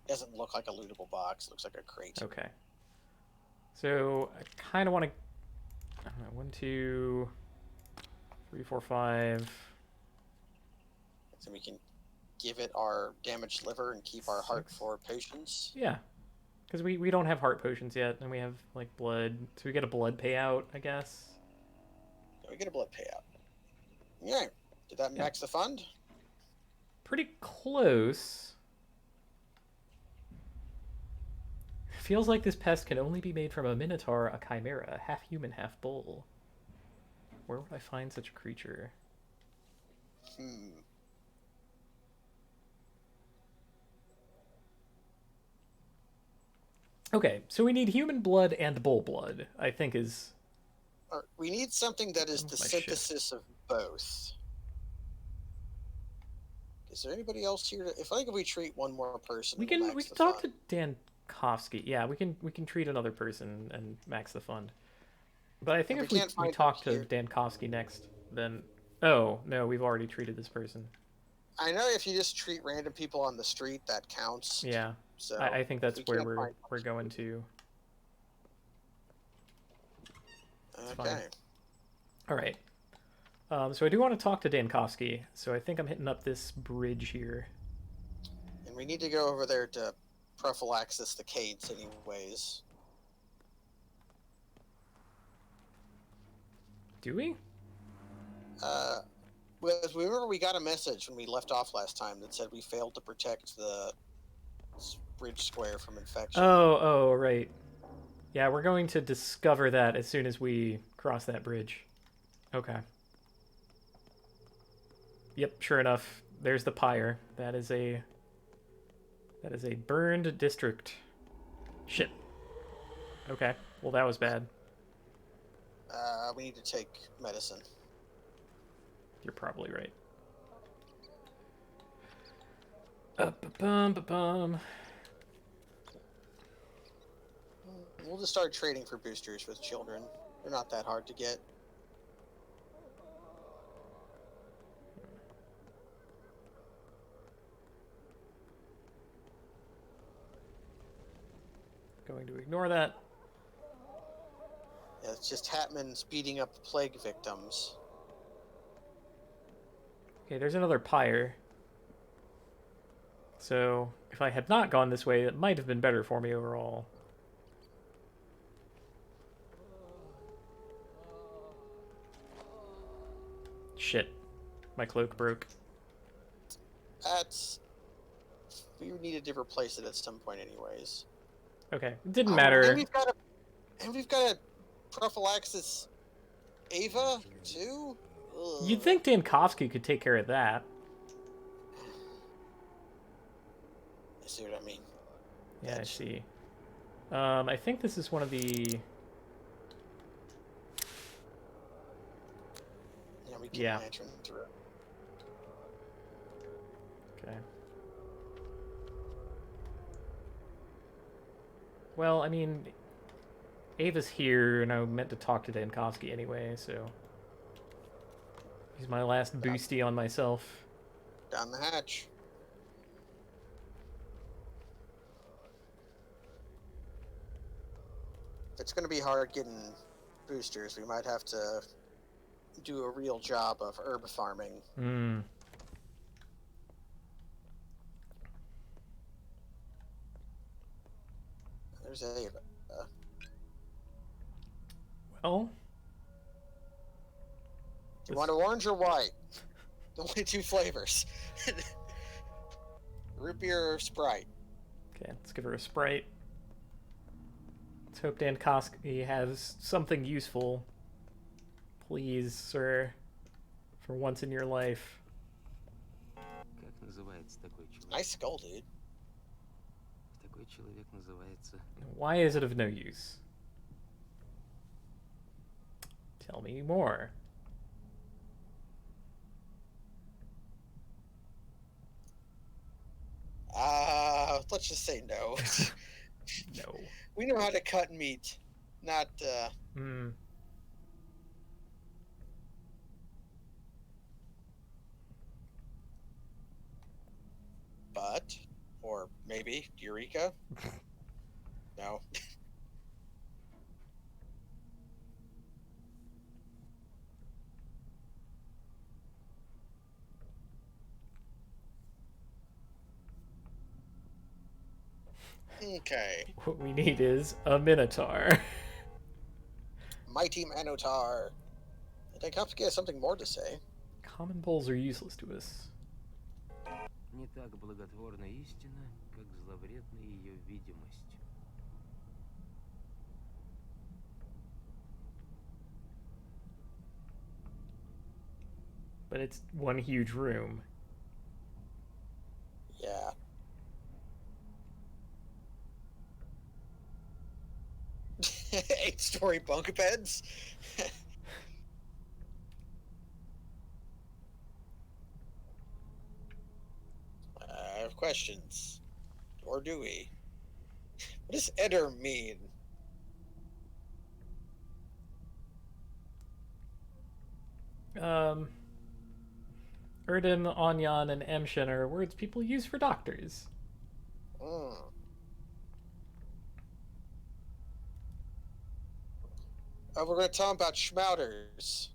[SPEAKER 2] Doesn't look like a lootable box. Looks like a crate.
[SPEAKER 1] Okay. So, I kind of want to... I don't know, 1, 2, 3, 4, 5...
[SPEAKER 2] So we can give it our damaged liver and keep our heart
[SPEAKER 1] 6.
[SPEAKER 2] for potions.
[SPEAKER 1] Yeah. Because we don't have heart potions yet, and we have, like, blood. So we get a blood payout, I guess.
[SPEAKER 2] Yeah, we get a blood payout. Yeah. Did that max the fund?
[SPEAKER 1] Pretty close. Feels like this pest can only be made from a minotaur, a chimera, half human, half bull. Where would I find such a creature? Okay, so we need human blood and bull blood, I think is...
[SPEAKER 2] We need something that is the
[SPEAKER 1] My shit.
[SPEAKER 2] synthesis of both. Is there anybody else here? If we treat one more person,
[SPEAKER 1] We
[SPEAKER 2] we'll
[SPEAKER 1] can
[SPEAKER 2] max the
[SPEAKER 1] talk
[SPEAKER 2] fund.
[SPEAKER 1] to Dankovsky. Yeah, we can treat another person and max the fund. But I think
[SPEAKER 2] If
[SPEAKER 1] if
[SPEAKER 2] we
[SPEAKER 1] we
[SPEAKER 2] can't find
[SPEAKER 1] talk to
[SPEAKER 2] here-
[SPEAKER 1] Dankovsky next, then... Oh, no, we've already treated this person.
[SPEAKER 2] I know if you just treat random people on the street, that counts.
[SPEAKER 1] Yeah,
[SPEAKER 2] So
[SPEAKER 1] I think that's
[SPEAKER 2] we
[SPEAKER 1] where
[SPEAKER 2] can't
[SPEAKER 1] we're
[SPEAKER 2] find-
[SPEAKER 1] going to.
[SPEAKER 2] Okay.
[SPEAKER 1] fine. All right. So I do want to talk to Dankovsky. So I think I'm hitting up this bridge here.
[SPEAKER 2] And we need to go over there to prophylaxis the Cades anyways.
[SPEAKER 1] Do we?
[SPEAKER 2] Remember we got a message when we left off last time that said we failed to protect the bridge square from infection.
[SPEAKER 1] Oh, right. Yeah, we're going to discover that as soon as we cross that bridge. Okay. Yep, sure enough. There's the pyre. That is a burned district. Shit. Okay. Well, that was bad.
[SPEAKER 2] We need to take medicine.
[SPEAKER 1] You're probably right. Ba-bum.
[SPEAKER 2] We'll just start trading for boosters with children. They're not that hard to get.
[SPEAKER 1] Going to ignore that.
[SPEAKER 2] Yeah, it's just Hatman speeding up the plague victims.
[SPEAKER 1] Okay, there's another pyre. So, if I had not gone this way, it might have been better for me overall. Shit. My cloak broke.
[SPEAKER 2] That's... We needed to replace it at some point anyways.
[SPEAKER 1] Okay, it didn't
[SPEAKER 2] And
[SPEAKER 1] matter.
[SPEAKER 2] we've got a prophylaxis Ava, too? Ugh.
[SPEAKER 1] You'd think Dankovsky could take care of that.
[SPEAKER 2] I see what I mean.
[SPEAKER 1] Yeah, I see. I think this is one of the...
[SPEAKER 2] Yeah, we can
[SPEAKER 1] Yeah.
[SPEAKER 2] lantern through.
[SPEAKER 1] Okay. Well, I mean, Ava's here, and I meant to talk to Dankovsky anyway, so... He's my last boosty on myself.
[SPEAKER 2] Down the hatch. If it's going to be hard getting boosters, we might have to do a real job of herb farming.
[SPEAKER 1] Hmm.
[SPEAKER 2] There's Ava.
[SPEAKER 1] Well...
[SPEAKER 2] Do you want orange or white? Only 2 flavors. Root beer or Sprite.
[SPEAKER 1] Okay, let's give her a Sprite. Let's hope Dankovsky has something useful. Please, sir. For once in your life.
[SPEAKER 4] Как называется такой человек?
[SPEAKER 2] Nice skull, dude.
[SPEAKER 4] Такой человек называется...
[SPEAKER 1] Why is it of no use? Tell me more.
[SPEAKER 2] Let's just say no.
[SPEAKER 1] No.
[SPEAKER 2] We know how to cut meat, not,
[SPEAKER 1] Hmm.
[SPEAKER 2] but, or maybe, Eureka? No. Okay.
[SPEAKER 1] What we need is a Minotaur.
[SPEAKER 2] Mighty Manotar. Dankovsky has something more to say.
[SPEAKER 1] Common bulls are useless to us.
[SPEAKER 4] Не так благотворна истина, как зловредна ее видимость.
[SPEAKER 1] But it's one huge room.
[SPEAKER 2] Yeah. Eight-story bunk beds? I have questions. Or do we? What does Eder mean?
[SPEAKER 1] Erdem, Anyan, and Emshen are words people use for doctors.
[SPEAKER 2] Mm. We're going to tell him about Schmouters.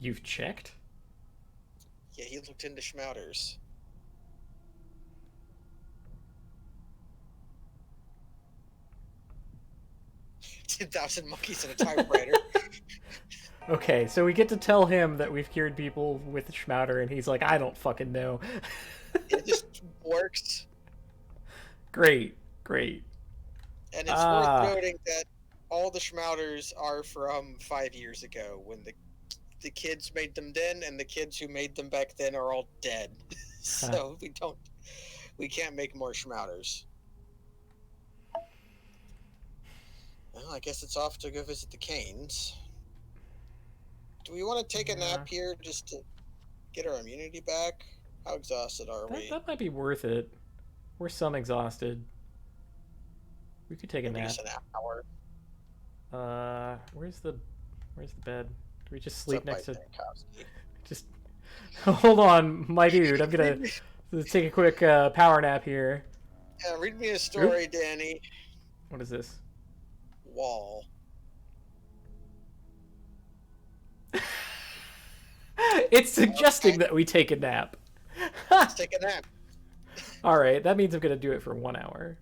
[SPEAKER 1] You've checked?
[SPEAKER 2] Yeah, he looked into Schmouters. $10,000 monkeys and a typewriter.
[SPEAKER 1] Okay, so we get to tell him that we've cured people with Schmouter, and he's like, I don't fucking know.
[SPEAKER 2] It just works.
[SPEAKER 1] Great, great.
[SPEAKER 2] And it's worth noting that all the Schmouters are from 5 years ago, when the kids made them then, and the kids who made them back then are all dead. So we can't make more Schmouters. Well, I guess it's off to go visit the Canes. Do we want to take a nap here just to get our immunity back? How exhausted are we?
[SPEAKER 1] That might be worth it. We're some exhausted. We could take a
[SPEAKER 2] Maybe
[SPEAKER 1] nap.
[SPEAKER 2] just an hour.
[SPEAKER 1] Where's the bed? Do we just sleep next to?
[SPEAKER 2] Dankovsky.
[SPEAKER 1] Just hold on, my dude. I'm gonna take a quick power nap here.
[SPEAKER 2] Yeah, read me a story, Danny.
[SPEAKER 1] What is this?
[SPEAKER 2] Wall.
[SPEAKER 1] It's suggesting that we take a nap.
[SPEAKER 2] Let's take a nap.
[SPEAKER 1] All right, that means I'm gonna do it for 1 hour.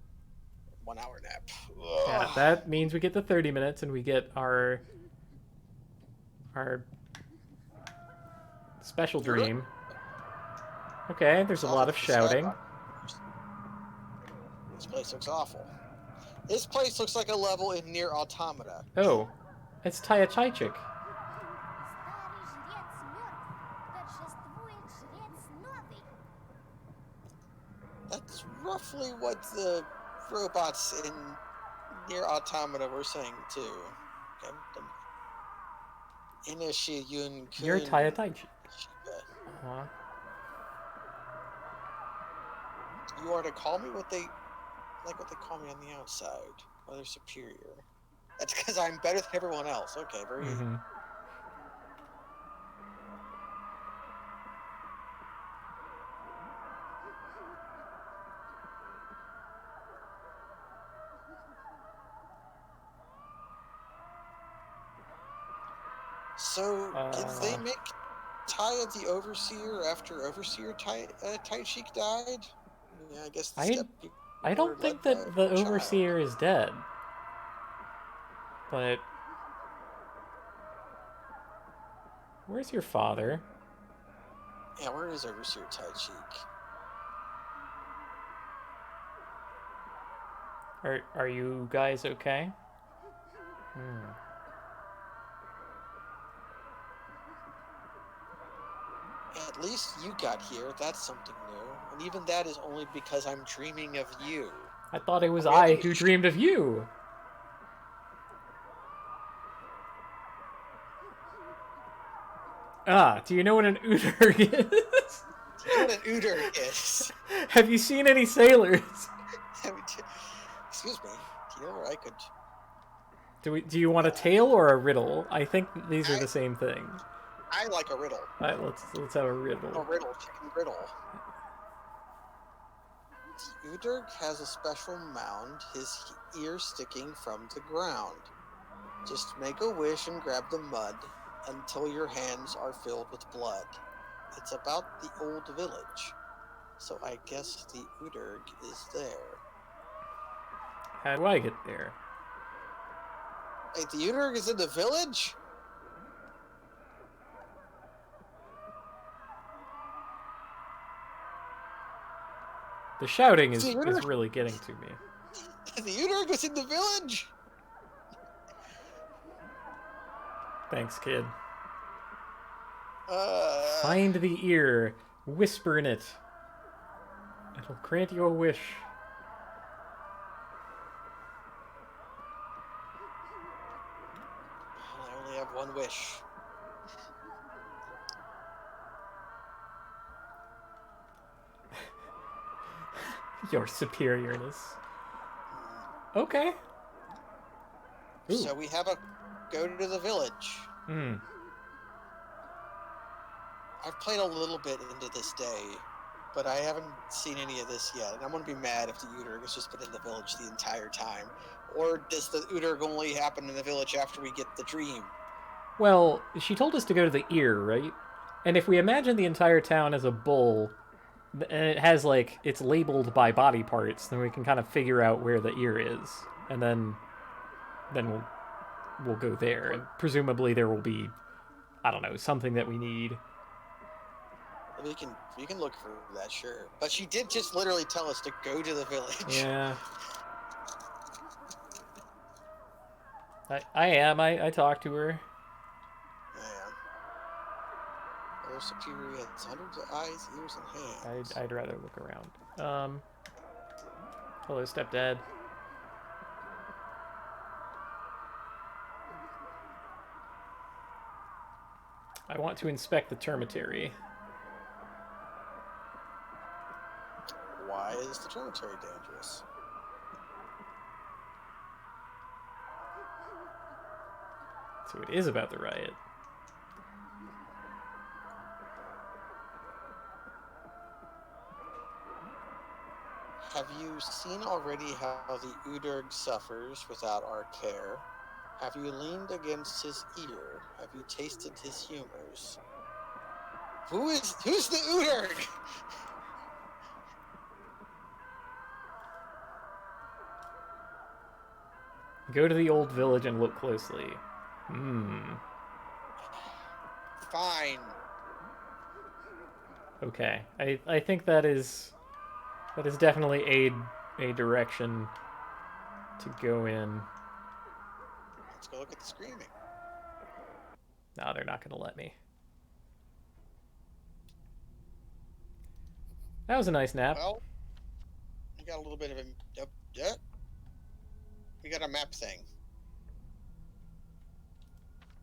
[SPEAKER 2] 1 hour nap.
[SPEAKER 1] Yeah,
[SPEAKER 2] Ugh.
[SPEAKER 1] that means we get the 30 minutes and we get our special dream. Okay, there's a lot of shouting.
[SPEAKER 2] This place looks awful. This place looks like a level in Near Automata.
[SPEAKER 1] Oh, it's Taya Chaichik.
[SPEAKER 2] That's roughly what the robots in Near Automata were saying too. Okay. Inishiyun
[SPEAKER 1] You're Taya Taichi. Uh-huh.
[SPEAKER 2] You are to call me what they call me on the outside. Mother Superior. That's because I'm better than everyone else. Okay, very.
[SPEAKER 1] Mm-hmm.
[SPEAKER 2] So did they make Taya the Overseer after Overseer Taichik died? Yeah, I guess the step.
[SPEAKER 1] I don't think that the Overseer is dead. But where's your father?
[SPEAKER 2] Yeah, where is Overseer Taichik?
[SPEAKER 1] Are you guys okay? Hmm.
[SPEAKER 2] At least you got here. That's something new. And even that is only because I'm dreaming of you.
[SPEAKER 1] I thought it was I who dreamed of you. Ah, do you know what an Udurg is?
[SPEAKER 2] Do you know what an Udurg is?
[SPEAKER 1] Have you seen any sailors?
[SPEAKER 2] Excuse me. Do you know where I could...
[SPEAKER 1] Do you want a tale or a riddle? I think these are the same thing.
[SPEAKER 2] I like a riddle.
[SPEAKER 1] Alright, let's have a riddle.
[SPEAKER 2] A riddle, chicken riddle. The Udurg has a special mound, his ear sticking from the ground. Just make a wish and grab the mud until your hands are filled with blood. It's about the old village. So I guess the Udurg is there.
[SPEAKER 1] How do I get there?
[SPEAKER 2] Wait, the Udurg is in the village?
[SPEAKER 1] The shouting is really getting to me.
[SPEAKER 2] The Udurg was in the village?
[SPEAKER 1] Thanks, kid. Find the ear. Whisper in it. It'll grant you a wish.
[SPEAKER 2] I only have one wish.
[SPEAKER 1] Your superiorness. Okay. Ooh.
[SPEAKER 2] So we have a go to the village.
[SPEAKER 1] Hmm.
[SPEAKER 2] I've played a little bit into this day, but I haven't seen any of this yet. And I'm going to be mad if the Udurg has just been in the village the entire time. Or does the Udurg only happen in the village after we get the dream?
[SPEAKER 1] Well, she told us to go to the ear, right? And if we imagine the entire town as a bull, and it has, like, it's labeled by body parts, then we can kind of figure out where the ear is. And then we'll go there. And presumably there will be, I don't know, something that we need.
[SPEAKER 2] We can look for that, sure. But she did just literally tell us to go to the village.
[SPEAKER 1] Yeah. I talked to her.
[SPEAKER 2] Yeah. Her superior has hundreds of eyes, ears, and hands.
[SPEAKER 1] I'd rather look around. Hello, stepdad. I want to inspect the termitary.
[SPEAKER 2] Why is the termitary dangerous?
[SPEAKER 1] So it is about the riot.
[SPEAKER 2] Have you seen already how the Udurg suffers without our care? Have you leaned against his ear? Have you tasted his humors? Who's the Uterg?
[SPEAKER 1] Go to the old village and look closely.
[SPEAKER 2] Fine.
[SPEAKER 1] Okay. I think that is definitely a direction to go in.
[SPEAKER 2] Let's go look at the screaming.
[SPEAKER 1] No, they're not going to let me. That was a nice nap.
[SPEAKER 2] Well, we got a little bit of a. Yep. We got a map thing.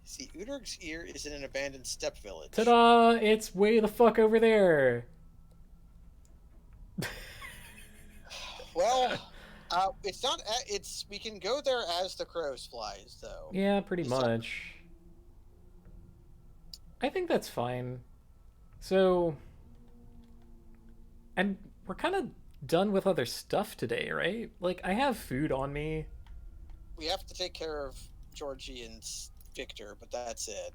[SPEAKER 2] See, Uterg's ear is in an abandoned steppe village.
[SPEAKER 1] Ta-da! It's way the fuck over there.
[SPEAKER 2] Well, it's not. It's we can go there as the crows flies, though.
[SPEAKER 1] Yeah, pretty much. I think that's fine. So, and we're kind of done with other stuff today, right? Like, I have food on me.
[SPEAKER 2] We have to take care of Georgie and Victor, but that's it.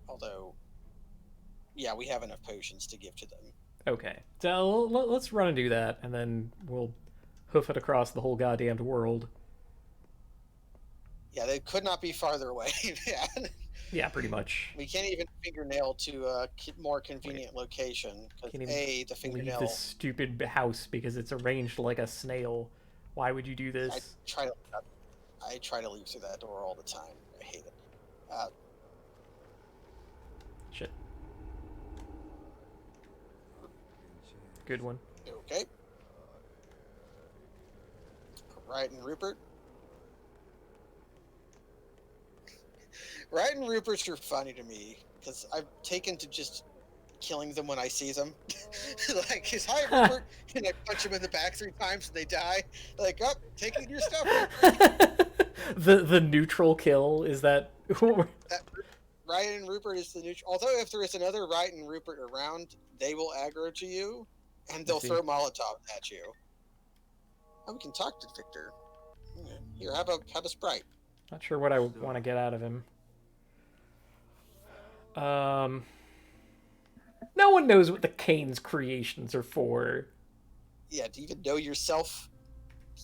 [SPEAKER 2] Although, yeah, we have enough potions to give to them.
[SPEAKER 1] Okay, so let's run and do that, and then we'll hoof it across the whole goddamned world.
[SPEAKER 2] Yeah, they could not be farther away. Yeah.
[SPEAKER 1] Yeah, pretty much.
[SPEAKER 2] We can't even fingernail to a more convenient location because the fingernail.
[SPEAKER 1] Leave this stupid house because it's arranged like a snail. Why would you do this?
[SPEAKER 2] I try to leave through that door all the time. I hate it.
[SPEAKER 1] Shit. Good one.
[SPEAKER 2] Okay. Right, and Rupert. Right, and Ruperts are funny to me because I've taken to just killing them when I see them. Like, hi, Rupert, and I punch them in the back 3 times and they die. Like, oh, taking your stuff, Rupert.
[SPEAKER 1] the neutral kill is that.
[SPEAKER 2] Ryan and Rupert is the neutral. Although if there is another Ryan and Rupert around, they will aggro to you, and they'll throw Molotovs at you. Oh, we can talk to Victor. Here, have a Sprite.
[SPEAKER 1] Not sure what I want to get out of him. No one knows what the Kane's creations are for.
[SPEAKER 2] Yeah, do you even know yourself?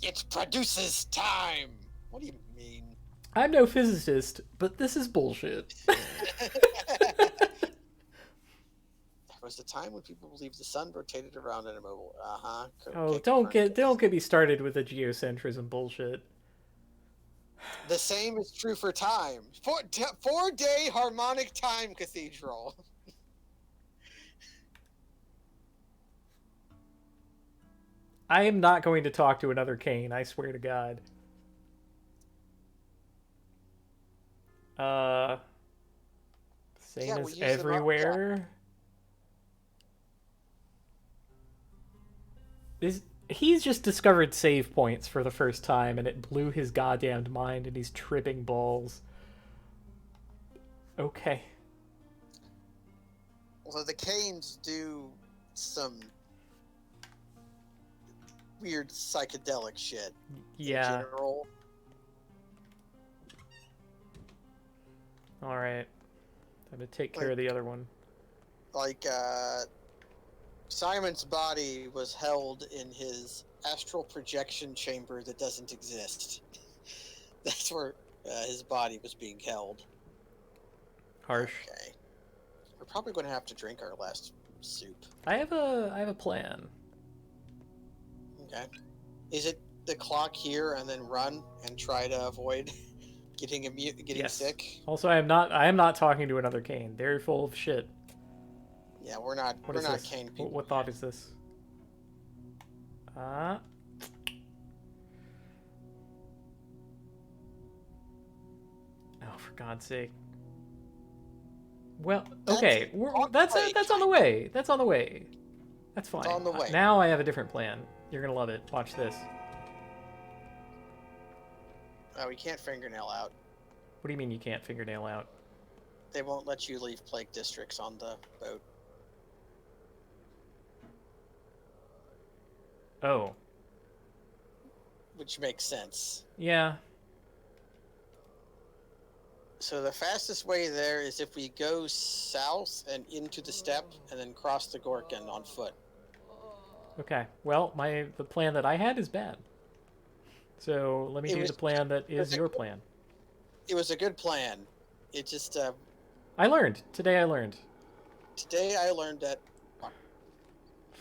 [SPEAKER 2] It produces time! What do you mean?
[SPEAKER 1] I'm no physicist, but this is bullshit.
[SPEAKER 2] There was a time when people believed the sun rotated around an immobile.
[SPEAKER 1] Oh, don't get me started with the geocentrism bullshit.
[SPEAKER 2] The same is true for time. 4-day harmonic time cathedral.
[SPEAKER 1] I am not going to talk to another Kane, I swear to God. Same as everywhere. He's just discovered save points for the first time, and it blew his goddamned mind, and he's tripping balls. Okay.
[SPEAKER 2] Well, the Canes do some weird psychedelic shit.
[SPEAKER 1] Yeah.
[SPEAKER 2] In general.
[SPEAKER 1] All right. I'm gonna take care of the other one.
[SPEAKER 2] Like, Simon's body was held in his astral projection chamber that doesn't exist. That's where his body was being held.
[SPEAKER 1] Harsh.
[SPEAKER 2] Okay. We're probably going to have to drink our last soup.
[SPEAKER 1] I have a plan.
[SPEAKER 2] Okay. Is it the clock here and then run and try to avoid getting sick?
[SPEAKER 1] Also, I am not talking to another Kane. They're full of shit.
[SPEAKER 2] Yeah, we're not Kane people.
[SPEAKER 1] What thought is this? Oh, for God's sake. Well, okay, that's on the way. That's on the way. That's fine.
[SPEAKER 2] It's on the way.
[SPEAKER 1] Now I have a different plan. You're gonna love it. Watch this.
[SPEAKER 2] Oh, we can't fingernail out.
[SPEAKER 1] What do you mean you can't fingernail out?
[SPEAKER 2] They won't let you leave plague districts on the boat.
[SPEAKER 1] Oh.
[SPEAKER 2] Which makes sense.
[SPEAKER 1] Yeah.
[SPEAKER 2] So the fastest way there is if we go south and into the steppe and then cross the Gorkin on foot.
[SPEAKER 1] Okay. Well, the plan that I had is bad. So let me
[SPEAKER 2] It
[SPEAKER 1] do the
[SPEAKER 2] was
[SPEAKER 1] plan that
[SPEAKER 2] it was
[SPEAKER 1] is
[SPEAKER 2] a,
[SPEAKER 1] your plan.
[SPEAKER 2] it was a good plan. It just
[SPEAKER 1] I learned today. I learned.
[SPEAKER 2] today I learned that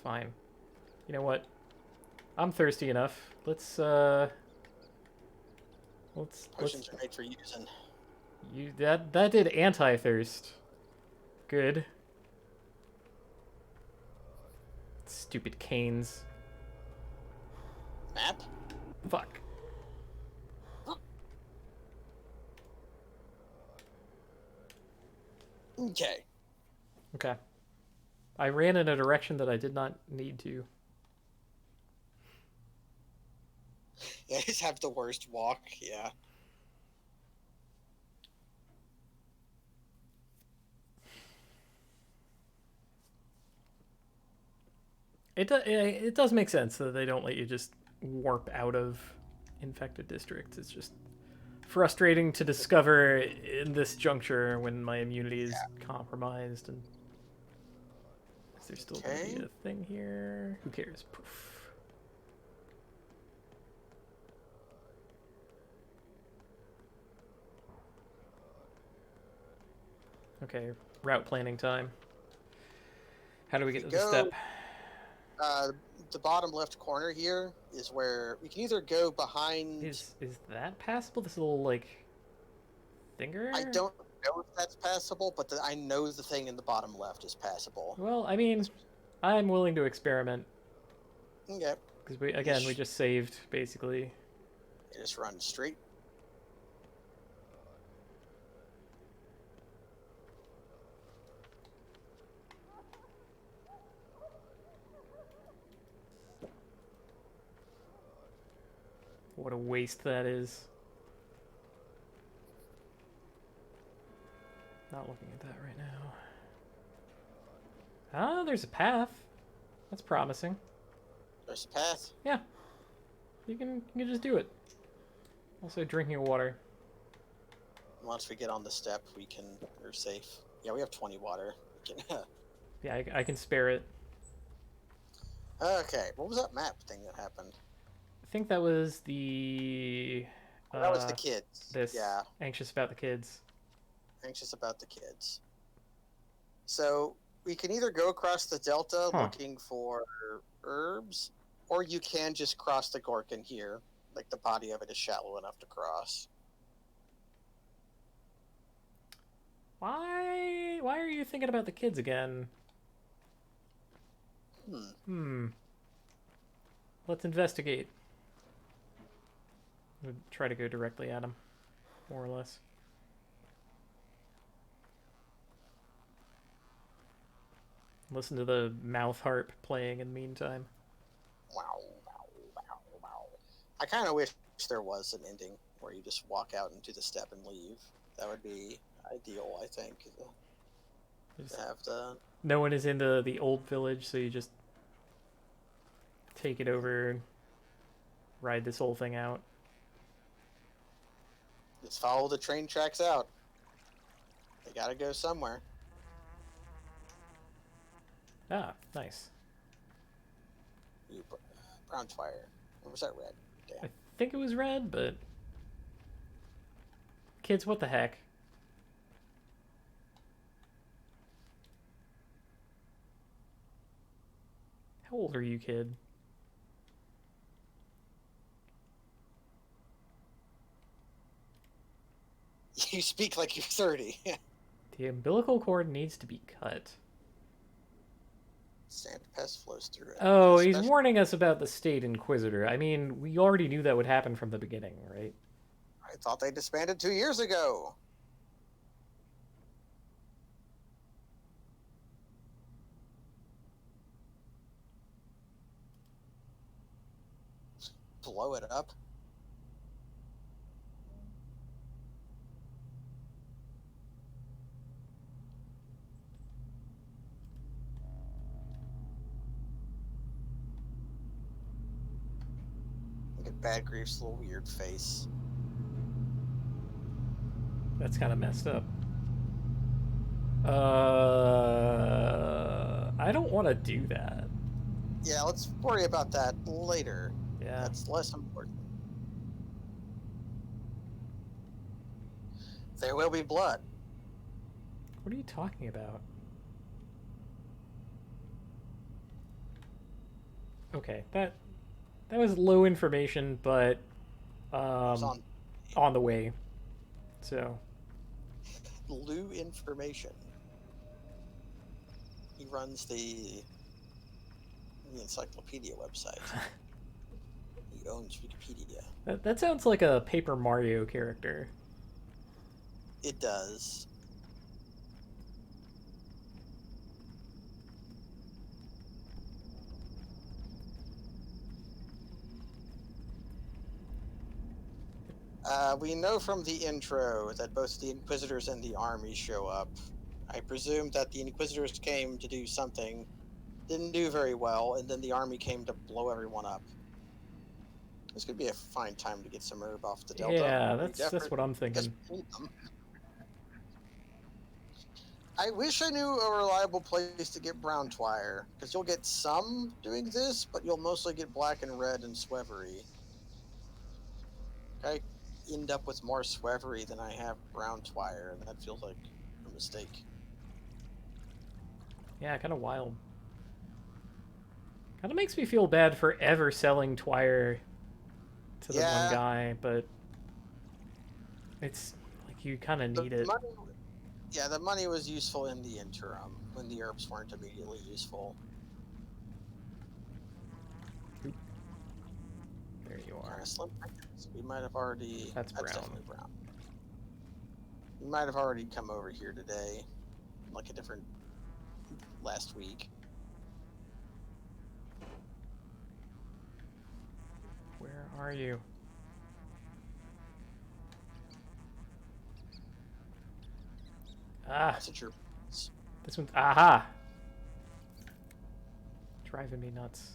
[SPEAKER 1] Fine. You know what? I'm thirsty enough. Let's
[SPEAKER 2] potions are made for using.
[SPEAKER 1] you that did anti-thirst. Good. Stupid canes.
[SPEAKER 2] Map?
[SPEAKER 1] Fuck.
[SPEAKER 2] Okay.
[SPEAKER 1] Okay. I ran in a direction that I did not need to.
[SPEAKER 2] Yeah, I just have the worst walk. Yeah.
[SPEAKER 1] It does make sense that they don't let you just warp out of infected districts. It's just frustrating to discover in this juncture when my immunity is compromised. And is there still going to
[SPEAKER 2] Okay.
[SPEAKER 1] be a thing here? Who cares? Poof. Okay, route planning time. How do we get to the step?
[SPEAKER 2] Uh, the bottom left corner here is where we can either go behind.
[SPEAKER 1] Is that passable? This little like finger?
[SPEAKER 2] I don't know if that's passable, but I know the thing in the bottom left is passable.
[SPEAKER 1] Well, I mean, I'm willing to experiment
[SPEAKER 2] Okay.
[SPEAKER 1] because we just saved basically.
[SPEAKER 2] You just run straight.
[SPEAKER 1] What a waste that is. Not looking at that right now. Ah, there's a path. That's promising.
[SPEAKER 2] There's a path.
[SPEAKER 1] Yeah. You can just do it. Also drinking water.
[SPEAKER 2] Once we get on the step, we're safe. Yeah, we have 20 water. We can,
[SPEAKER 1] Yeah, I can spare it.
[SPEAKER 2] okay, what was that map thing that happened?
[SPEAKER 1] I think that was the
[SPEAKER 2] That was the kids.
[SPEAKER 1] this
[SPEAKER 2] Yeah,
[SPEAKER 1] anxious about the kids.
[SPEAKER 2] anxious about the kids. So we can either go across the delta looking for herbs, or you can just cross the Gorkin here. Like the body of it is shallow enough to cross.
[SPEAKER 1] Why are you thinking about the kids again? Let's investigate. We'll try to go directly at him, more or less. Listen to the mouth harp playing in the meantime.
[SPEAKER 2] Wow, wow, wow, wow. I kind of wish there was an ending where you just walk out into the step and leave. That would be ideal, I think. To have the...
[SPEAKER 1] No one is in the old village, so you just take it over and ride this whole thing out.
[SPEAKER 2] Just follow the train tracks out. They gotta go somewhere.
[SPEAKER 1] Ah, nice.
[SPEAKER 2] Brown fire. Or was that red?
[SPEAKER 1] I think it was red, but... Kids, what the heck? How old are you, kid?
[SPEAKER 2] You speak like you're 30.
[SPEAKER 1] The umbilical cord needs to be cut.
[SPEAKER 2] Sand pest flows through it.
[SPEAKER 1] Oh, he's warning us about the State Inquisitor. I mean, we already knew that would happen from the beginning, right?
[SPEAKER 2] I thought they disbanded 2 years ago. Blow it up. Look at Bad Grief's little weird face.
[SPEAKER 1] That's kind of messed up. I don't want to do that.
[SPEAKER 2] Yeah, let's worry about that later.
[SPEAKER 1] Yeah.
[SPEAKER 2] That's less important. There will be blood.
[SPEAKER 1] What are you talking about? Okay, that was low information, but
[SPEAKER 2] It's
[SPEAKER 1] on the way. So
[SPEAKER 2] Lou Information. He runs the encyclopedia website. He owns Wikipedia.
[SPEAKER 1] that sounds like a Paper Mario character.
[SPEAKER 2] It does. We know from the intro that both the Inquisitors and the army show up. I presume that the Inquisitors came to do something, didn't do very well, and then the army came to blow everyone up. This could be a fine time to get some herb off the Delta.
[SPEAKER 1] Yeah, that's what I'm thinking.
[SPEAKER 2] I wish I knew a reliable place to get brown twire, because you'll get some doing this, but you'll mostly get black and red and swevery. I end up with more swevery than I have brown twire, and that feels like a mistake.
[SPEAKER 1] Yeah, kind of wild. Kind of makes me feel bad for ever selling twire to the one guy, but it's like you kind of need it.
[SPEAKER 2] The money was useful in the interim when the herbs weren't immediately useful.
[SPEAKER 1] There you are.
[SPEAKER 2] Slim pickings. We might have already.
[SPEAKER 1] That's brown.
[SPEAKER 2] Definitely brown. We might have already come over here today, like a different last week.
[SPEAKER 1] Where are you? Ah,
[SPEAKER 2] That's your.
[SPEAKER 1] this one's aha. Driving me nuts.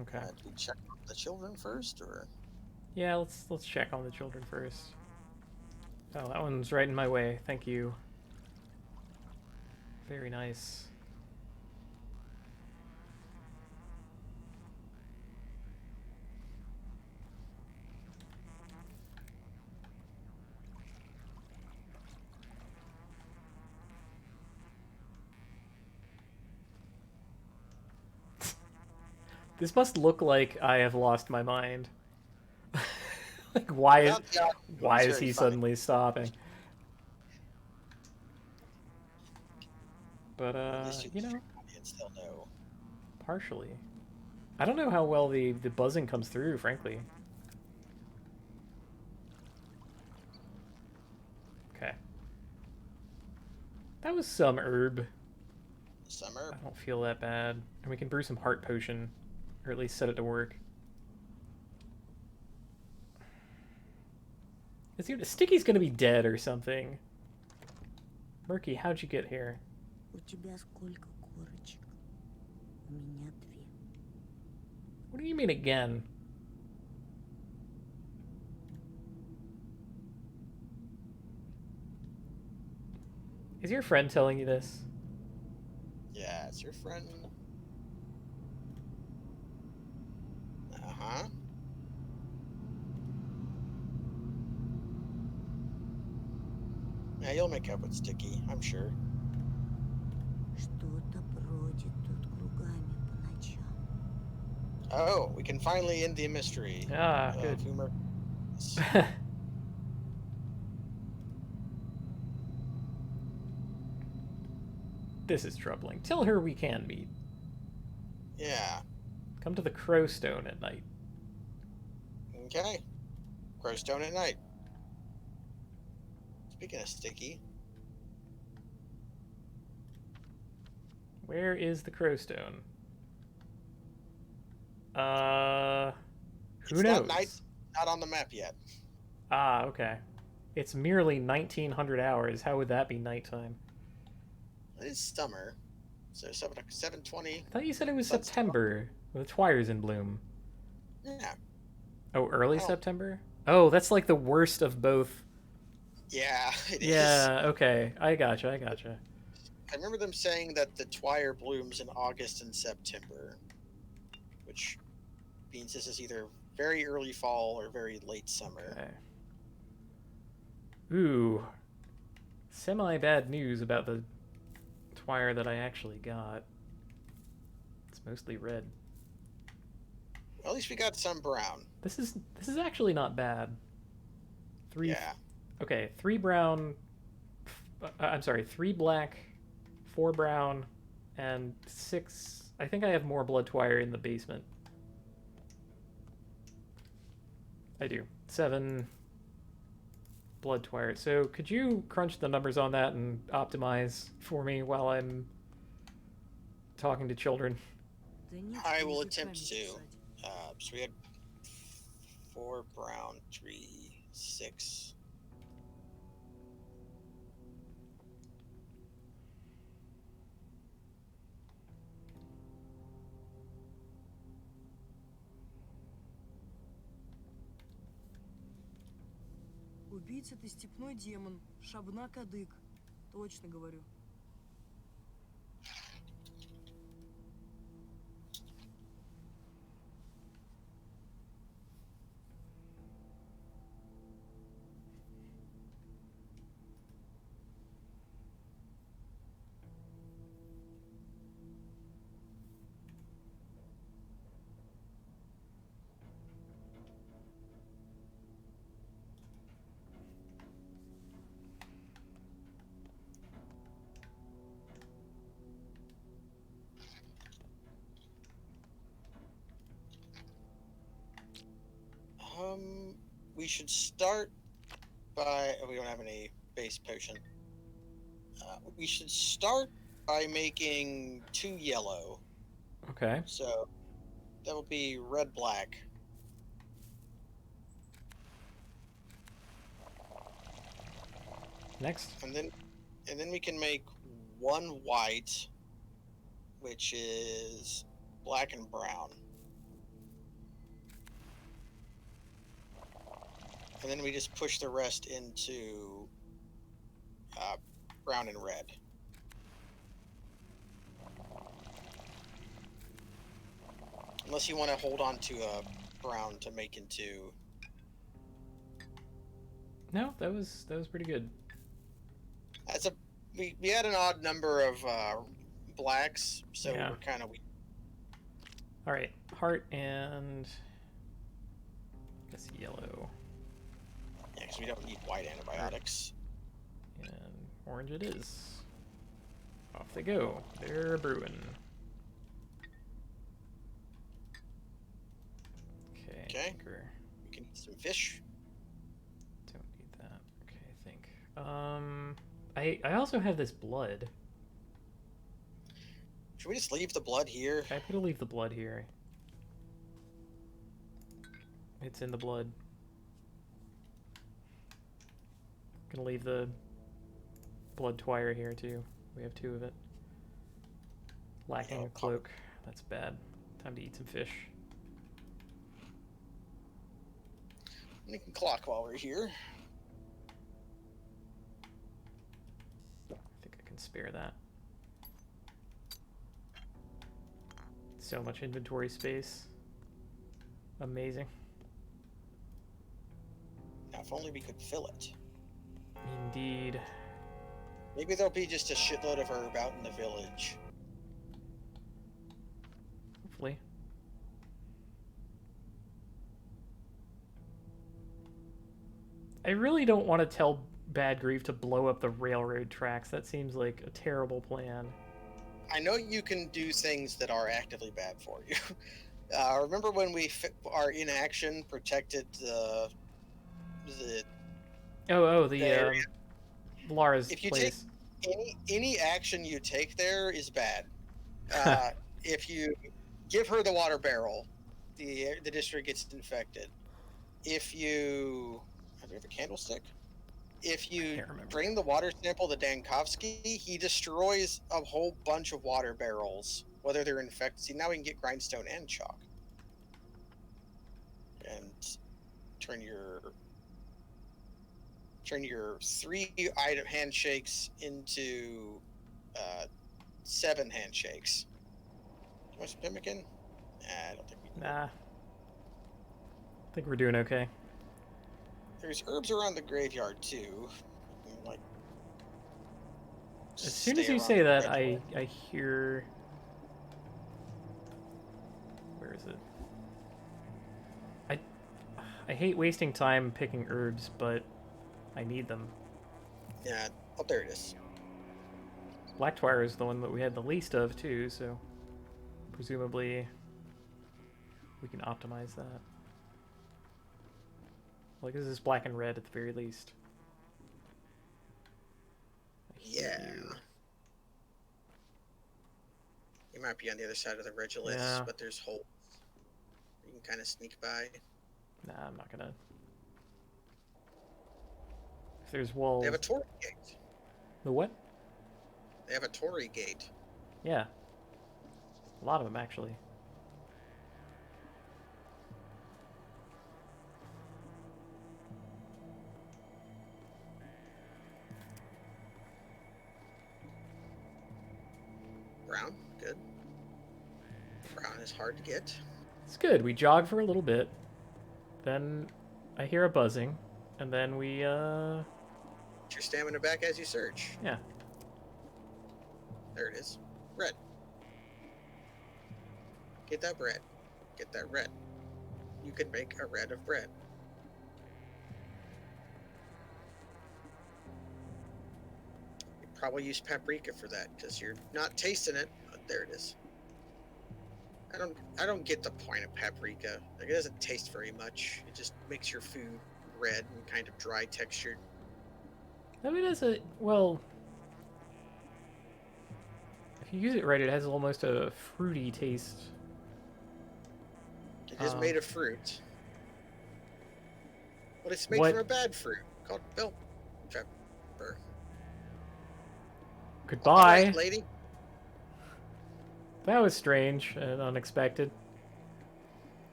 [SPEAKER 1] Okay.
[SPEAKER 2] Did we check the children first, or?
[SPEAKER 1] Yeah, let's check on the children first. Oh, that one's right in my way. Thank you. Very nice. This must look like I have lost my mind. Like, why is he suddenly stopping? But you know, partially. I don't know how well the buzzing comes through, frankly. Okay. That was some herb.
[SPEAKER 2] Some herb.
[SPEAKER 1] I don't feel that bad. And we can brew some heart potion. Or at least set it to work. Sticky's gonna be dead or something. Murky, how'd you get here?
[SPEAKER 3] У тебя сколько корочек? У меня 2.
[SPEAKER 1] What do you mean again? Is your friend telling you this?
[SPEAKER 2] Yeah, it's your friend. Uh-huh. Yeah, you'll make up with Sticky, I'm sure.
[SPEAKER 3] Что-то бродит тут кругами по ночам.
[SPEAKER 2] Oh, we can finally end the mystery.
[SPEAKER 1] Ah, good. This is troubling. Tell her we can meet.
[SPEAKER 2] Yeah.
[SPEAKER 1] Come to the Crowstone at night.
[SPEAKER 2] Okay. Crowstone at night. Speaking of Sticky.
[SPEAKER 1] Where is the Crowstone? Who knows?
[SPEAKER 2] Not on the map yet.
[SPEAKER 1] Ah, okay. It's merely 1900 hours. How would that be nighttime?
[SPEAKER 2] It is summer. So 7:20.
[SPEAKER 1] I thought you said it was September. The twire's in bloom.
[SPEAKER 2] Yeah.
[SPEAKER 1] Oh, early
[SPEAKER 2] I don't.
[SPEAKER 1] September? Oh, that's like the worst of both.
[SPEAKER 2] Yeah, it is.
[SPEAKER 1] Yeah, okay. I gotcha, I gotcha.
[SPEAKER 2] I remember them saying that the Twire blooms in August and September, which means this is either very early fall or very late summer.
[SPEAKER 1] Okay. Ooh. Semi bad news about the Twire that I actually got. It's mostly red.
[SPEAKER 2] Well, at least we got some brown.
[SPEAKER 1] This is actually not bad. Three
[SPEAKER 2] Yeah.
[SPEAKER 1] Okay, 3 brown, I'm sorry, 3 black, 4 brown, and 6. I think I have more blood Twire in the basement. I do. 7 blood Twire. So could you crunch the numbers on that and optimize for me while I'm talking to children?
[SPEAKER 3] Да нет,
[SPEAKER 2] I
[SPEAKER 3] что
[SPEAKER 2] will
[SPEAKER 3] языками
[SPEAKER 2] attempt to.
[SPEAKER 3] чесать.
[SPEAKER 2] So we had 4 brown, 3, 6.
[SPEAKER 3] Убийца ты степной демон, шабна кадык. Точно говорю.
[SPEAKER 2] We should start by. Oh, we don't have any base potion. We should start by making 2 yellow.
[SPEAKER 1] Okay.
[SPEAKER 2] So that will be red, black.
[SPEAKER 1] Next.
[SPEAKER 2] And then we can make 1 white, which is black and brown. And then we just push the rest into brown and red. Unless you want to hold on to a brown to make into.
[SPEAKER 1] No, that was pretty good.
[SPEAKER 2] We had an odd number of blacks, so
[SPEAKER 1] Yeah.
[SPEAKER 2] we're kind of.
[SPEAKER 1] All right, heart and I guess yellow
[SPEAKER 2] Yeah, because we don't need white antibiotics.
[SPEAKER 1] and orange it is. Off they go. They're brewing. Okay.
[SPEAKER 2] Okay.
[SPEAKER 1] Anchor.
[SPEAKER 2] We can eat some fish.
[SPEAKER 1] Don't need that. Okay, I think. I also have this blood.
[SPEAKER 2] Should we just leave the blood here?
[SPEAKER 1] I'm gonna leave the blood here. It's in the blood. Gonna leave the blood Twire here too. We have 2 of it. Lacking
[SPEAKER 2] Oh,
[SPEAKER 1] a cloak. That's bad. Time to eat some fish.
[SPEAKER 2] We can clock while we're here.
[SPEAKER 1] I think I can spare that. So much inventory space. Amazing.
[SPEAKER 2] Now, if only we could fill it.
[SPEAKER 1] Indeed.
[SPEAKER 2] Maybe there'll be just a shitload of herb out in the village.
[SPEAKER 1] Hopefully. I really don't want to tell Bad Grief to blow up the railroad tracks. That seems like a terrible plan.
[SPEAKER 2] I know you can do things that are actively bad for you. Remember when our inaction protected the area?
[SPEAKER 1] Lara's
[SPEAKER 2] If you
[SPEAKER 1] place.
[SPEAKER 2] take any action you take there is bad. If you give her the water barrel, the district gets infected. If you do we have a candlestick? If you
[SPEAKER 1] Can't remember.
[SPEAKER 2] bring the water sample to Dankovsky, he destroys a whole bunch of water barrels, whether they're infected. See, now we can get grindstone and chalk. and turn your 3 item handshakes into 7 handshakes. You want some pemmican? Nah, I don't think we do.
[SPEAKER 1] Nah. I think we're doing okay.
[SPEAKER 2] There's herbs around the graveyard too. You can, like,
[SPEAKER 1] As soon as
[SPEAKER 2] stay
[SPEAKER 1] you
[SPEAKER 2] around
[SPEAKER 1] say
[SPEAKER 2] the
[SPEAKER 1] that,
[SPEAKER 2] graveyard.
[SPEAKER 1] I hear... Where is it? I hate wasting time picking herbs, but I need them.
[SPEAKER 2] Yeah, oh, there it is.
[SPEAKER 1] Blacktwire is the one that we had the least of, too, so presumably we can optimize that. Like, this is black and red at the very least. I hear
[SPEAKER 2] Yeah.
[SPEAKER 1] you.
[SPEAKER 2] You might be on the other side of the Regulus,
[SPEAKER 1] Yeah.
[SPEAKER 2] but there's holes. You can kind of sneak by.
[SPEAKER 1] Nah, I'm not gonna. If there's walls.
[SPEAKER 2] They have a Tory gate.
[SPEAKER 1] The what?
[SPEAKER 2] They have a Tory gate.
[SPEAKER 1] Yeah. A lot of them, actually.
[SPEAKER 2] Brown, good. Brown is hard to get.
[SPEAKER 1] It's good. We jog for a little bit. Then I hear a buzzing. And then we,
[SPEAKER 2] Get your stamina back as you search.
[SPEAKER 1] yeah.
[SPEAKER 2] There it is. Red. Get that bread. Get that red. You can make a red of bread. You probably use paprika for that because you're not tasting it. But there it is. I don't get the point of paprika. Like, it doesn't taste very much. It just makes your food red and kind of dry textured.
[SPEAKER 1] I mean, it's a, well, if you use it right, it has almost a fruity taste.
[SPEAKER 2] It is made of fruit. But it's made
[SPEAKER 1] What?
[SPEAKER 2] from a bad fruit called bell pepper.
[SPEAKER 1] Goodbye.
[SPEAKER 2] All right, lady.
[SPEAKER 1] That was strange and unexpected.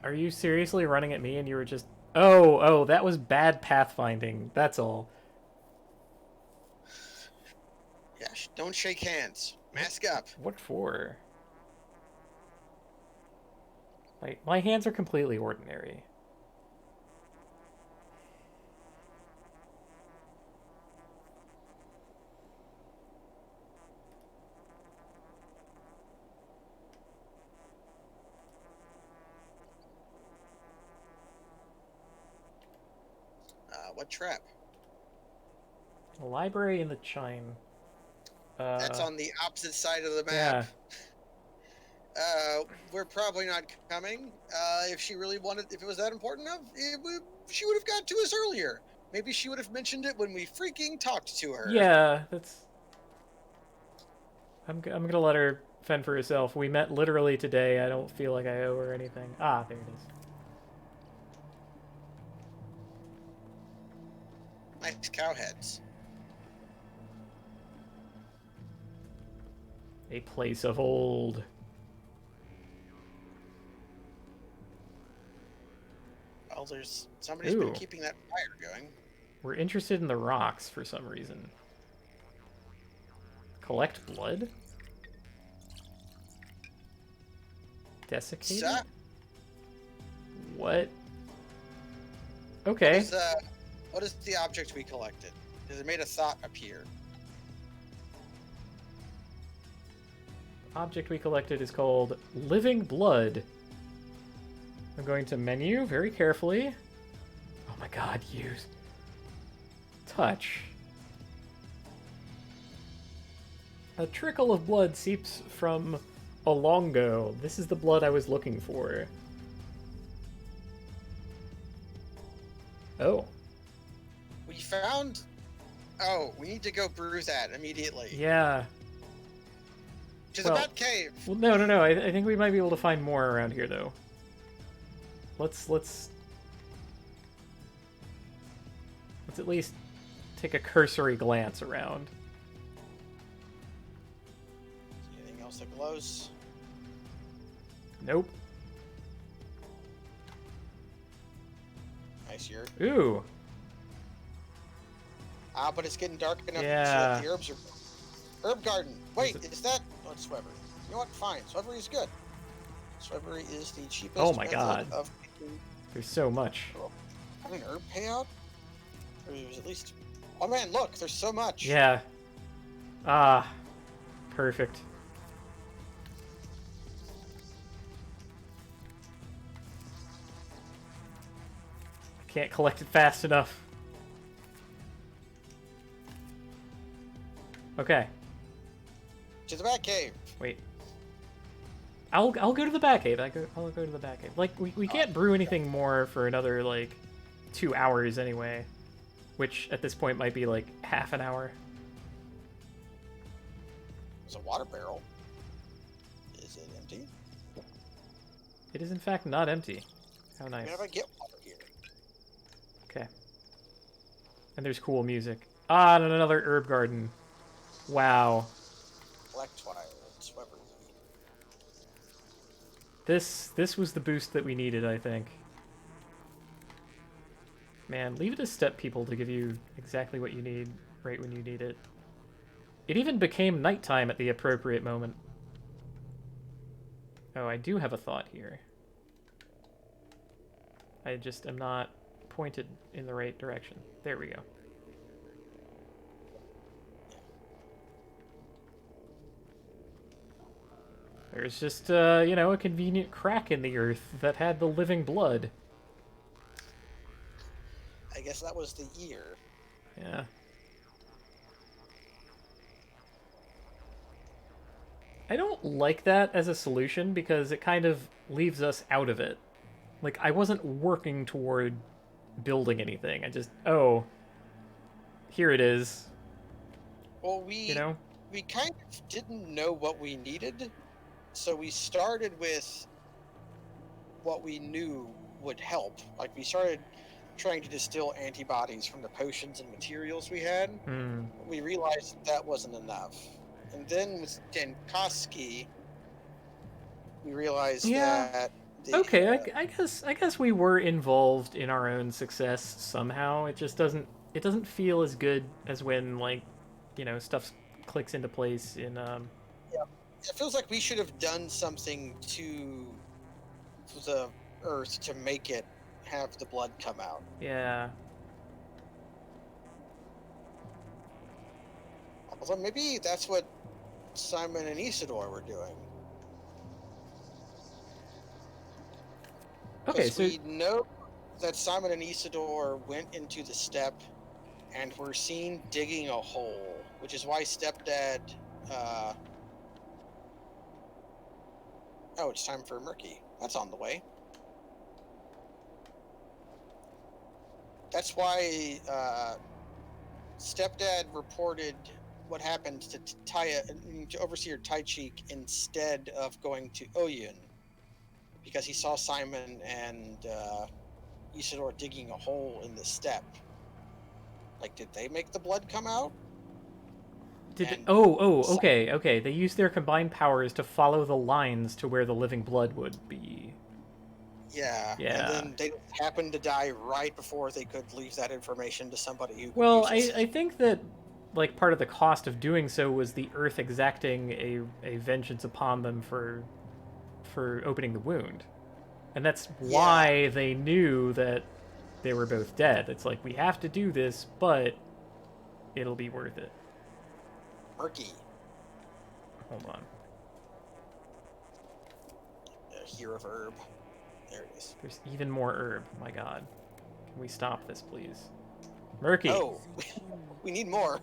[SPEAKER 1] Are you seriously running at me and you were just... Oh, that was bad pathfinding. That's all.
[SPEAKER 2] Yeah, don't shake hands. Mask up.
[SPEAKER 1] What for? My hands are completely ordinary.
[SPEAKER 2] What trap?
[SPEAKER 1] The library and the chime.
[SPEAKER 2] That's on the opposite side of the
[SPEAKER 1] Yeah.
[SPEAKER 2] map. We're probably not coming. If she really wanted, if it was that important enough, she would have got to us earlier. Maybe she would have mentioned it when we freaking talked to her.
[SPEAKER 1] Yeah, that's... I'm gonna let her fend for herself. We met literally today. I don't feel like I owe her anything. Ah, there it is.
[SPEAKER 2] Nice cow heads.
[SPEAKER 1] A place of old.
[SPEAKER 2] Well, there's somebody's been
[SPEAKER 1] Ooh.
[SPEAKER 2] keeping that fire going.
[SPEAKER 1] We're interested in the rocks for some reason. Collect blood? Desiccated?
[SPEAKER 2] Suck.
[SPEAKER 1] What? Okay.
[SPEAKER 2] What is the object we collected? Because it made a thought appear.
[SPEAKER 1] Object we collected is called Living Blood. I'm going to menu very carefully. Oh my god, use. Touch. A trickle of blood seeps from a longo. This is the blood I was looking for. Oh.
[SPEAKER 2] We found... Oh, we need to go brew that immediately.
[SPEAKER 1] Yeah.
[SPEAKER 2] To
[SPEAKER 1] well-
[SPEAKER 2] the Bat Cave!
[SPEAKER 1] Well, no. I think we might be able to find more around here, though. Let's at least take a cursory glance around.
[SPEAKER 2] Anything else that glows?
[SPEAKER 1] Nope.
[SPEAKER 2] nice here.
[SPEAKER 1] Ooh.
[SPEAKER 2] But it's getting dark enough so
[SPEAKER 1] Yeah.
[SPEAKER 2] that the herbs are... Herb garden. Wait,
[SPEAKER 1] Is
[SPEAKER 2] is that... Oh, it's Swevery. You know what? Fine. Swevery is good. Swevery is the cheapest
[SPEAKER 1] Oh my
[SPEAKER 2] method
[SPEAKER 1] God.
[SPEAKER 2] of making...
[SPEAKER 1] There's so much.
[SPEAKER 2] an herb payout? Or there's at least... Oh man, look, there's so much.
[SPEAKER 1] Yeah. Ah. Perfect. I can't collect it fast enough. Okay.
[SPEAKER 2] To the Batcave.
[SPEAKER 1] Wait. I'll go to the Batcave. I'll go to the Batcave. Like we can't brew anything more for another like 2 hours anyway, which at this point might be like half an hour.
[SPEAKER 2] There's a water barrel. Is it empty?
[SPEAKER 1] It is in fact not empty. How
[SPEAKER 2] I
[SPEAKER 1] nice.
[SPEAKER 2] mean, if I get water here.
[SPEAKER 1] Okay. And there's cool music. Ah, and another herb garden. Wow.
[SPEAKER 2] Electwire and Swevery.
[SPEAKER 1] This was the boost that we needed, I think. Man, leave it to step people to give you exactly what you need right when you need it. It even became nighttime at the appropriate moment. Oh, I do have a thought here. I just am not pointed in the right direction. There we go. There's just, you know, a convenient crack in the earth that had the living blood.
[SPEAKER 2] I guess that was the ear.
[SPEAKER 1] Yeah. I don't like that as a solution because it kind of leaves us out of it. Like, I wasn't working toward building anything. I just, oh, here it is.
[SPEAKER 2] Well,
[SPEAKER 1] You know?
[SPEAKER 2] we kind of didn't know what we needed, so we started with what we knew would help. Like, we started trying to distill antibodies from the potions and materials we had.
[SPEAKER 1] Hmm.
[SPEAKER 2] We realized that wasn't enough. And then with Denkoski, we realized
[SPEAKER 1] Yeah.
[SPEAKER 2] that...
[SPEAKER 1] Okay, I guess we were involved in our own success somehow. It just doesn't feel as good as when, like, you know, stuff clicks into place in
[SPEAKER 2] Yeah, it feels like we should have done something to the Earth to make it have the blood come out.
[SPEAKER 1] yeah.
[SPEAKER 2] Although maybe that's what Simon and Isidore were doing.
[SPEAKER 1] Okay,
[SPEAKER 2] Because
[SPEAKER 1] so
[SPEAKER 2] we know that Simon and Isidore went into the steppe and were seen digging a hole, which is why Stepdad... Oh, it's time for Murky. That's on the way. That's why Stepdad reported what happened to Overseer Taichik instead of going to Oyun, because he saw Simon and Isidore digging a hole in the steppe. Like, did they make the blood come out?
[SPEAKER 1] okay. They used their combined powers to follow the lines to where the living blood would be.
[SPEAKER 2] Yeah.
[SPEAKER 1] Yeah.
[SPEAKER 2] And then they happened to die right before they could leave that information to somebody who could
[SPEAKER 1] Well,
[SPEAKER 2] use it.
[SPEAKER 1] I think that, like, part of the cost of doing so was the Earth exacting a vengeance upon them for opening the wound. And that's why they knew that they were both dead. It's like, we have to do this, but it'll be worth it.
[SPEAKER 2] Murky.
[SPEAKER 1] Hold on.
[SPEAKER 2] Here of herb. There it is.
[SPEAKER 1] There's even more herb. My god. Can we stop this, please? Murky!
[SPEAKER 2] Oh, we need more.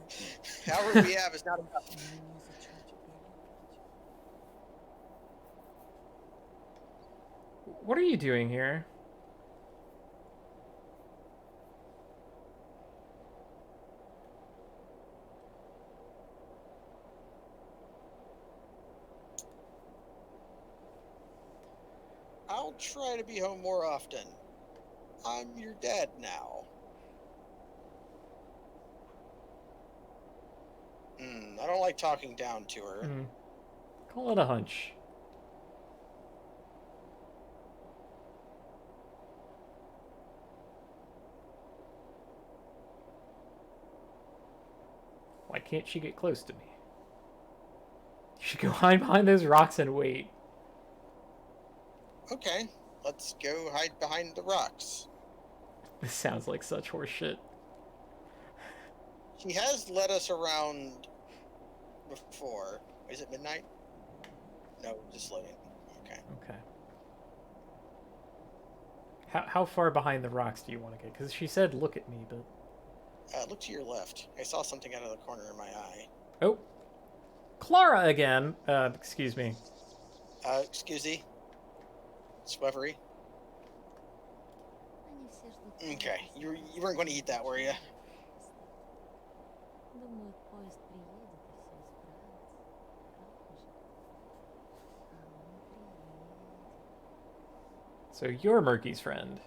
[SPEAKER 2] However we have is not enough.
[SPEAKER 1] What are you doing here?
[SPEAKER 2] I'll try to be home more often. I'm your dad now. I don't like talking down to her.
[SPEAKER 1] Call it a hunch. can't she get close to me? You should go hide behind those rocks and wait.
[SPEAKER 2] Okay, let's go hide behind the rocks.
[SPEAKER 1] This sounds like such horseshit.
[SPEAKER 2] She has led us around before. Is it midnight? No, just loading. Okay.
[SPEAKER 1] Okay. How far behind the rocks do you want to get? Because she said look at me, but...
[SPEAKER 2] Look to your left. I saw something out of the corner of my eye.
[SPEAKER 1] Oh. Clara again. Excuse me.
[SPEAKER 2] Excuse me. Swevery.
[SPEAKER 3] Они все ждут.
[SPEAKER 2] Okay, you weren't going to eat that, were you?
[SPEAKER 3] Думают, поезд приедет и все исправится. Правда же? А он приедет.
[SPEAKER 1] So you're Murky's friend.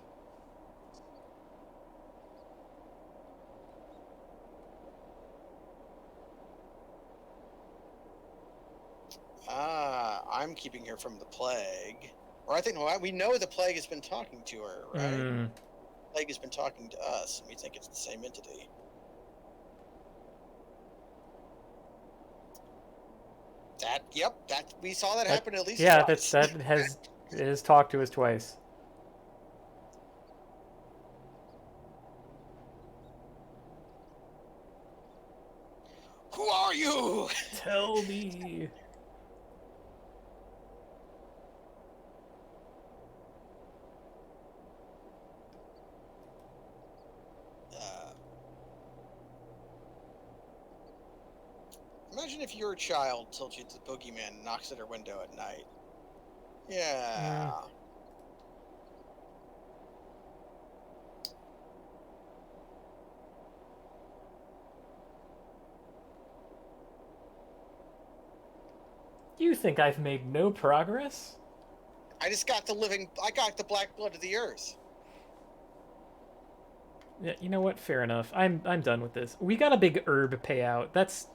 [SPEAKER 2] I'm keeping her from the plague. Or I think, well, we know the plague has been talking to her, right?
[SPEAKER 1] Mm.
[SPEAKER 2] The plague has been talking to us, and we think it's the same entity. We saw that happen at least twice.
[SPEAKER 1] That has talked to us twice.
[SPEAKER 2] Who are you?
[SPEAKER 1] Tell me.
[SPEAKER 2] Imagine if your child told you the boogeyman knocks at her window at night. Yeah.
[SPEAKER 1] You think I've made no progress?
[SPEAKER 2] I got the black blood of the earth.
[SPEAKER 1] Yeah, you know what? Fair enough. I'm done with this. We got a big herb payout. That's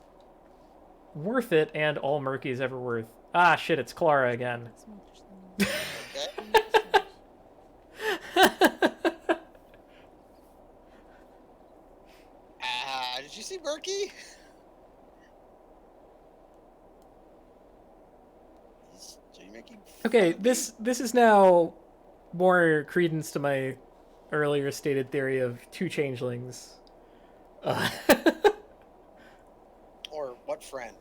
[SPEAKER 1] worth it, and all Murky is ever worth. Ah, shit! It's Clara again.
[SPEAKER 3] Смотришь на меня.
[SPEAKER 2] Okay.
[SPEAKER 3] Ты не писаешь.
[SPEAKER 2] Did you see Murky? So you're making
[SPEAKER 1] Okay,
[SPEAKER 2] fun of me?
[SPEAKER 1] this is now more credence to my earlier stated theory of two changelings.
[SPEAKER 2] Or what friend?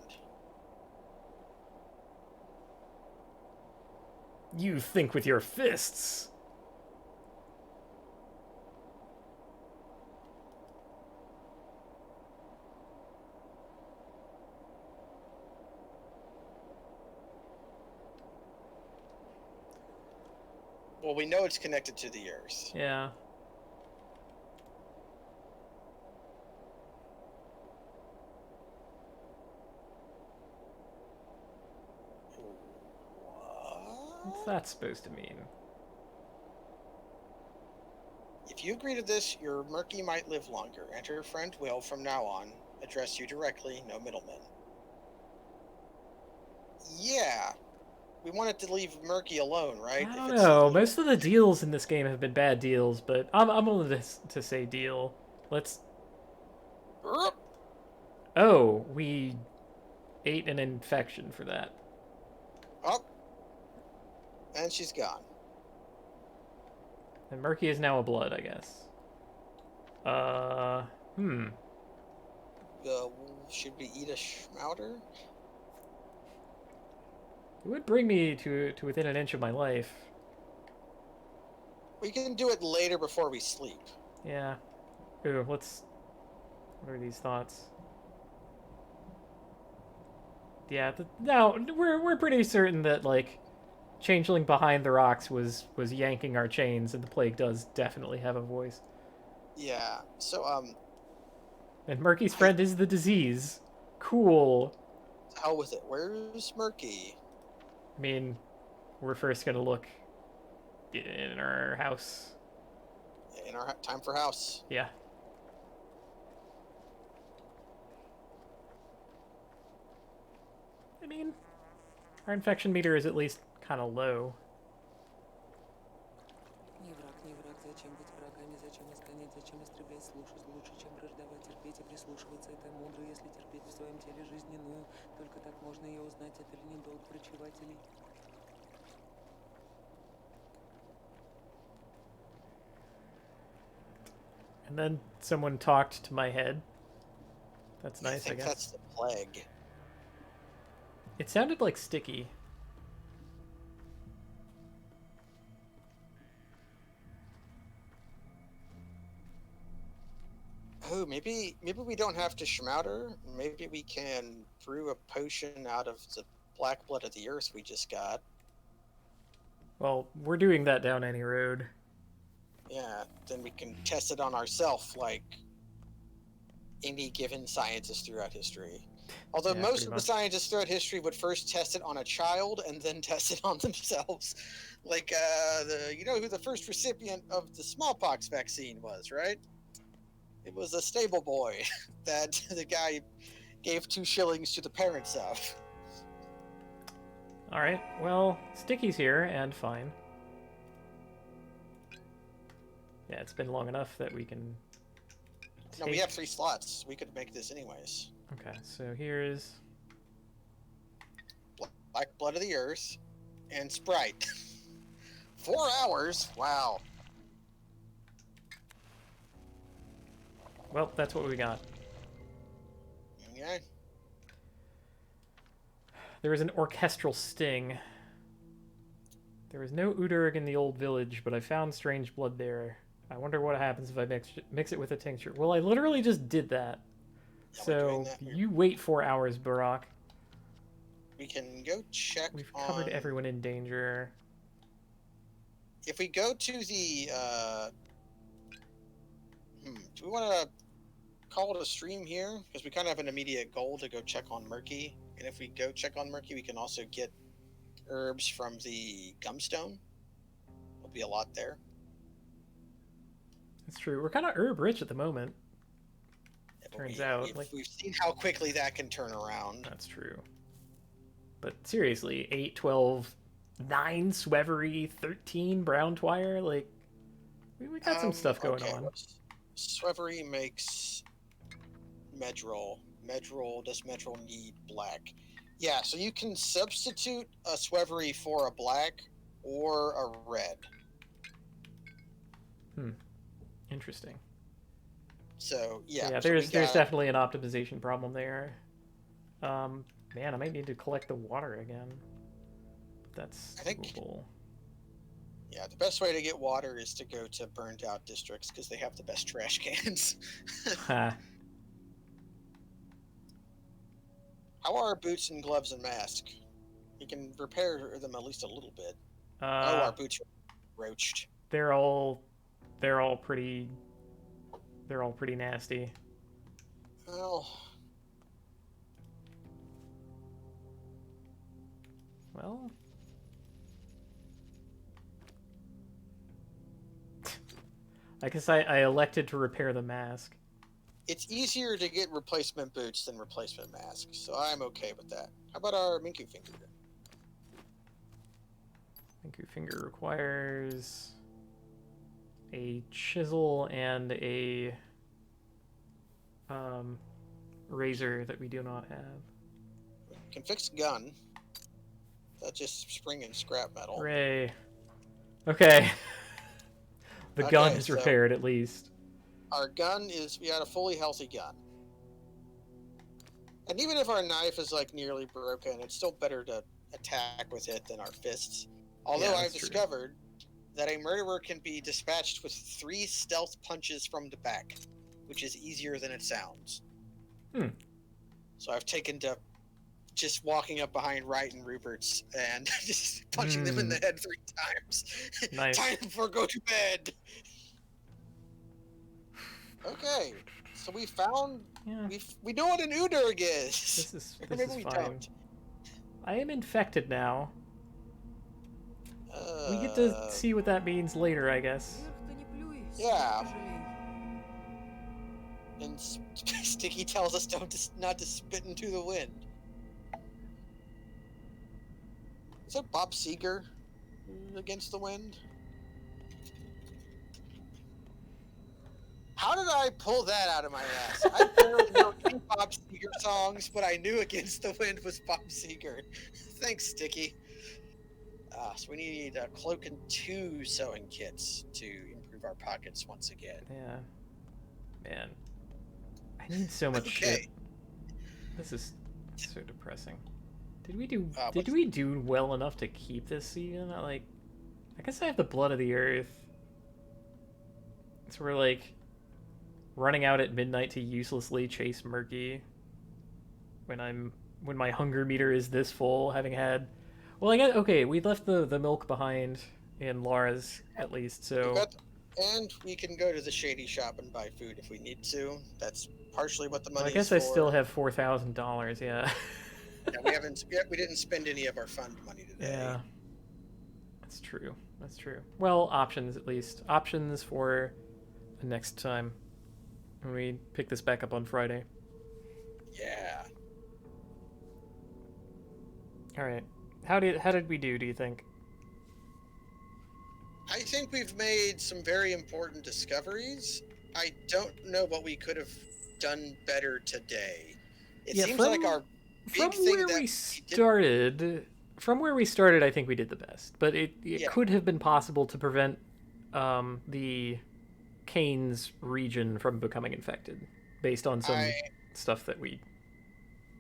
[SPEAKER 1] You think with your fists.
[SPEAKER 2] Well, we know it's connected to the earth.
[SPEAKER 1] Yeah. What's that supposed to mean?
[SPEAKER 2] If you agree to this, your Murky might live longer, and her friend will, from now on, address you directly, no middlemen. Yeah. We wanted to leave Murky alone, right?
[SPEAKER 1] I don't know. Most of the deals in this game have been bad deals, but I'm willing to say deal. Let's... Oh, we ate an infection for that.
[SPEAKER 2] Oh. And she's gone.
[SPEAKER 1] And Murky is now a blood, I guess.
[SPEAKER 2] Should we eat a schmouter?
[SPEAKER 1] It would bring me to within an inch of my life.
[SPEAKER 2] We can do it later before we sleep.
[SPEAKER 1] Yeah. Ooh, what are these thoughts? Yeah, now we're pretty certain that like Changeling behind the rocks was yanking our chains, and the plague does definitely have a voice.
[SPEAKER 2] Yeah. So
[SPEAKER 1] And Murky's friend is the disease. Cool.
[SPEAKER 2] hell with it. Where's Murky?
[SPEAKER 1] I mean, we're first gonna look in our house.
[SPEAKER 2] In our time for house.
[SPEAKER 1] Yeah. I mean, our infection meter is at least kind of low.
[SPEAKER 5] Не враг, Зачем быть врагами, зачем изгонять, зачем истреблять, слушать лучше, чем враждовать, терпеть и прислушиваться. Это мудро, если терпеть в своем теле жизненную. Только так можно ее узнать, это ли не долг врачевателей.
[SPEAKER 1] And then someone talked to my head. That's
[SPEAKER 2] I
[SPEAKER 1] nice, I
[SPEAKER 2] think
[SPEAKER 1] guess.
[SPEAKER 2] that's the plague.
[SPEAKER 1] It sounded like Sticky.
[SPEAKER 2] Oh, maybe we don't have to schmouter. Maybe we can brew a potion out of the black blood of the earth we just got.
[SPEAKER 1] Well, we're doing that down any road.
[SPEAKER 2] Yeah, then we can test it on ourselves like any given scientist throughout history. Although
[SPEAKER 1] Yeah,
[SPEAKER 2] most
[SPEAKER 1] pretty
[SPEAKER 2] of the
[SPEAKER 1] much.
[SPEAKER 2] scientists throughout history would first test it on a child and then test it on themselves. Like, you know who the first recipient of the smallpox vaccine was, right? It was a stable boy that the guy gave 2 shillings to the parents of.
[SPEAKER 1] Alright, well, Sticky's here, and fine. Yeah, it's been long enough that we can take...
[SPEAKER 2] No, we have 3 slots. We could make this anyways.
[SPEAKER 1] Okay, so here's...
[SPEAKER 2] Black blood of the earth and Sprite. 4 hours? Wow.
[SPEAKER 1] Well, that's what we got.
[SPEAKER 2] Okay.
[SPEAKER 1] There was an orchestral sting. There was no Udurg in the old village, but I found strange blood there. I wonder what happens if I mix it with a tincture. Well, I literally just did that.
[SPEAKER 2] Yeah,
[SPEAKER 1] So, you wait 4 hours, Barak.
[SPEAKER 2] We can go check.
[SPEAKER 1] We've covered everyone in danger.
[SPEAKER 2] If we go to the, do we want to call it a stream here? Because we kind of have an immediate goal to go check on Murky. And if we go check on Murky, we can also get herbs from the gumstone. There'll be a lot there.
[SPEAKER 1] That's true. We're kind of herb rich at the moment.
[SPEAKER 2] Yeah,
[SPEAKER 1] Turns out,
[SPEAKER 2] we've seen how quickly that can turn around.
[SPEAKER 1] That's true. But seriously, 8, 12, 9 Swevery, 13 Brown Twire, like, we got some stuff going on.
[SPEAKER 2] Swevery makes Medrol. Does Medrol need black? Yeah, so you can substitute a Swevery for a black or a red.
[SPEAKER 1] Interesting.
[SPEAKER 2] So, yeah.
[SPEAKER 1] Yeah,
[SPEAKER 2] so
[SPEAKER 1] there's definitely an optimization problem there. Man, I might need to collect the water again. That's doable.
[SPEAKER 2] Yeah, the best way to get water is to go to burned out districts because they have the best trash cans.
[SPEAKER 1] Ha.
[SPEAKER 2] How are our boots and gloves and mask? We can repair them at least a little bit. Our boots are roached.
[SPEAKER 1] They're all pretty nasty. Well, I guess I elected to repair the mask.
[SPEAKER 2] It's easier to get replacement boots than replacement masks, so I'm okay with that. How about our Minku Finger?
[SPEAKER 1] Minku Finger requires a chisel and a razor that we do not have.
[SPEAKER 2] We can fix gun. That's just spring and scrap metal.
[SPEAKER 1] Hooray. Okay. The gun is repaired at least.
[SPEAKER 2] Our gun is, we got a fully healthy gun. And even if our knife is like nearly broken, it's still better to attack with it than our fists. Although I've discovered that a murderer can be dispatched with 3 stealth punches from the back, which is easier than it sounds. So I've taken to just walking up behind Wright and Rupert's and just punching them in the head 3 times.
[SPEAKER 1] Nice.
[SPEAKER 2] Time for go to bed. Okay, so we found we know what an Udurg is.
[SPEAKER 1] This
[SPEAKER 2] Maybe
[SPEAKER 1] is
[SPEAKER 2] we
[SPEAKER 1] fine.
[SPEAKER 2] don't.
[SPEAKER 1] I am infected now. We get to see what that means later, I guess.
[SPEAKER 2] Yeah. And Sticky tells us not to spit into the wind. Is that Bob Seger against the wind? How did I pull that out of my ass? I barely know any Bob Seger songs, but I knew Against the Wind was Bob Seger. Thanks, Sticky. So we need a cloak and 2 sewing kits to improve our pockets once again.
[SPEAKER 1] Yeah. Man. I need so much
[SPEAKER 2] Okay.
[SPEAKER 1] shit. This is so depressing. Did we do did
[SPEAKER 2] what's-
[SPEAKER 1] we do well enough to keep this even? I guess I have the blood of the earth. So we're like running out at midnight to uselessly chase Murky when my hunger meter is this full, having had. Well, I guess okay. We left the milk behind in Laura's at least, so
[SPEAKER 2] And we can go to the shady shop and buy food if we need to. That's partially what the
[SPEAKER 1] well,
[SPEAKER 2] money
[SPEAKER 1] I guess
[SPEAKER 2] is
[SPEAKER 1] I
[SPEAKER 2] for.
[SPEAKER 1] still have $4,000. Yeah.
[SPEAKER 2] Yeah, we didn't spend any of our fund money today.
[SPEAKER 1] Yeah. That's true. That's true. Well, options at least. Options for the next time when we pick this back up on Friday.
[SPEAKER 2] Yeah.
[SPEAKER 1] All right. How did we do you think?
[SPEAKER 2] I think we've made some very important discoveries. I don't know what we could have done better today. It
[SPEAKER 1] Yeah,
[SPEAKER 2] seems
[SPEAKER 1] from-
[SPEAKER 2] like our
[SPEAKER 1] From
[SPEAKER 2] big thing
[SPEAKER 1] where
[SPEAKER 2] that
[SPEAKER 1] we
[SPEAKER 2] we did-
[SPEAKER 1] started, from where we started, I think we did the best. But it
[SPEAKER 2] Yeah.
[SPEAKER 1] could have been possible to prevent the Kane's region from becoming infected, based on some stuff that we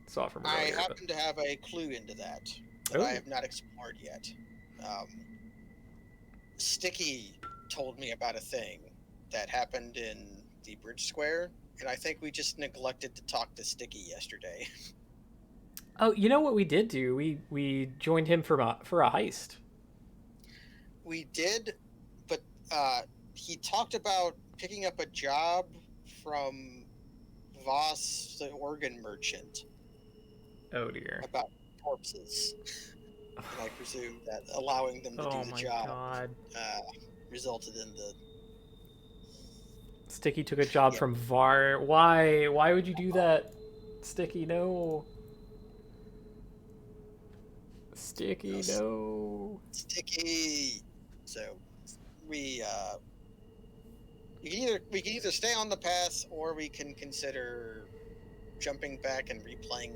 [SPEAKER 1] saw from
[SPEAKER 2] I
[SPEAKER 1] earlier. but-
[SPEAKER 2] happen to have a clue into that
[SPEAKER 1] Oh.
[SPEAKER 2] I have not explored yet. Sticky told me about a thing that happened in the Bridge Square, and I think we just neglected to talk to Sticky yesterday.
[SPEAKER 1] Oh, you know what we did do? We joined him for a heist.
[SPEAKER 2] We did, but he talked about picking up a job from Voss, the organ merchant,
[SPEAKER 1] Oh dear.
[SPEAKER 2] about corpses. And I presume that allowing them to
[SPEAKER 1] Oh
[SPEAKER 2] do the
[SPEAKER 1] my
[SPEAKER 2] job
[SPEAKER 1] god.
[SPEAKER 2] resulted in the.
[SPEAKER 1] Sticky took a job
[SPEAKER 2] Yeah.
[SPEAKER 1] from VAR. Why would you do that? Sticky, no. Sticky, no.
[SPEAKER 2] Sticky. So we we can either stay on the path or we can consider jumping back and replaying.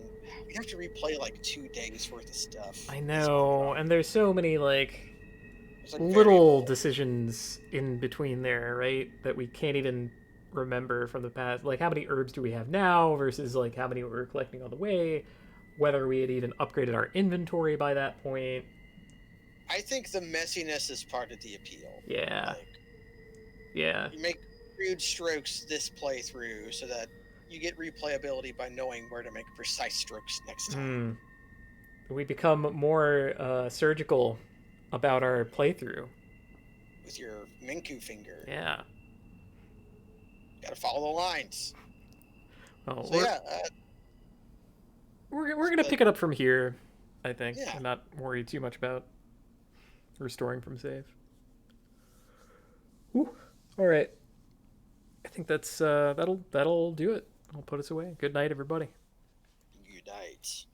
[SPEAKER 2] We have to replay like 2 days worth of stuff.
[SPEAKER 1] I know, and there's so many
[SPEAKER 2] It's like
[SPEAKER 1] little
[SPEAKER 2] variable.
[SPEAKER 1] decisions in between there, right? That we can't even remember from the past. Like how many herbs do we have now versus like how many we were collecting on the way? Whether we had even upgraded our inventory by that point.
[SPEAKER 2] I think the messiness is part of the appeal.
[SPEAKER 1] Yeah.
[SPEAKER 2] Like,
[SPEAKER 1] Yeah.
[SPEAKER 2] you make rude strokes this playthrough so that you get replayability by knowing where to make precise strokes next time.
[SPEAKER 1] We become more surgical about our playthrough.
[SPEAKER 2] With your Minku finger.
[SPEAKER 1] Yeah.
[SPEAKER 2] Gotta follow the lines.
[SPEAKER 1] Well,
[SPEAKER 2] So yeah,
[SPEAKER 1] we're gonna pick it up from here, I think.
[SPEAKER 2] Yeah.
[SPEAKER 1] And not worry too much about restoring from save. Whew. All right. I think that's that'll do it. I'll put us away. Good night, everybody.
[SPEAKER 2] unite.